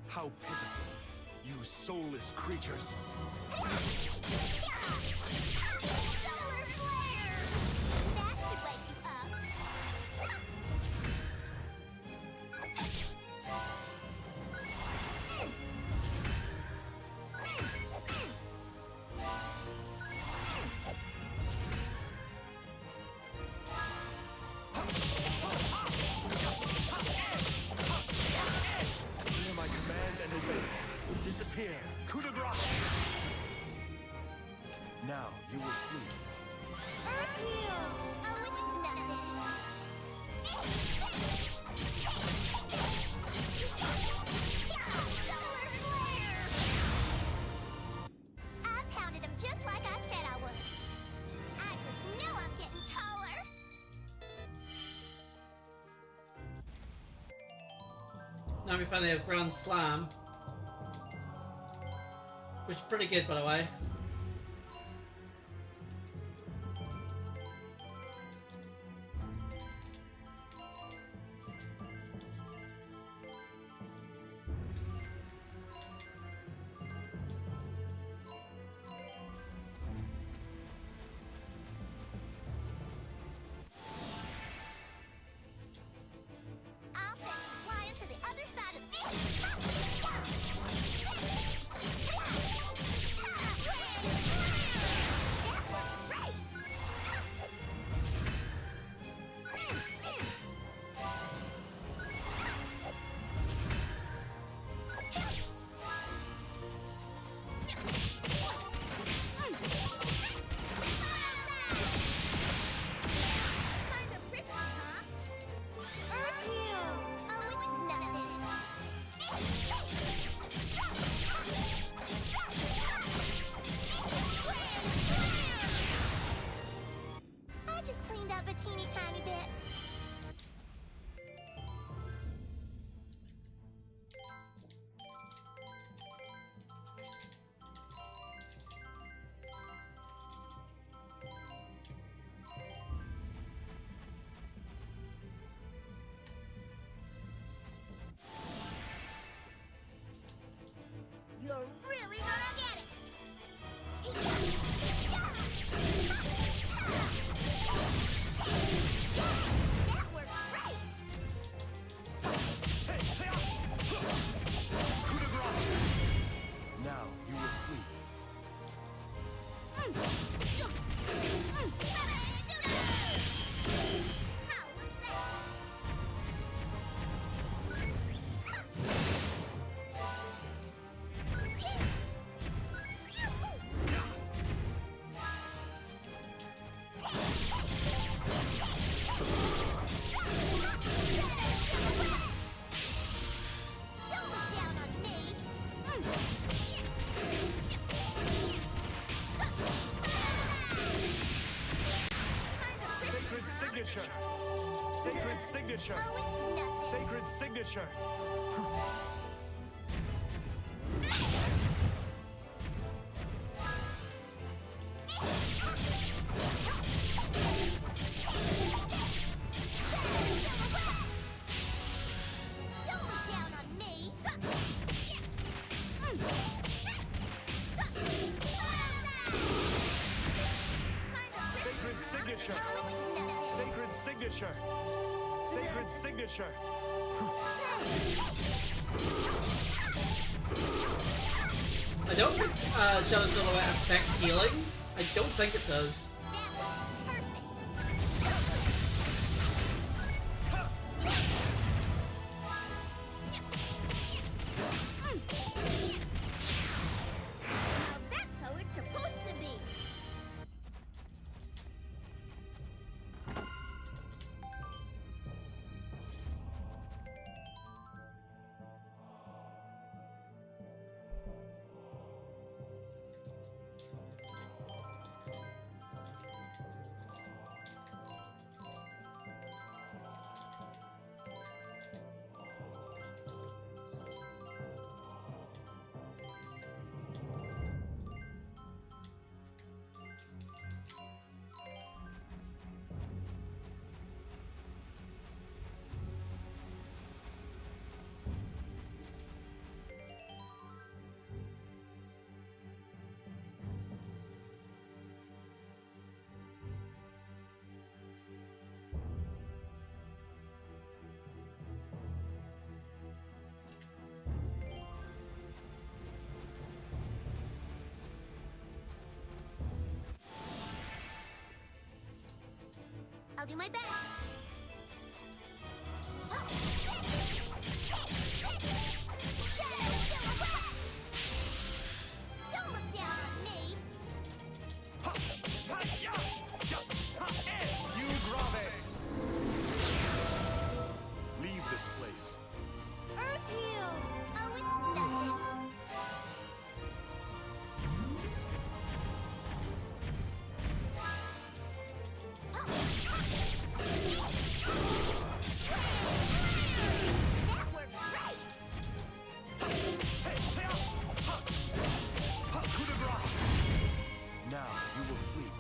S4: How pitiful, you soulless creatures.
S3: Solar flare! That should wake you up.
S4: Hear my command and obey. This is here. Coup de grace! Now you will sleep.
S3: Earth heal! Oh, it's nothing. Solar flare! I pounded him just like I said I would. I just know I'm getting taller.
S1: Now we finally have Grand Slam. Which is pretty good, by the way.
S3: I'll send you flying to the other side of That worked great! Kinda prickly, huh? Earth heal! Oh, it's nothing. I just cleaned up a teeny tiny bit. You're really gonna get it! That worked great!
S4: Coup de grace! Now you will sleep.
S3: How was that? Don't look down on me!
S4: Sacred signature! Sacred signature!
S3: Oh, it's nothing.
S4: Sacred signature!
S3: Don't look down on me!
S4: Sacred signature! Sacred signature! Sacred signature!
S1: I don't think Shadow Silhouette affects healing. I don't think it does.
S5: Now that's how it's supposed to be.
S3: do my best. Shadow silhouette! Don't look down on me!
S4: You grave! Leave this place.
S3: Earth heal! Oh, it's nothing. That worked great!
S4: Coup de grace! Now you will sleep.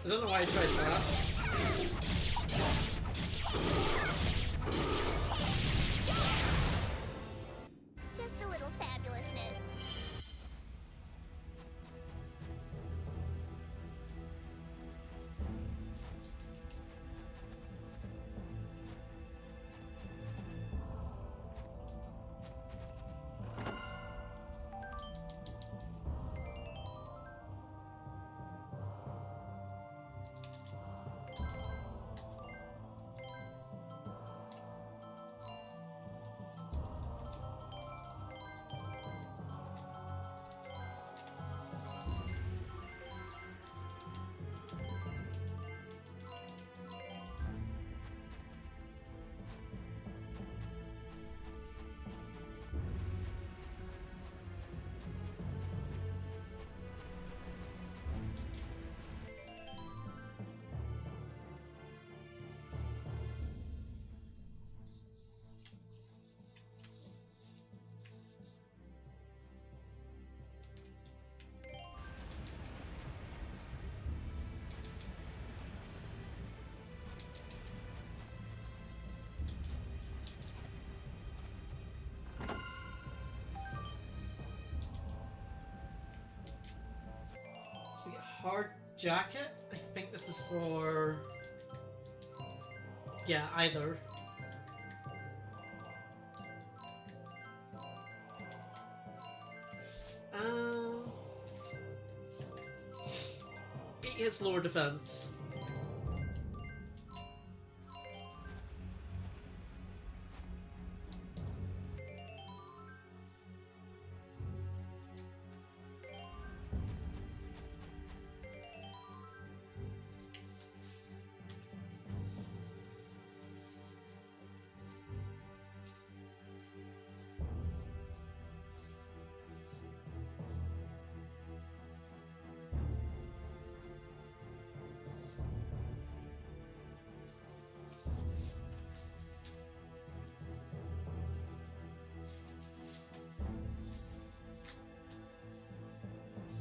S1: I don't know why I tried that.
S3: Just a little fabulousness.
S1: So we get hard jacket. I think this is for... yeah, either. It hits lower defense.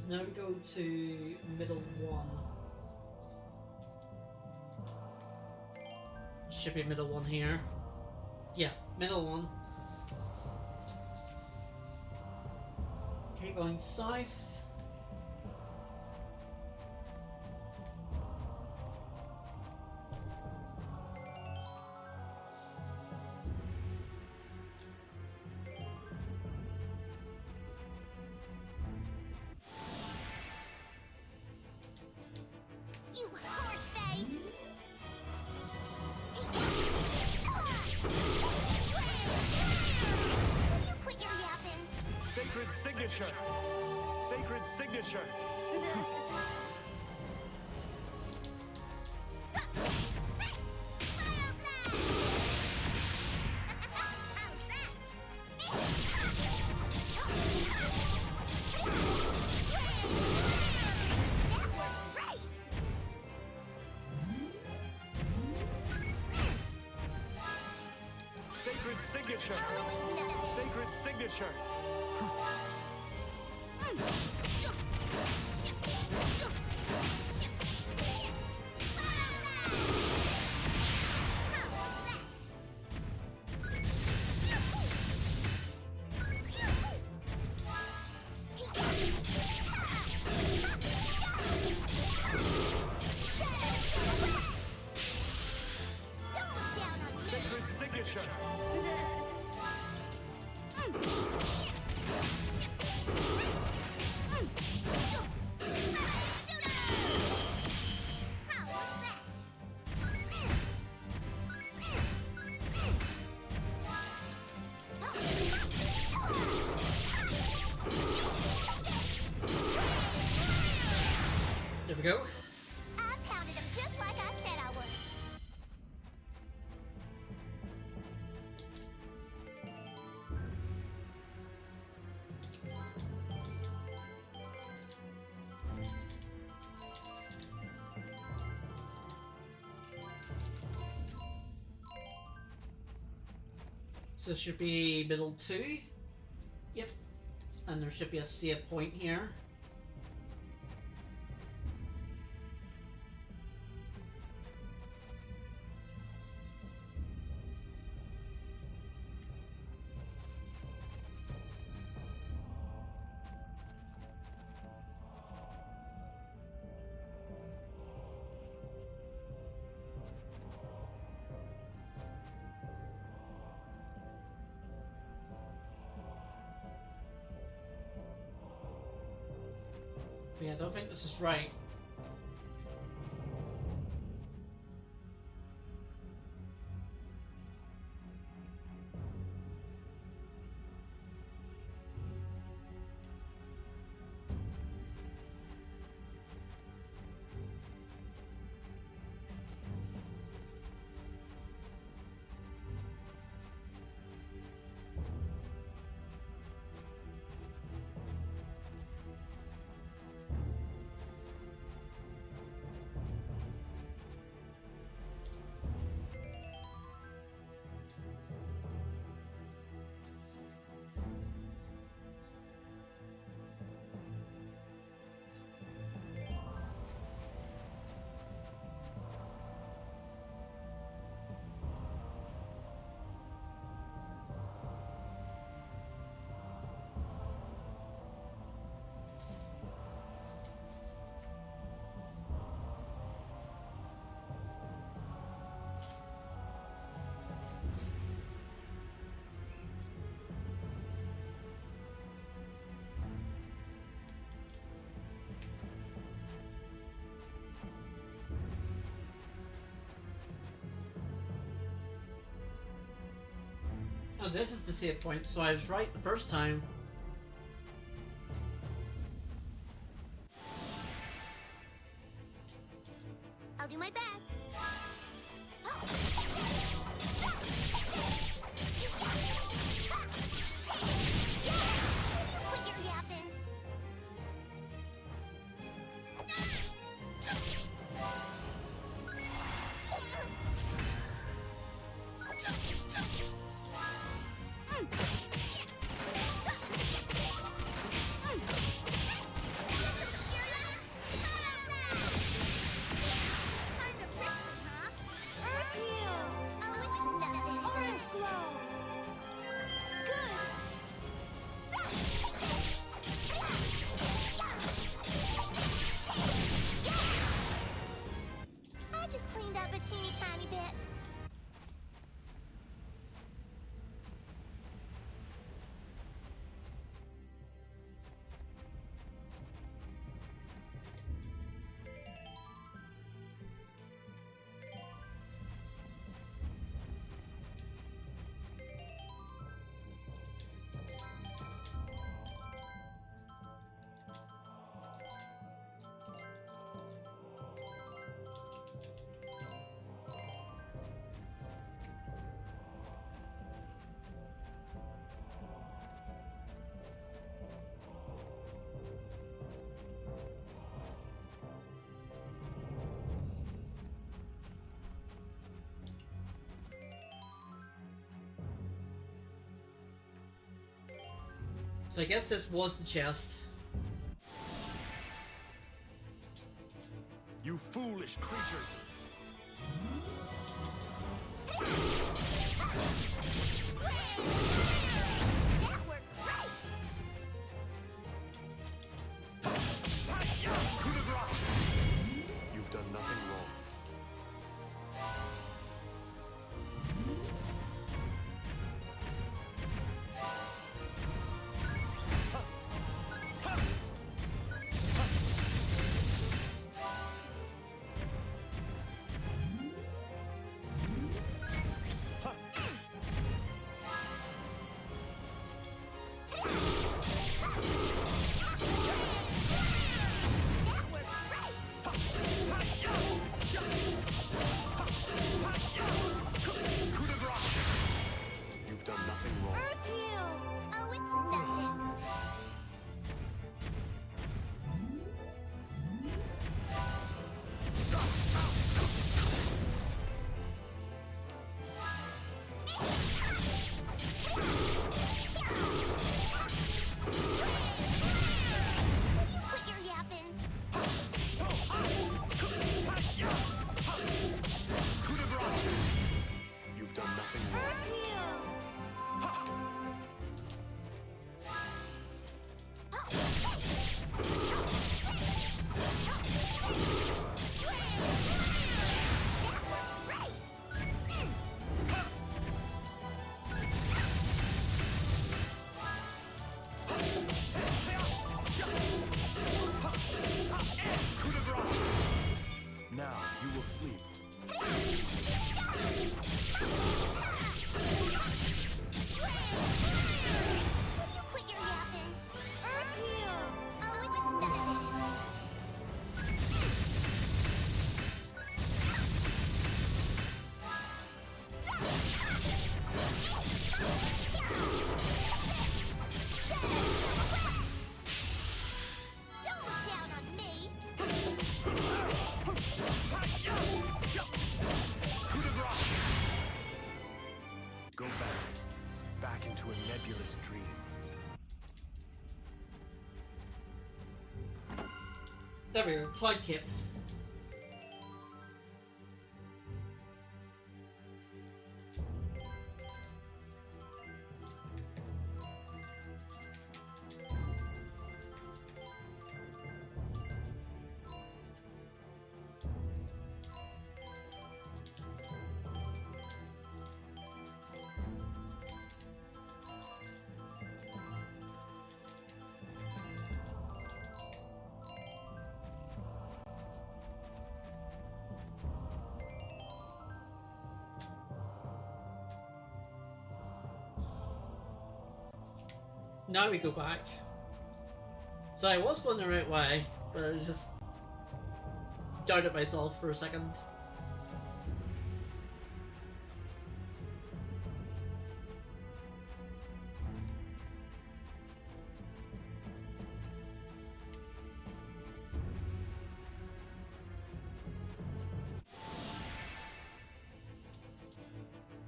S1: Now we go to middle one. Should be middle one here. Yeah, middle one. Okay, going south.
S3: You horse face! You quit your yapping.
S4: Sacred signature! Sacred signature!
S3: Fire blast! How's that? That worked great!
S4: Sacred signature!
S3: Oh, it's nothing.
S4: Sacred signature!
S3: Don't look down on me.
S4: Sacred signature!
S1: we go.
S3: I pounded him just like I said I would.
S1: So it should be middle 2. Yep. And there should be a save point here. Yeah, I don't think this is right. Oh, this is the save point, so I was right the first time.
S3: I'll do my best. Quit your yapping. I just cleaned up a teeny tiny bit.
S1: So I guess this was the chest.
S9: You foolish creatures!
S3: That worked great!
S4: You've done nothing wrong.
S1: There we go, Cloud Cape. Now we go back. So I was going the right way, but I just doubted myself for a second.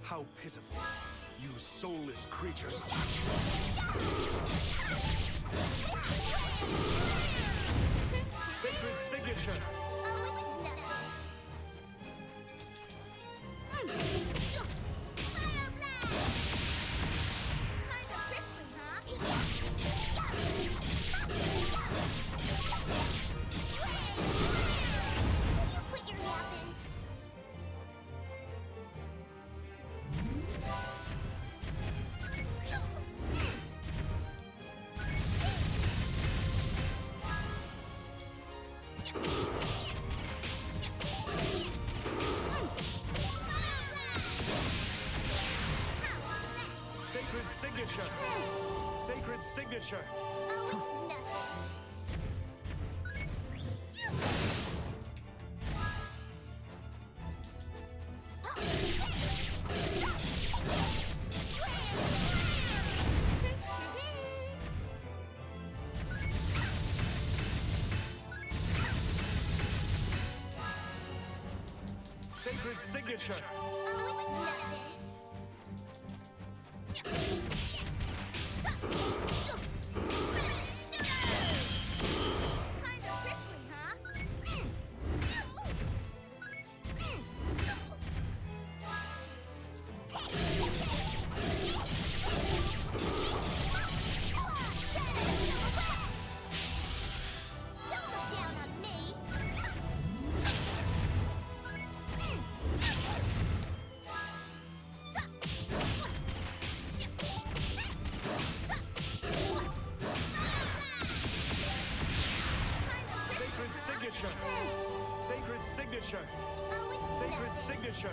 S4: How pitiful, you soulless creatures. Sacred signature! Sacred signature! Sacred signature! Sacred signature! Sacred signature! Sacred signature!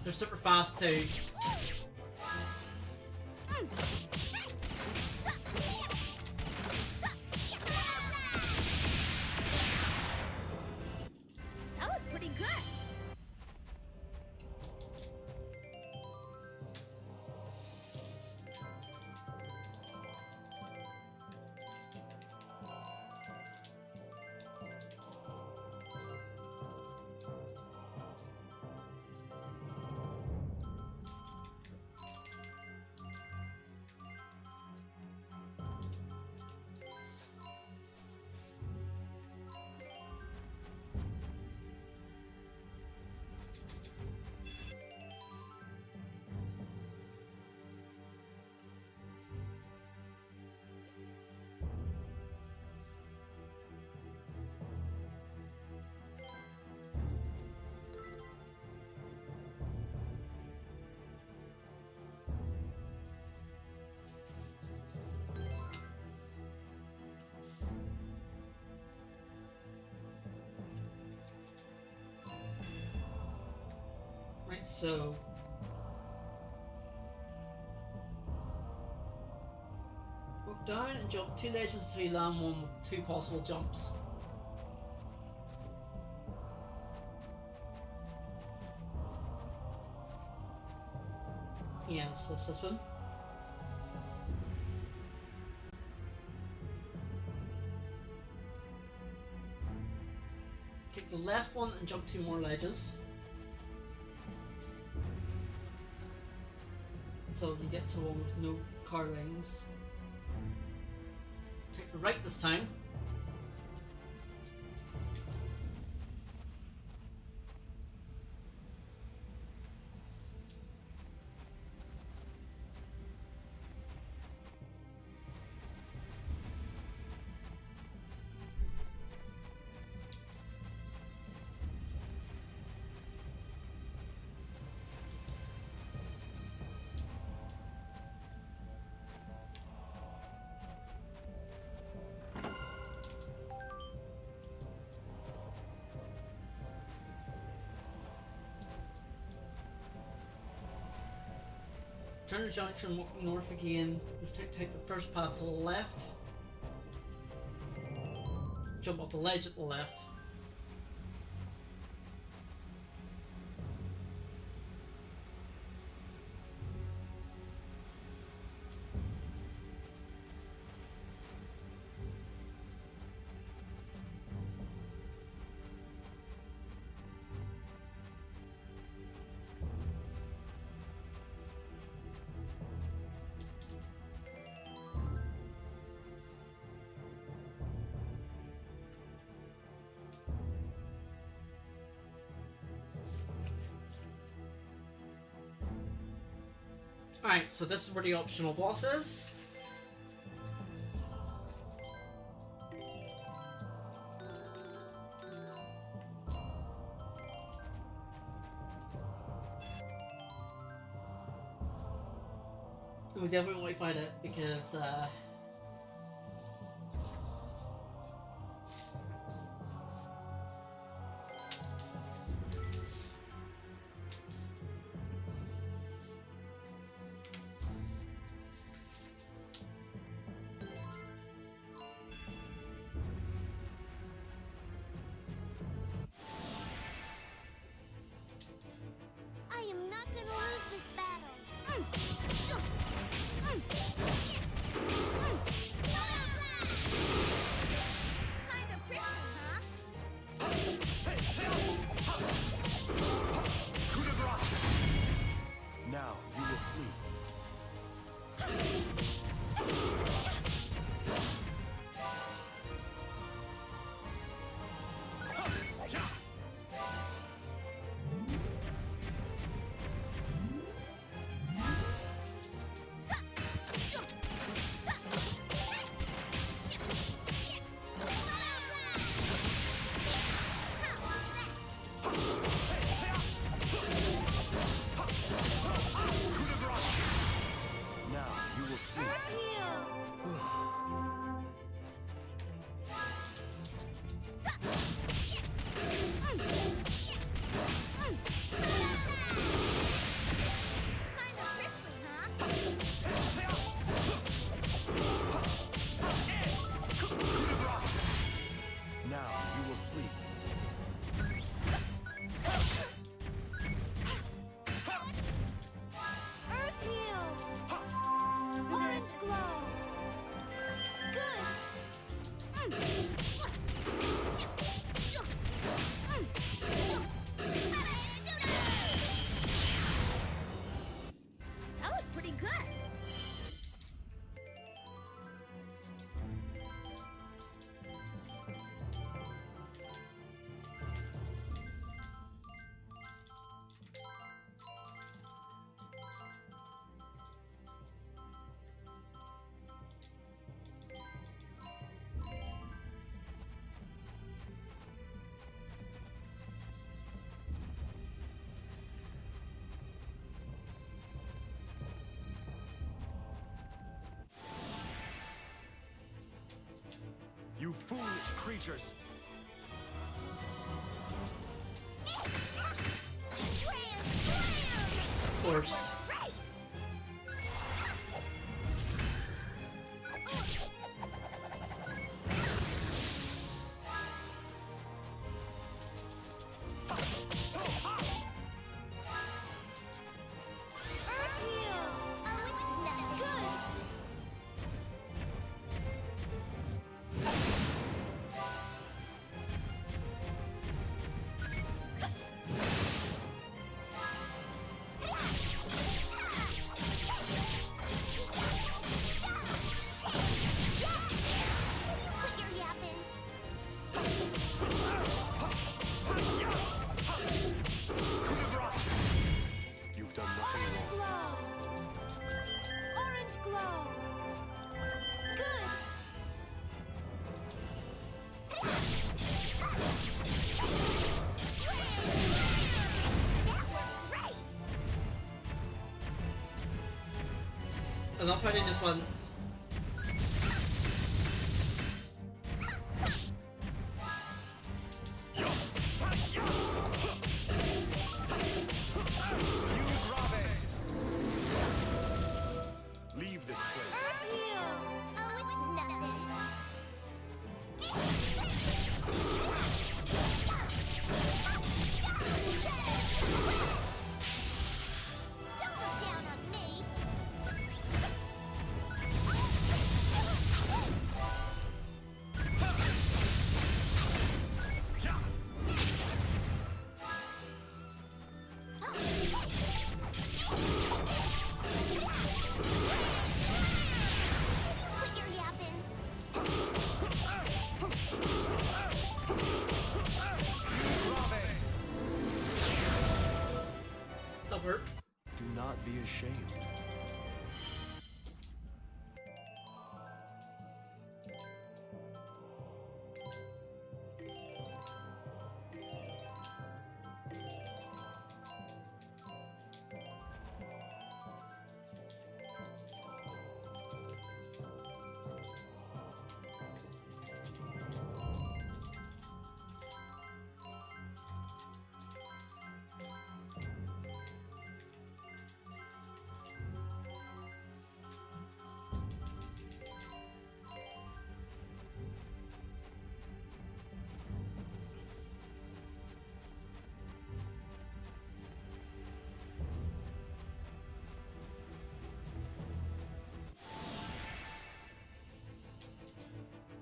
S1: they're super fast too.
S5: That was pretty good.
S1: Right, so walk down and jump 2 ledges until you land one with 2 possible jumps. Yeah, so that's this one. Take the left one and jump 2 more ledges. So you get to one with no car rings. Take the right this time. Turn the junction, walk north again. Just take the first path to the left. Jump up the ledge at the left. Alright, so this is where the optional boss is. And we definitely want to fight it because
S2: I am not gonna lose this battle.
S5: Kinda prickly, huh?
S10: Coup de grace! Now you will sleep.
S4: You foolish creatures!
S1: Of course.
S4: You've done nothing wrong.
S3: Orange glow. Good. That worked great.
S1: I'm not finding this one.
S4: Leave this place.
S3: Oh, it's nothing. Don't look down on me. Quit your yapping.
S1: That'll work.
S4: Do not be ashamed.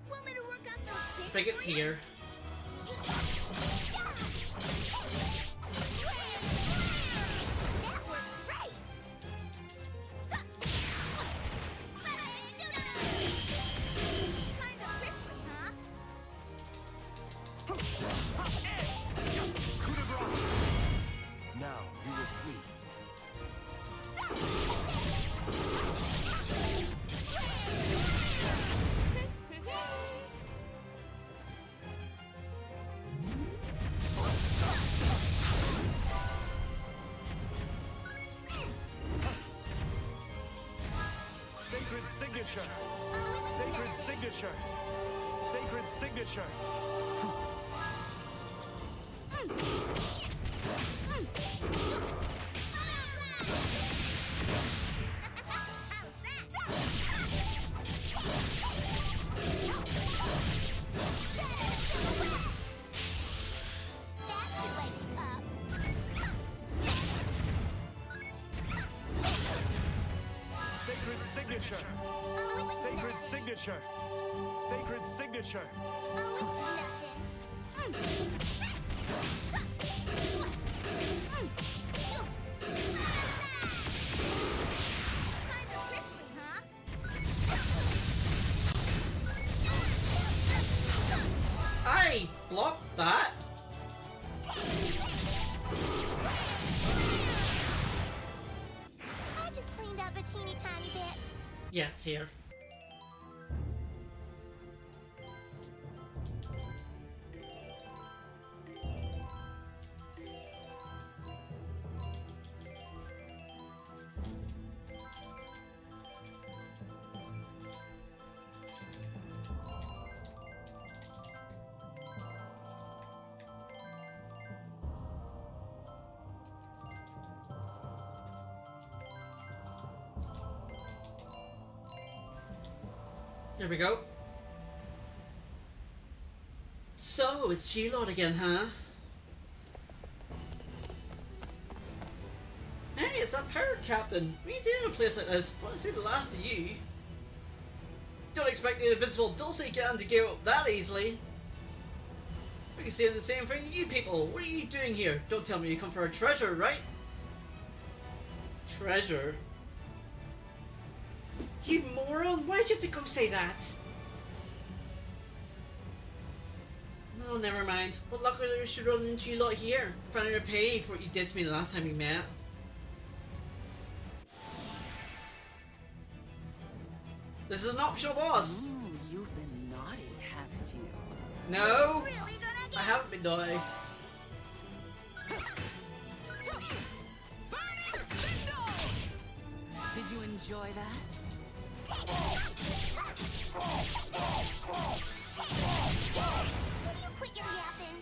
S3: Want me to work out those
S1: I
S3: kicks
S1: think it's
S3: for you?
S1: here.
S3: That worked great. Kinda quickly, huh?
S4: Coup de grace! Now you will sleep. Sacred signature! Sacred signature! Sacred signature!
S3: How's that? That should wake you up.
S4: Sacred signature! Sacred signature! Sacred signature!
S3: Oh, it's nothing. Kinda quickly, huh?
S1: I blocked that.
S3: I just cleaned up a teeny tiny bit.
S1: Yeah, it's here. There we go. So, it's you lot again, huh? Hey, it's that pirate captain. What are you doing in a place like this? Want to see the last of you? Don't expect the invincible Dulce Gang to give up that easily. We can say the same thing to you people. What are you doing here? Don't tell me you come for a treasure, right? Treasure? You moron! Why'd you have to go say that? No, never mind. What luck we should run into you lot here? Finally repay for what you did to me the last time we met. This is an optional boss.
S11: Ooh, you've been naughty, haven't you?
S1: No,
S3: Really gonna get
S1: I haven't been naughty.
S11: Did you enjoy that?
S3: Will you quit your yapping?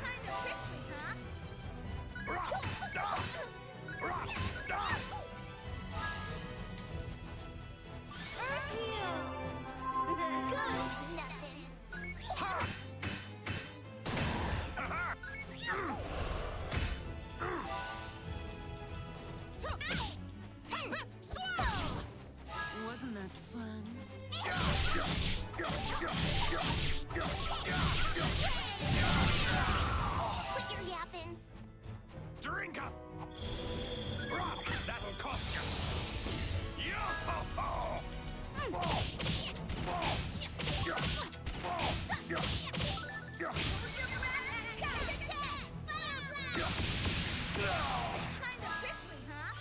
S3: Kinda prickly, huh? Good. Nothing.
S11: Wasn't that fun?
S3: Quit your yapping.
S9: Drink up! That'll cost you! Yo-ho-ho!
S3: Kinda prickly, huh?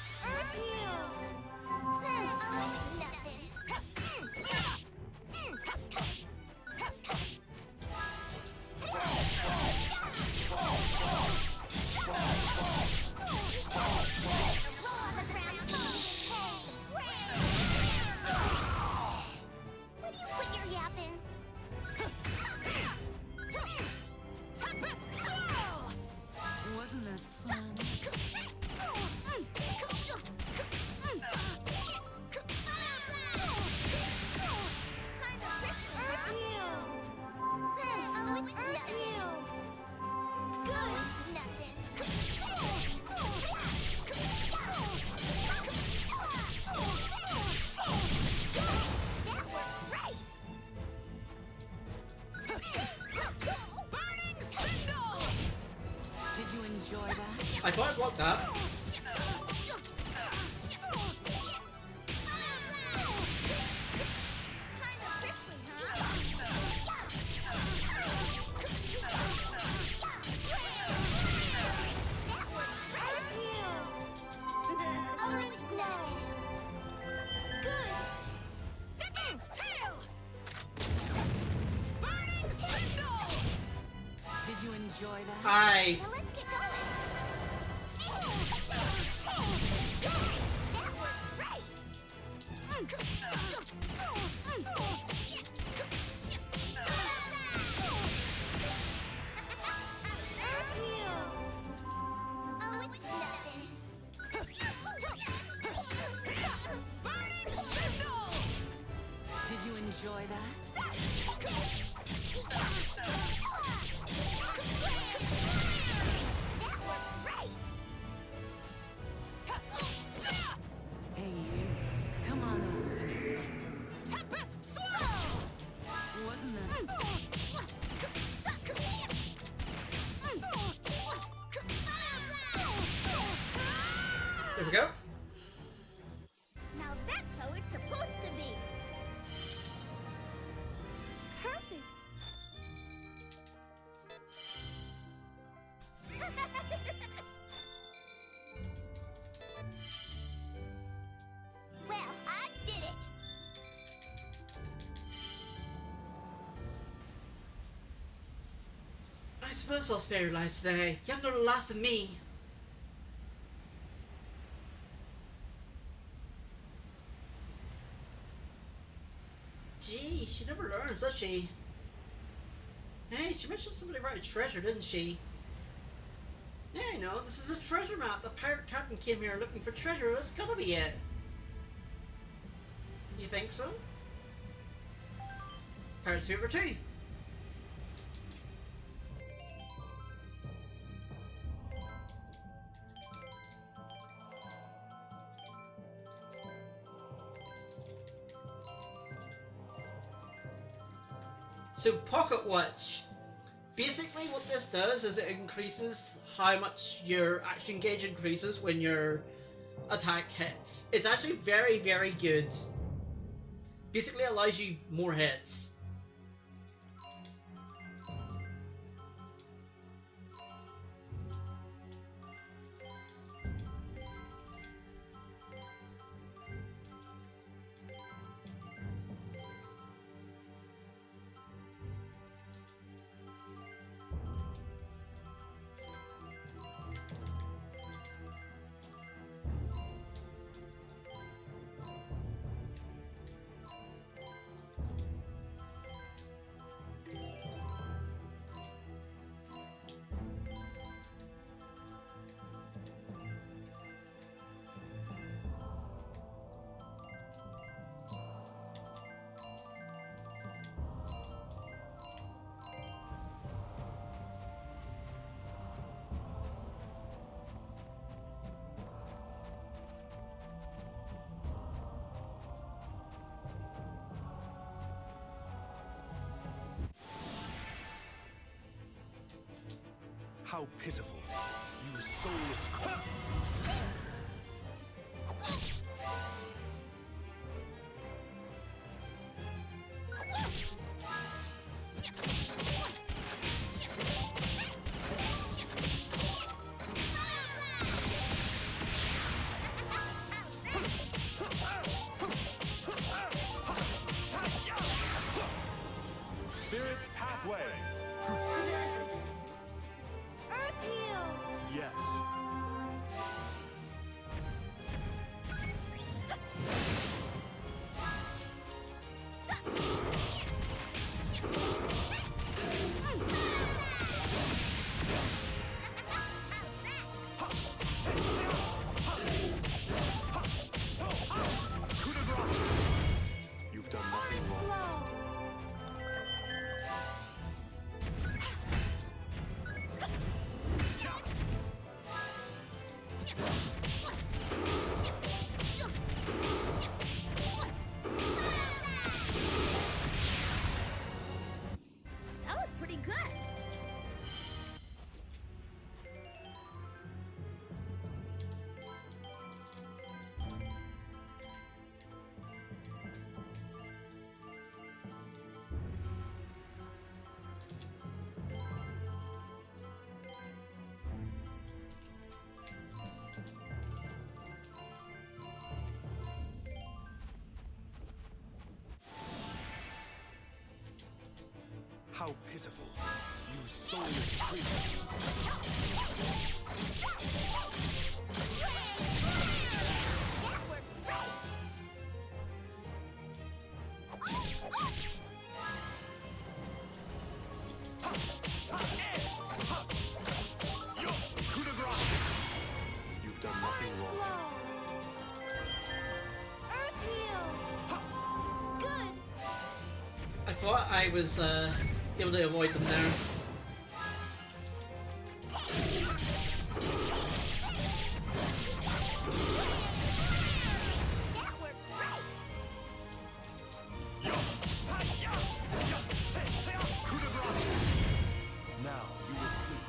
S3: Will you quit your yapping?
S11: Wasn't that fun?
S3: Kinda prickly, huh? Oh, it's nothing. Good. Nothing. That worked great.
S11: Burning spindle! Did you enjoy that?
S1: I thought I blocked that.
S3: Kinda prickly, huh? That worked great. Oh, it's nothing. Good.
S11: Its tail! Burning spindle! Did you enjoy that?
S1: Hi.
S3: Now let's get going. That worked great. Oh, it's nothing.
S11: Burning spindle! Did you enjoy that?
S3: That worked great.
S11: Hey, you. Come on over here.
S3: Tempest swirl.
S11: Wasn't that
S1: There we go.
S5: Now that's how it's supposed to be.
S8: Perfect.
S3: Well, I did it.
S1: I suppose I'll spare your lives today. You haven't got the last of me. Gee, she never learns, does she? Hey, she mentioned something about a treasure, didn't she? Yeah, I know, this is a treasure map. The pirate captain came here looking for treasure. It's gotta be it. You think so? Pirates Fever 2. So Pocket Watch. Basically what this does is it increases how much your action gauge increases when your attack hits. It's actually very, very good. Basically allows you more hits.
S4: How pitiful. You soulless... Spirit's Pathway!
S3: Earth Heal!
S4: Yes. You've done nothing wrong.
S5: That was pretty good.
S4: How pitiful. You soulless creatures.
S3: That worked great!
S4: You've done nothing wrong.
S3: Earth Heal! Good!
S1: I thought I was able to avoid them there.
S3: That worked great!
S4: Now you will sleep.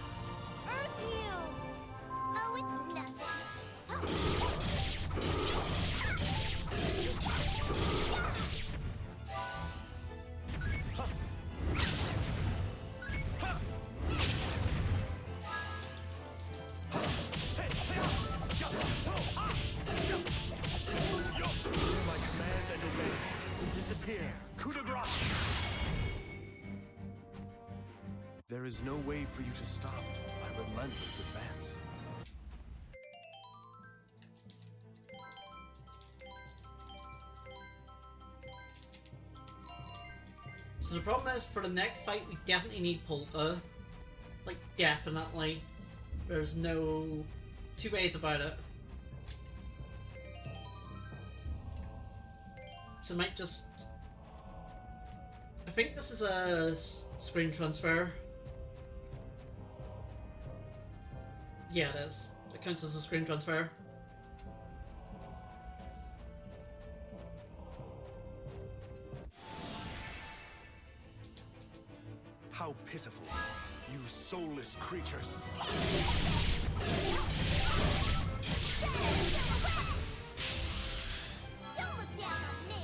S3: Earth Heal!
S2: Oh, it's nothing.
S4: My command and obey. This is here. Coup de grace. There is no way for you to stop my relentless advance.
S1: So the problem is, for the next fight, we definitely need Polta. Like, definitely. There's no two ways about it. So I might just... I think this is a screen transfer. Yeah, it is. It counts as a screen transfer.
S4: How pitiful, you soulless creatures.
S3: Don't look down on me!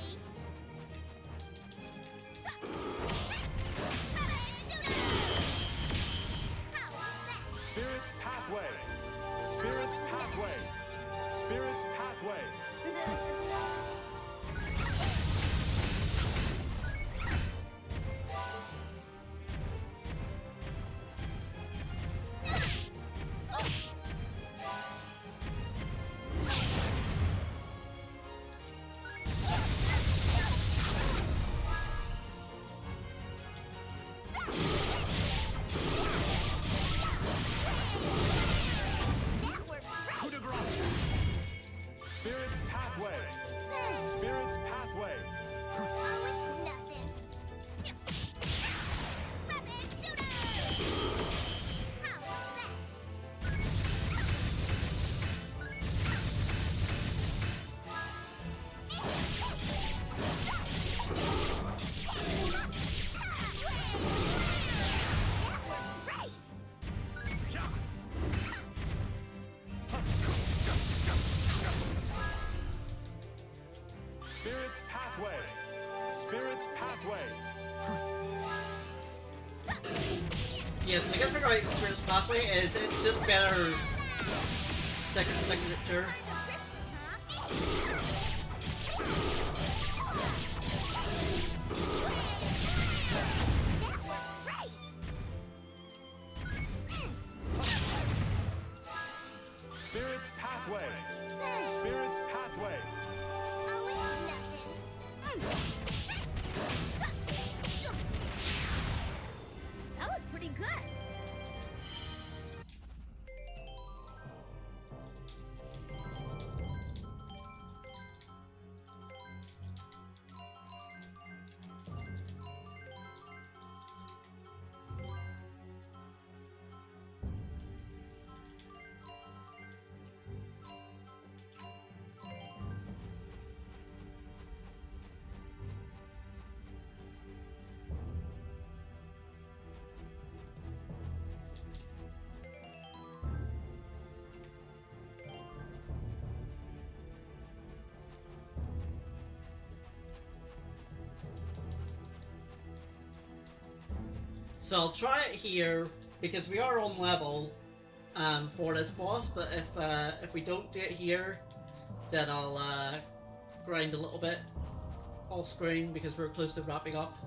S3: How was that?
S4: Spirit's pathway! Spirit's pathway! Spirit's pathway!
S3: That worked
S4: Coup de
S3: great!
S4: grace! Spirit's pathway! Spirit's pathway!
S3: Oh, it's nothing. Rapid shooter! How was that? That worked great!
S4: Spirit's pathway! Spirit's pathway!
S1: Yeah, so the good thing about Spirit's Pathway is it's just better signature.
S4: Spirit's pathway! Spirit's pathway!
S5: That was pretty good.
S1: So I'll try it here because we are on level for this boss. But if we don't do it here, then I'll grind a little bit off screen because we're close to wrapping up.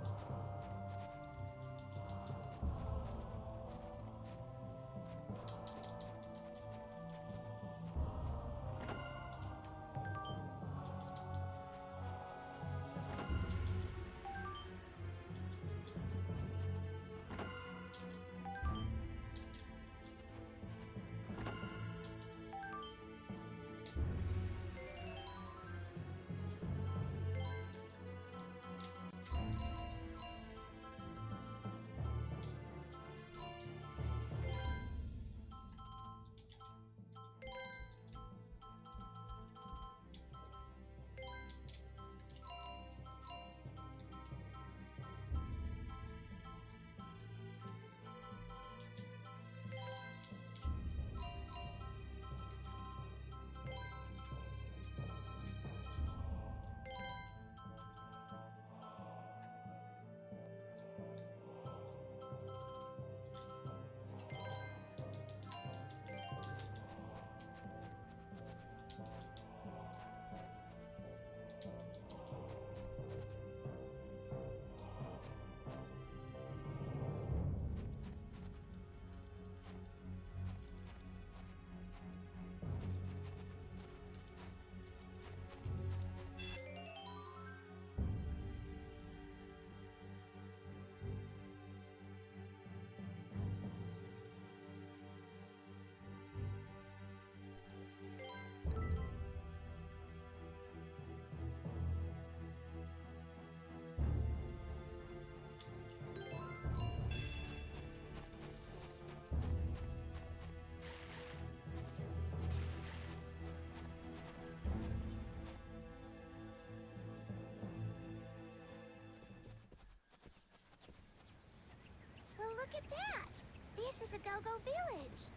S3: Look at that! This is a go-go village.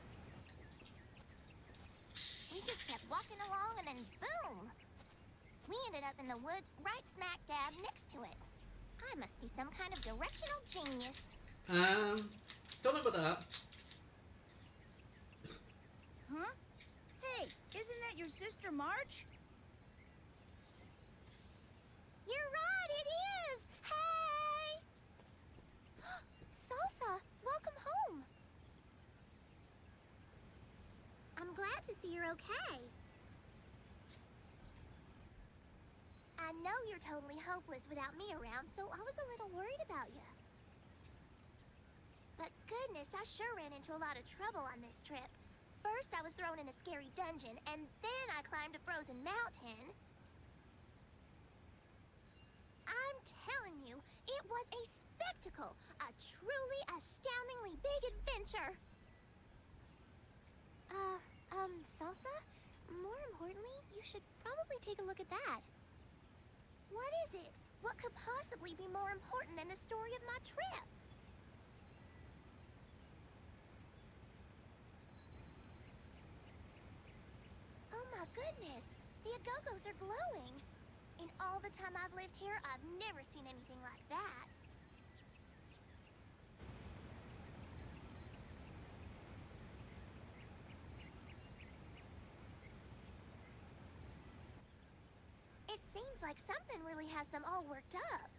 S3: We just kept walking along and then boom! We ended up in the woods right smack dab next to it. I must be some kind of directional genius.
S1: Don't know about that.
S5: Huh? Hey, isn't that your sister March?
S3: You're right, it is! Hey! Salsa, welcome home. I'm glad to see you're okay. I know you're totally hopeless without me around, so I was a little worried about you. But goodness, I sure ran into a lot of trouble on this trip. First, I was thrown in a scary dungeon, and then I climbed a frozen mountain. I'm telling you, it was a spectacle, a truly astoundingly big adventure. Salsa? More importantly, you should probably take a look at that. What is it? What could possibly be more important than the story of my trip? Oh my goodness! The Agogos are glowing! In all the time I've lived here, I've never seen anything like that. It seems like something really has them all worked up.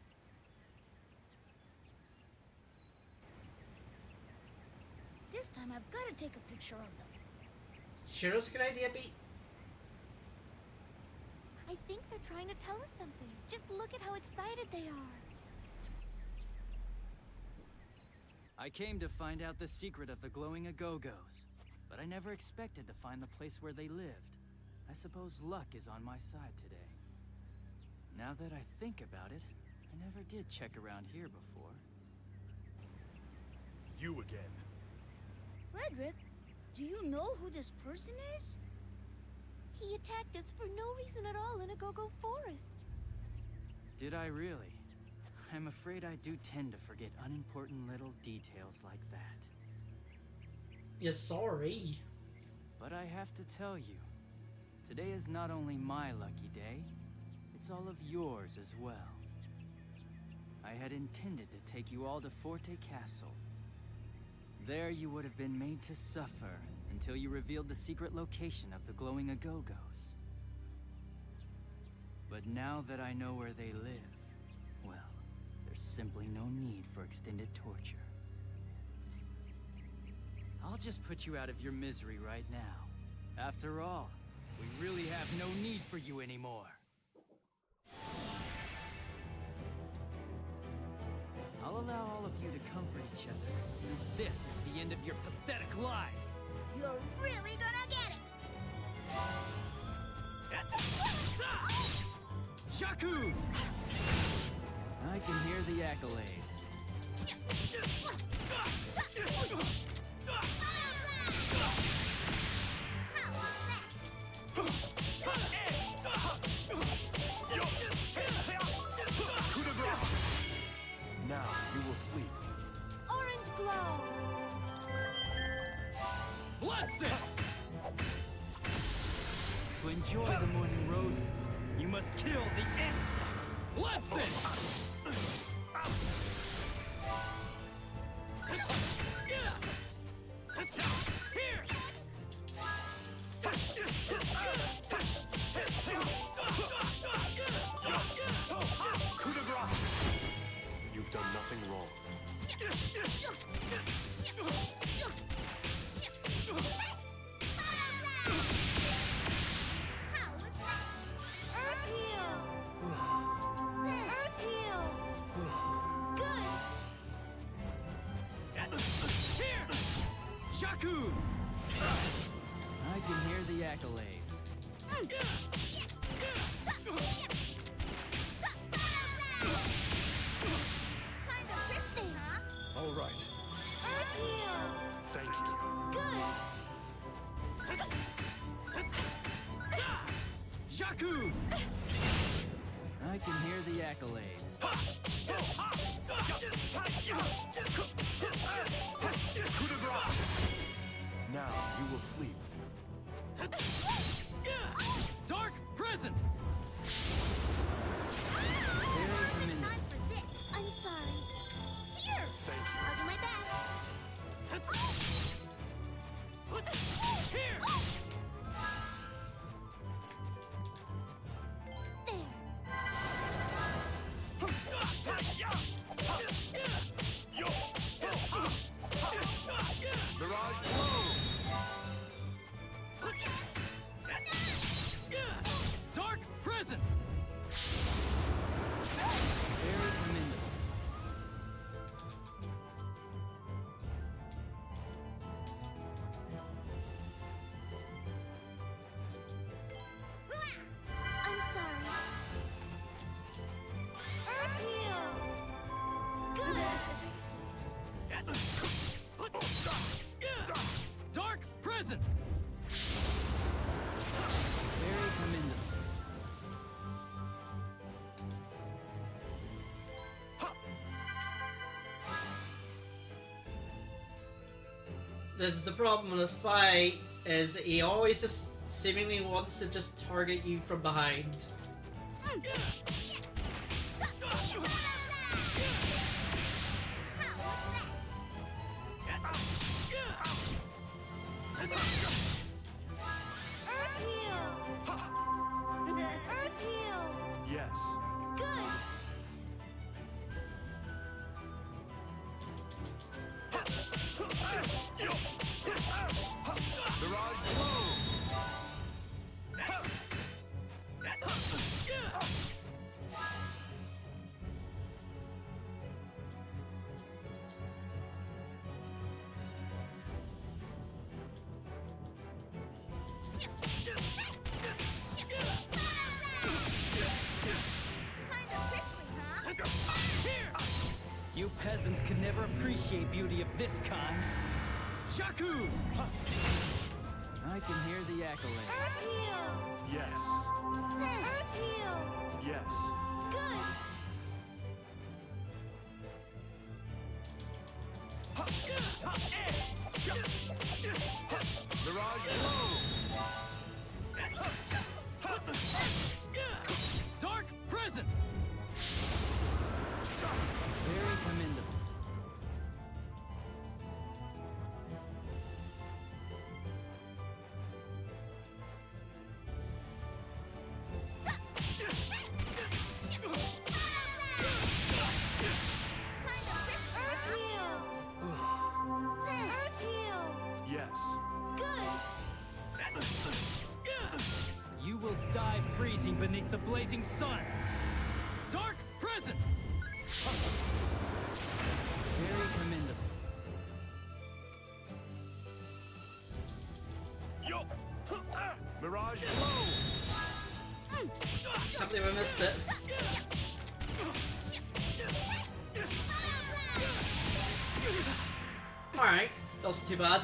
S5: This time I've got to take a picture of them.
S1: Sure is a good idea, Beat.
S8: I think they're trying to tell us something. Just look at how excited they are.
S12: I came to find out the secret of the glowing Agogos, but I never expected to find the place where they lived. I suppose luck is on my side today. Now that I think about it, I never did check around here before.
S4: You again.
S5: Frederick, do you know who this person is?
S8: He attacked us for no reason at all in Agogo Forest.
S12: Did I really? I'm afraid I do tend to forget unimportant little details like that.
S1: You're sorry.
S12: But I have to tell you, today is not only my lucky day, it's all of yours as well. I had intended to take you all to Forte Castle. There you would have been made to suffer until you revealed the secret location of the glowing Agogos. But now that I know where they live, well, there's simply no need for extended torture. I'll just put you out of your misery right now. After all, we really have no need for you anymore. I'll allow all of you to comfort each other, since this is the end of your pathetic lives.
S5: You're really gonna get it!
S12: Shaku! I can hear the accolades.
S4: Now you will sleep.
S8: Orange glow!
S12: Bloodset! To enjoy the morning roses, you must kill the insects. Bloodset! Here!
S4: Coup de grace! You've done nothing wrong.
S3: How was that?
S8: Earth heal! Earth heal! Good!
S12: Here! Shaku! I can hear the accolades.
S3: Kind of cryptic, huh?
S4: All right.
S8: Earth heal!
S4: Thank you.
S8: Good!
S12: Shaku! I can hear the accolades.
S3: Kind of cryptic, huh?
S4: will sleep.
S12: Dark presence!
S3: Time for this.
S8: I'm sorry.
S3: Here.
S4: Thank you.
S3: I'll do my best.
S12: Here!
S4: Mirage blow!
S12: Dark presence! Very commendable.
S8: I'm sorry. Earth heal. Good.
S12: Dark presence! Very commendable.
S1: This is the problem with this fight, is that he always just seemingly wants to just target you from behind.
S8: Earth heal. Earth heal.
S4: Yes.
S8: Good.
S4: Mirage blow!
S12: You peasants can never appreciate beauty of this kind. Shaku! I can hear the accolades.
S8: Earth heal.
S4: Yes.
S8: Earth heal.
S4: Yes.
S8: Good.
S4: Mirage blow!
S12: Dark presence! Very commendable.
S8: Earth heal. Earth heal.
S4: Yes.
S8: Good.
S12: You will die freezing beneath the blazing sun. Dark presence! Very commendable.
S4: Yo! Mirage blow!
S1: Can't believe I missed it. Alright, that wasn't too bad.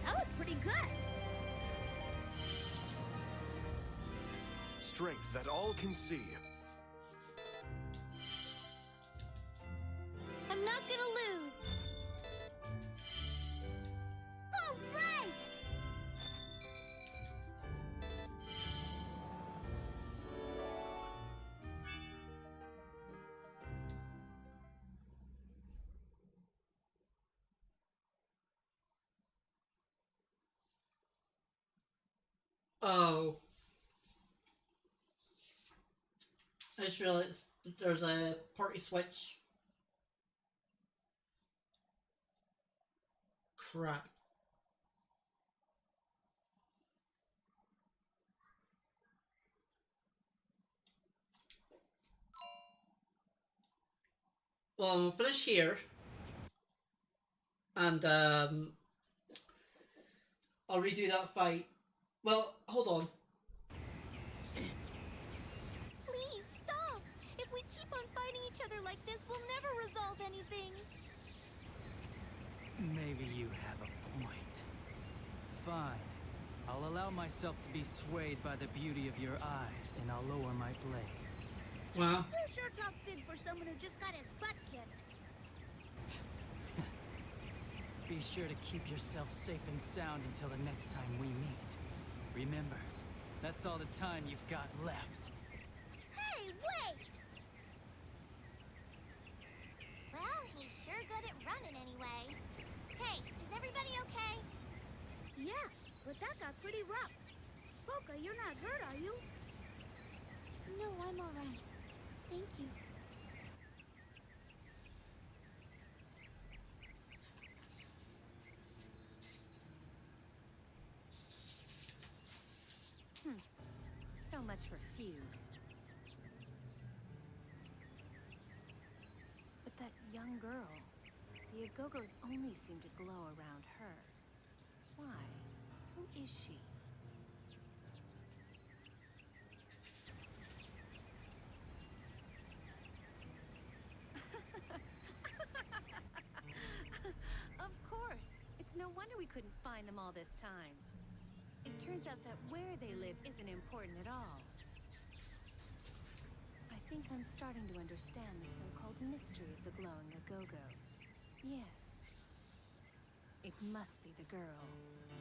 S5: That was pretty good.
S4: Strength that all can see.
S8: I'm not gonna lose.
S3: All right.
S1: Oh. I just realized there's a party switch. Crap. Well, I'm gonna finish here. And, I'll redo that fight. Well, hold on.
S8: Please stop. If we keep on fighting each other like this, we'll never resolve anything.
S12: Maybe you have a point. Fine. I'll allow myself to be swayed by the beauty of your eyes, and I'll lower my blade.
S1: Wow.
S5: You sure talk big for someone who just got his butt kicked.
S12: be sure to keep yourself safe and sound until the next time we meet. Remember, that's all the time you've got left.
S3: Hey, wait! Well, he's sure good at running anyway. Hey, is everybody okay?
S5: Yeah, but that got pretty rough. Polka, you're not hurt, are you?
S8: No, I'm alright. Thank you.
S11: So much for Fugue. But that young girl, the Agogos only seem to glow around her. Why? Who is she? Of course! It's no wonder we couldn't find them all this time. It turns out that where they live isn't important at all. I think I'm starting to understand the so-called mystery of the glowing Agogos. Yes. It must be the girl.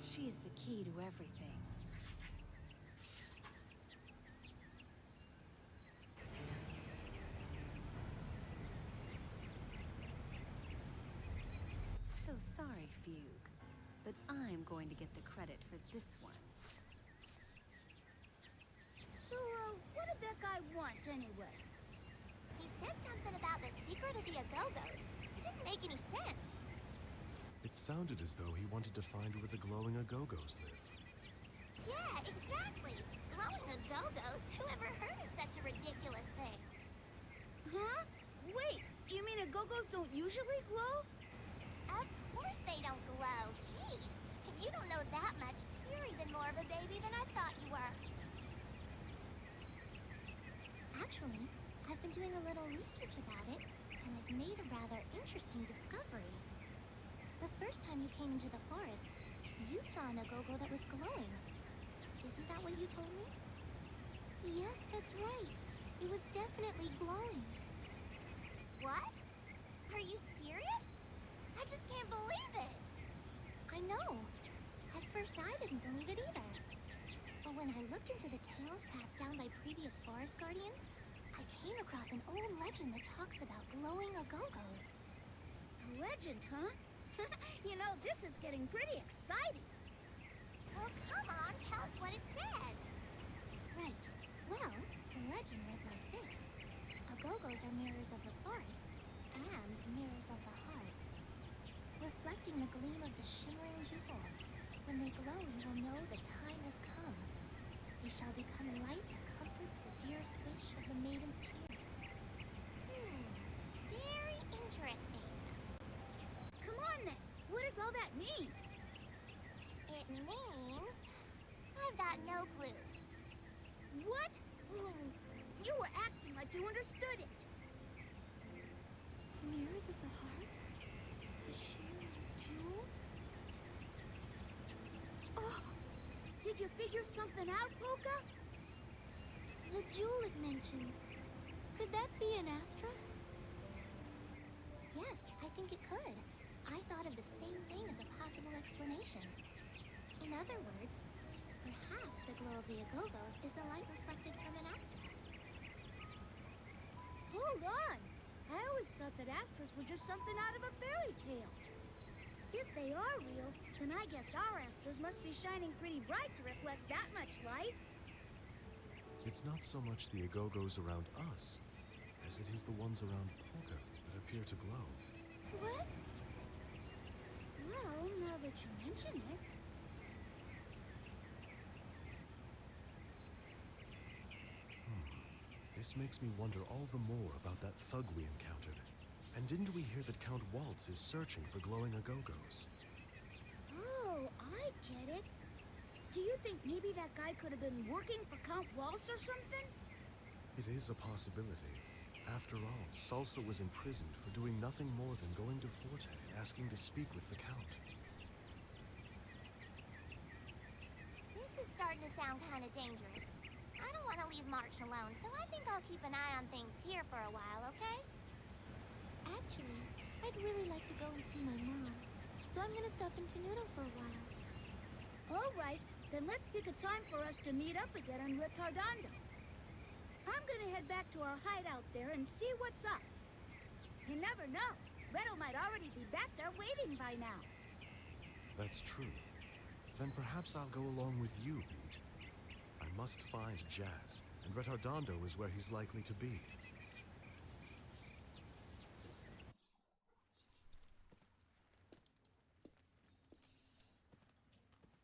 S11: She's the key to everything. So sorry, Fugue, but I'm going to get the credit for this one.
S5: So, what did that guy want anyway?
S3: He said something about the secret of the Agogos. It didn't make any sense.
S4: It sounded as though he wanted to find where the glowing Agogos live.
S3: Yeah, exactly. Glowing Agogos? Whoever heard of such a ridiculous thing?
S5: Huh? Wait, you mean Agogos don't usually glow?
S3: Of course they don't glow. Jeez, if you don't know that much, you're even more of a baby than I thought you were.
S2: Actually, I've been doing a little research about it, and I've made a rather interesting discovery. The first time you came into the forest, you saw an Agogo that was glowing. Isn't that what you told me? Yes, that's right. It was definitely glowing.
S3: What? Are you serious? I just can't believe it.
S2: I know. At first, I didn't believe it either. But when I looked into the tales passed down by previous forest guardians, I came across an old legend that talks about glowing Agogos.
S5: A legend, huh? You know, this is getting pretty exciting.
S3: Well, come on, tell us what it said.
S2: Right. Well, the legend read like this. Agogos are mirrors of the forest and mirrors of the heart, reflecting the gleam of the shimmering jewel. When they glow, you will know the time has come. They shall become a light that comforts the dearest wish of the maiden's tears.
S3: Very interesting.
S5: Come on then, what does all that mean?
S3: It means I've got no clue.
S5: What? You were acting like you understood it.
S8: Mirrors of the heart? The shimmering jewel?
S5: Oh, did you figure something out, Polka?
S2: The jewel it mentions. Could that be an Astra? Yes, I think it could. I thought of the same thing as a possible explanation. In other words, perhaps the glow of the Agogos is the light reflected from an Astra.
S5: Hold on. I always thought that Astras were just something out of a fairy tale. If they are real, then I guess our Astras must be shining pretty bright to reflect that much light.
S4: It's not so much the Agogos around us, as it is the ones around Polka that appear to glow.
S5: What? Well, now that you mention it...
S4: This makes me wonder all the more about that thug we encountered. And didn't we hear that Count Waltz is searching for glowing Agogos?
S5: Oh, I get it. Do you think maybe that guy could have been working for Count Waltz or something?
S4: It is a possibility. After all, Salsa was imprisoned for doing nothing more than going to Forte, asking to speak with the Count.
S3: This is starting to sound kind of dangerous. I don't want to leave March alone, so I think I'll keep an eye on things here for a while, okay?
S2: Actually, I'd really like to go and see my mom.
S6: so I'm gonna stop into Noodle for a while.
S5: All right, then let's pick a time for us to meet up again on Retardando. I'm gonna head back to our hideout there and see what's up. You never know. Redo might already be back there waiting by now.
S4: That's true. Then perhaps I'll go along with you, Pete. I must find Jazz, and Retardando is where he's likely to be.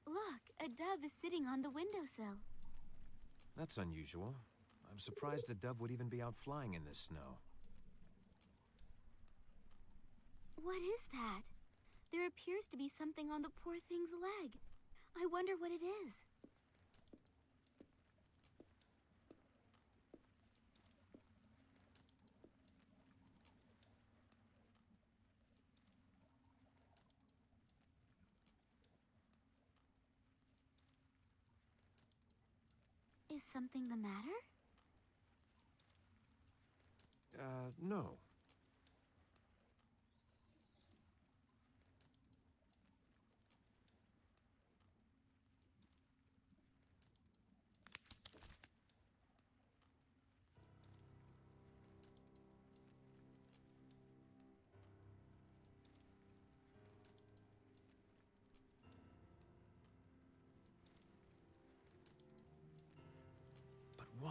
S8: Look, a dove is sitting on the windowsill.
S7: That's unusual. I'm surprised a dove would even be out flying in this snow.
S8: What is that? There appears to be something on the poor thing's leg. I wonder what it is. Is something the matter?
S7: No. But why?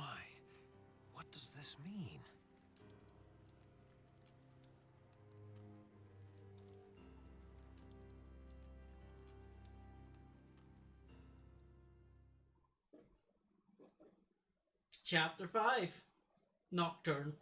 S7: What does this mean?
S1: Chapter 5 Nocturne.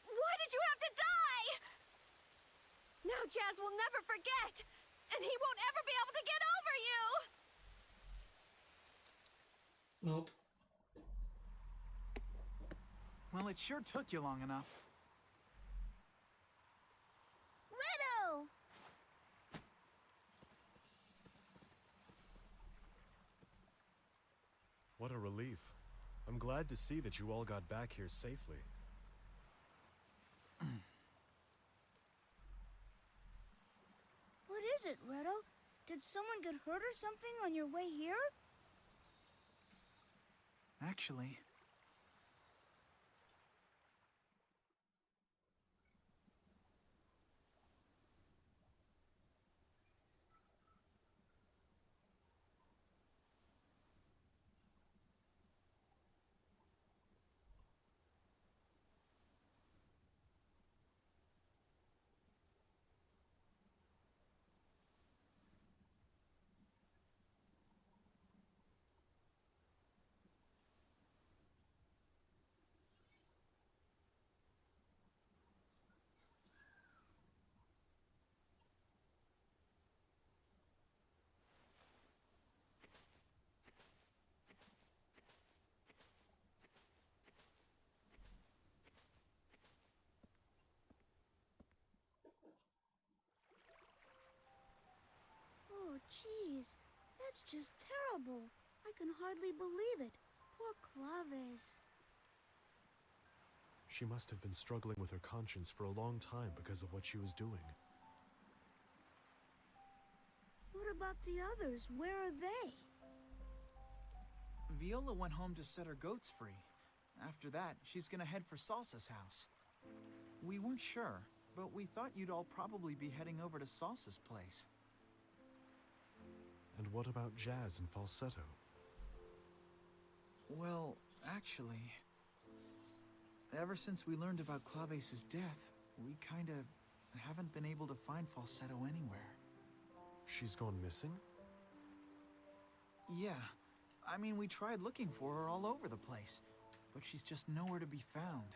S3: Why did you have to die? Now Jazz will never forget, and he won't ever be able to get over you!
S1: Nope.
S10: Well, it sure took you long enough.
S5: Redo!
S4: What a relief. I'm glad to see that you all got back here safely.
S5: What is it, Redo? Did someone get hurt or something on your way here?
S10: Actually,
S5: Oh, jeez. That's just terrible. I can hardly believe it. Poor Claves.
S4: She must have been struggling with her conscience for a long time because of what she was doing.
S5: What about the others? Where are they?
S10: Viola went home to set her goats free. After that, she's gonna head for Salsa's house. We weren't sure, but we thought you'd all probably be heading over to Salsa's place.
S4: And what about Jazz and Falsetto?
S10: Well, actually, ever since we learned about Claves' death, we kinda haven't been able to find Falsetto anywhere.
S4: She's gone missing?
S10: Yeah. I mean, we tried looking for her all over the place, but she's just nowhere to be found.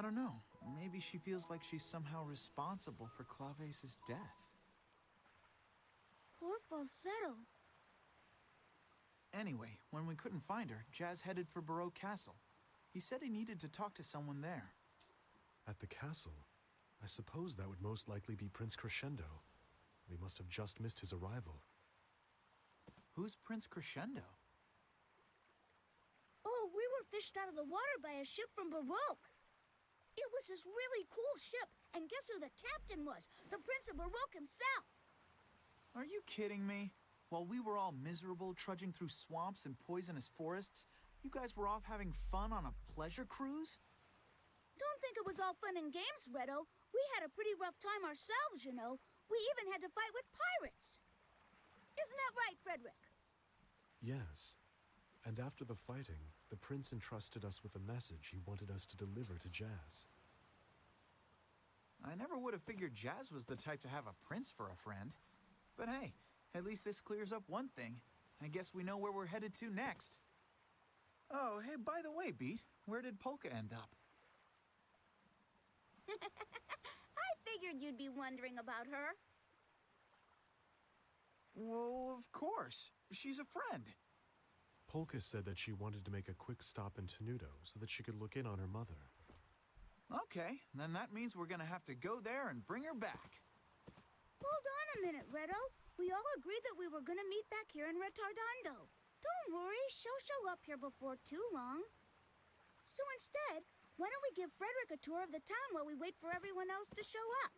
S10: I don't know. Maybe she feels like she's somehow responsible for Claves' death.
S5: Poor Falsetto.
S10: Anyway, when we couldn't find her, Jazz headed for Baroque Castle. He said he needed to talk to someone there.
S4: At the castle? I suppose that would most likely be Prince Crescendo. We must have just missed his arrival.
S10: Who's Prince Crescendo?
S5: Oh, we were fished out of the water by a ship from Baroque. It was this really cool ship, and guess who the captain was? The Prince of Baroque himself.
S10: Are you kidding me? While we were all miserable trudging through swamps and poisonous forests, you guys were off having fun on a pleasure cruise?
S5: Don't think it was all fun and games, Redo. We had a pretty rough time ourselves, you know. We even had to fight with pirates. Isn't that right, Frederick?
S4: Yes. And after the fighting, the prince entrusted us with a message he wanted us to deliver to Jazz.
S10: I never would have figured Jazz was the type to have a prince for a friend. But hey, at least this clears up one thing. I guess we know where we're headed to next. Oh, hey, by the way, Beat, where did Polka end up?
S5: I figured you'd be wondering about her.
S10: Well, of course. She's a friend.
S4: Polka said that she wanted to make a quick stop in Tenuto so that she could look in on her mother.
S10: Okay, then that means we're gonna have to go there and bring her back.
S5: Hold on a minute, Redo. We all agreed that we were gonna meet back here in Retardando. Don't worry, she'll show up here before too long. So instead, why don't we give Frederick a tour of the town while we wait for everyone else to show up?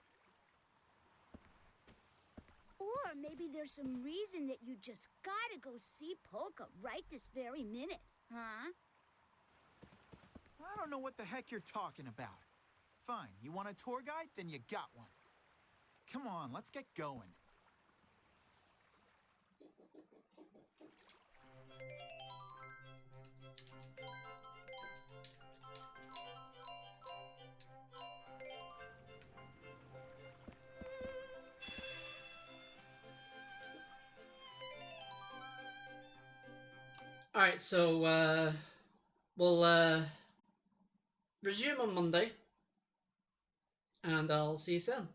S5: Or maybe there's some reason that you just gotta go see Polka right this very minute, huh?
S10: I don't know what the heck you're talking about. Fine, you want a tour guide? Then you got one. Come on, let's get going.
S1: Alright, so we'll resume on Monday, and I'll see you soon.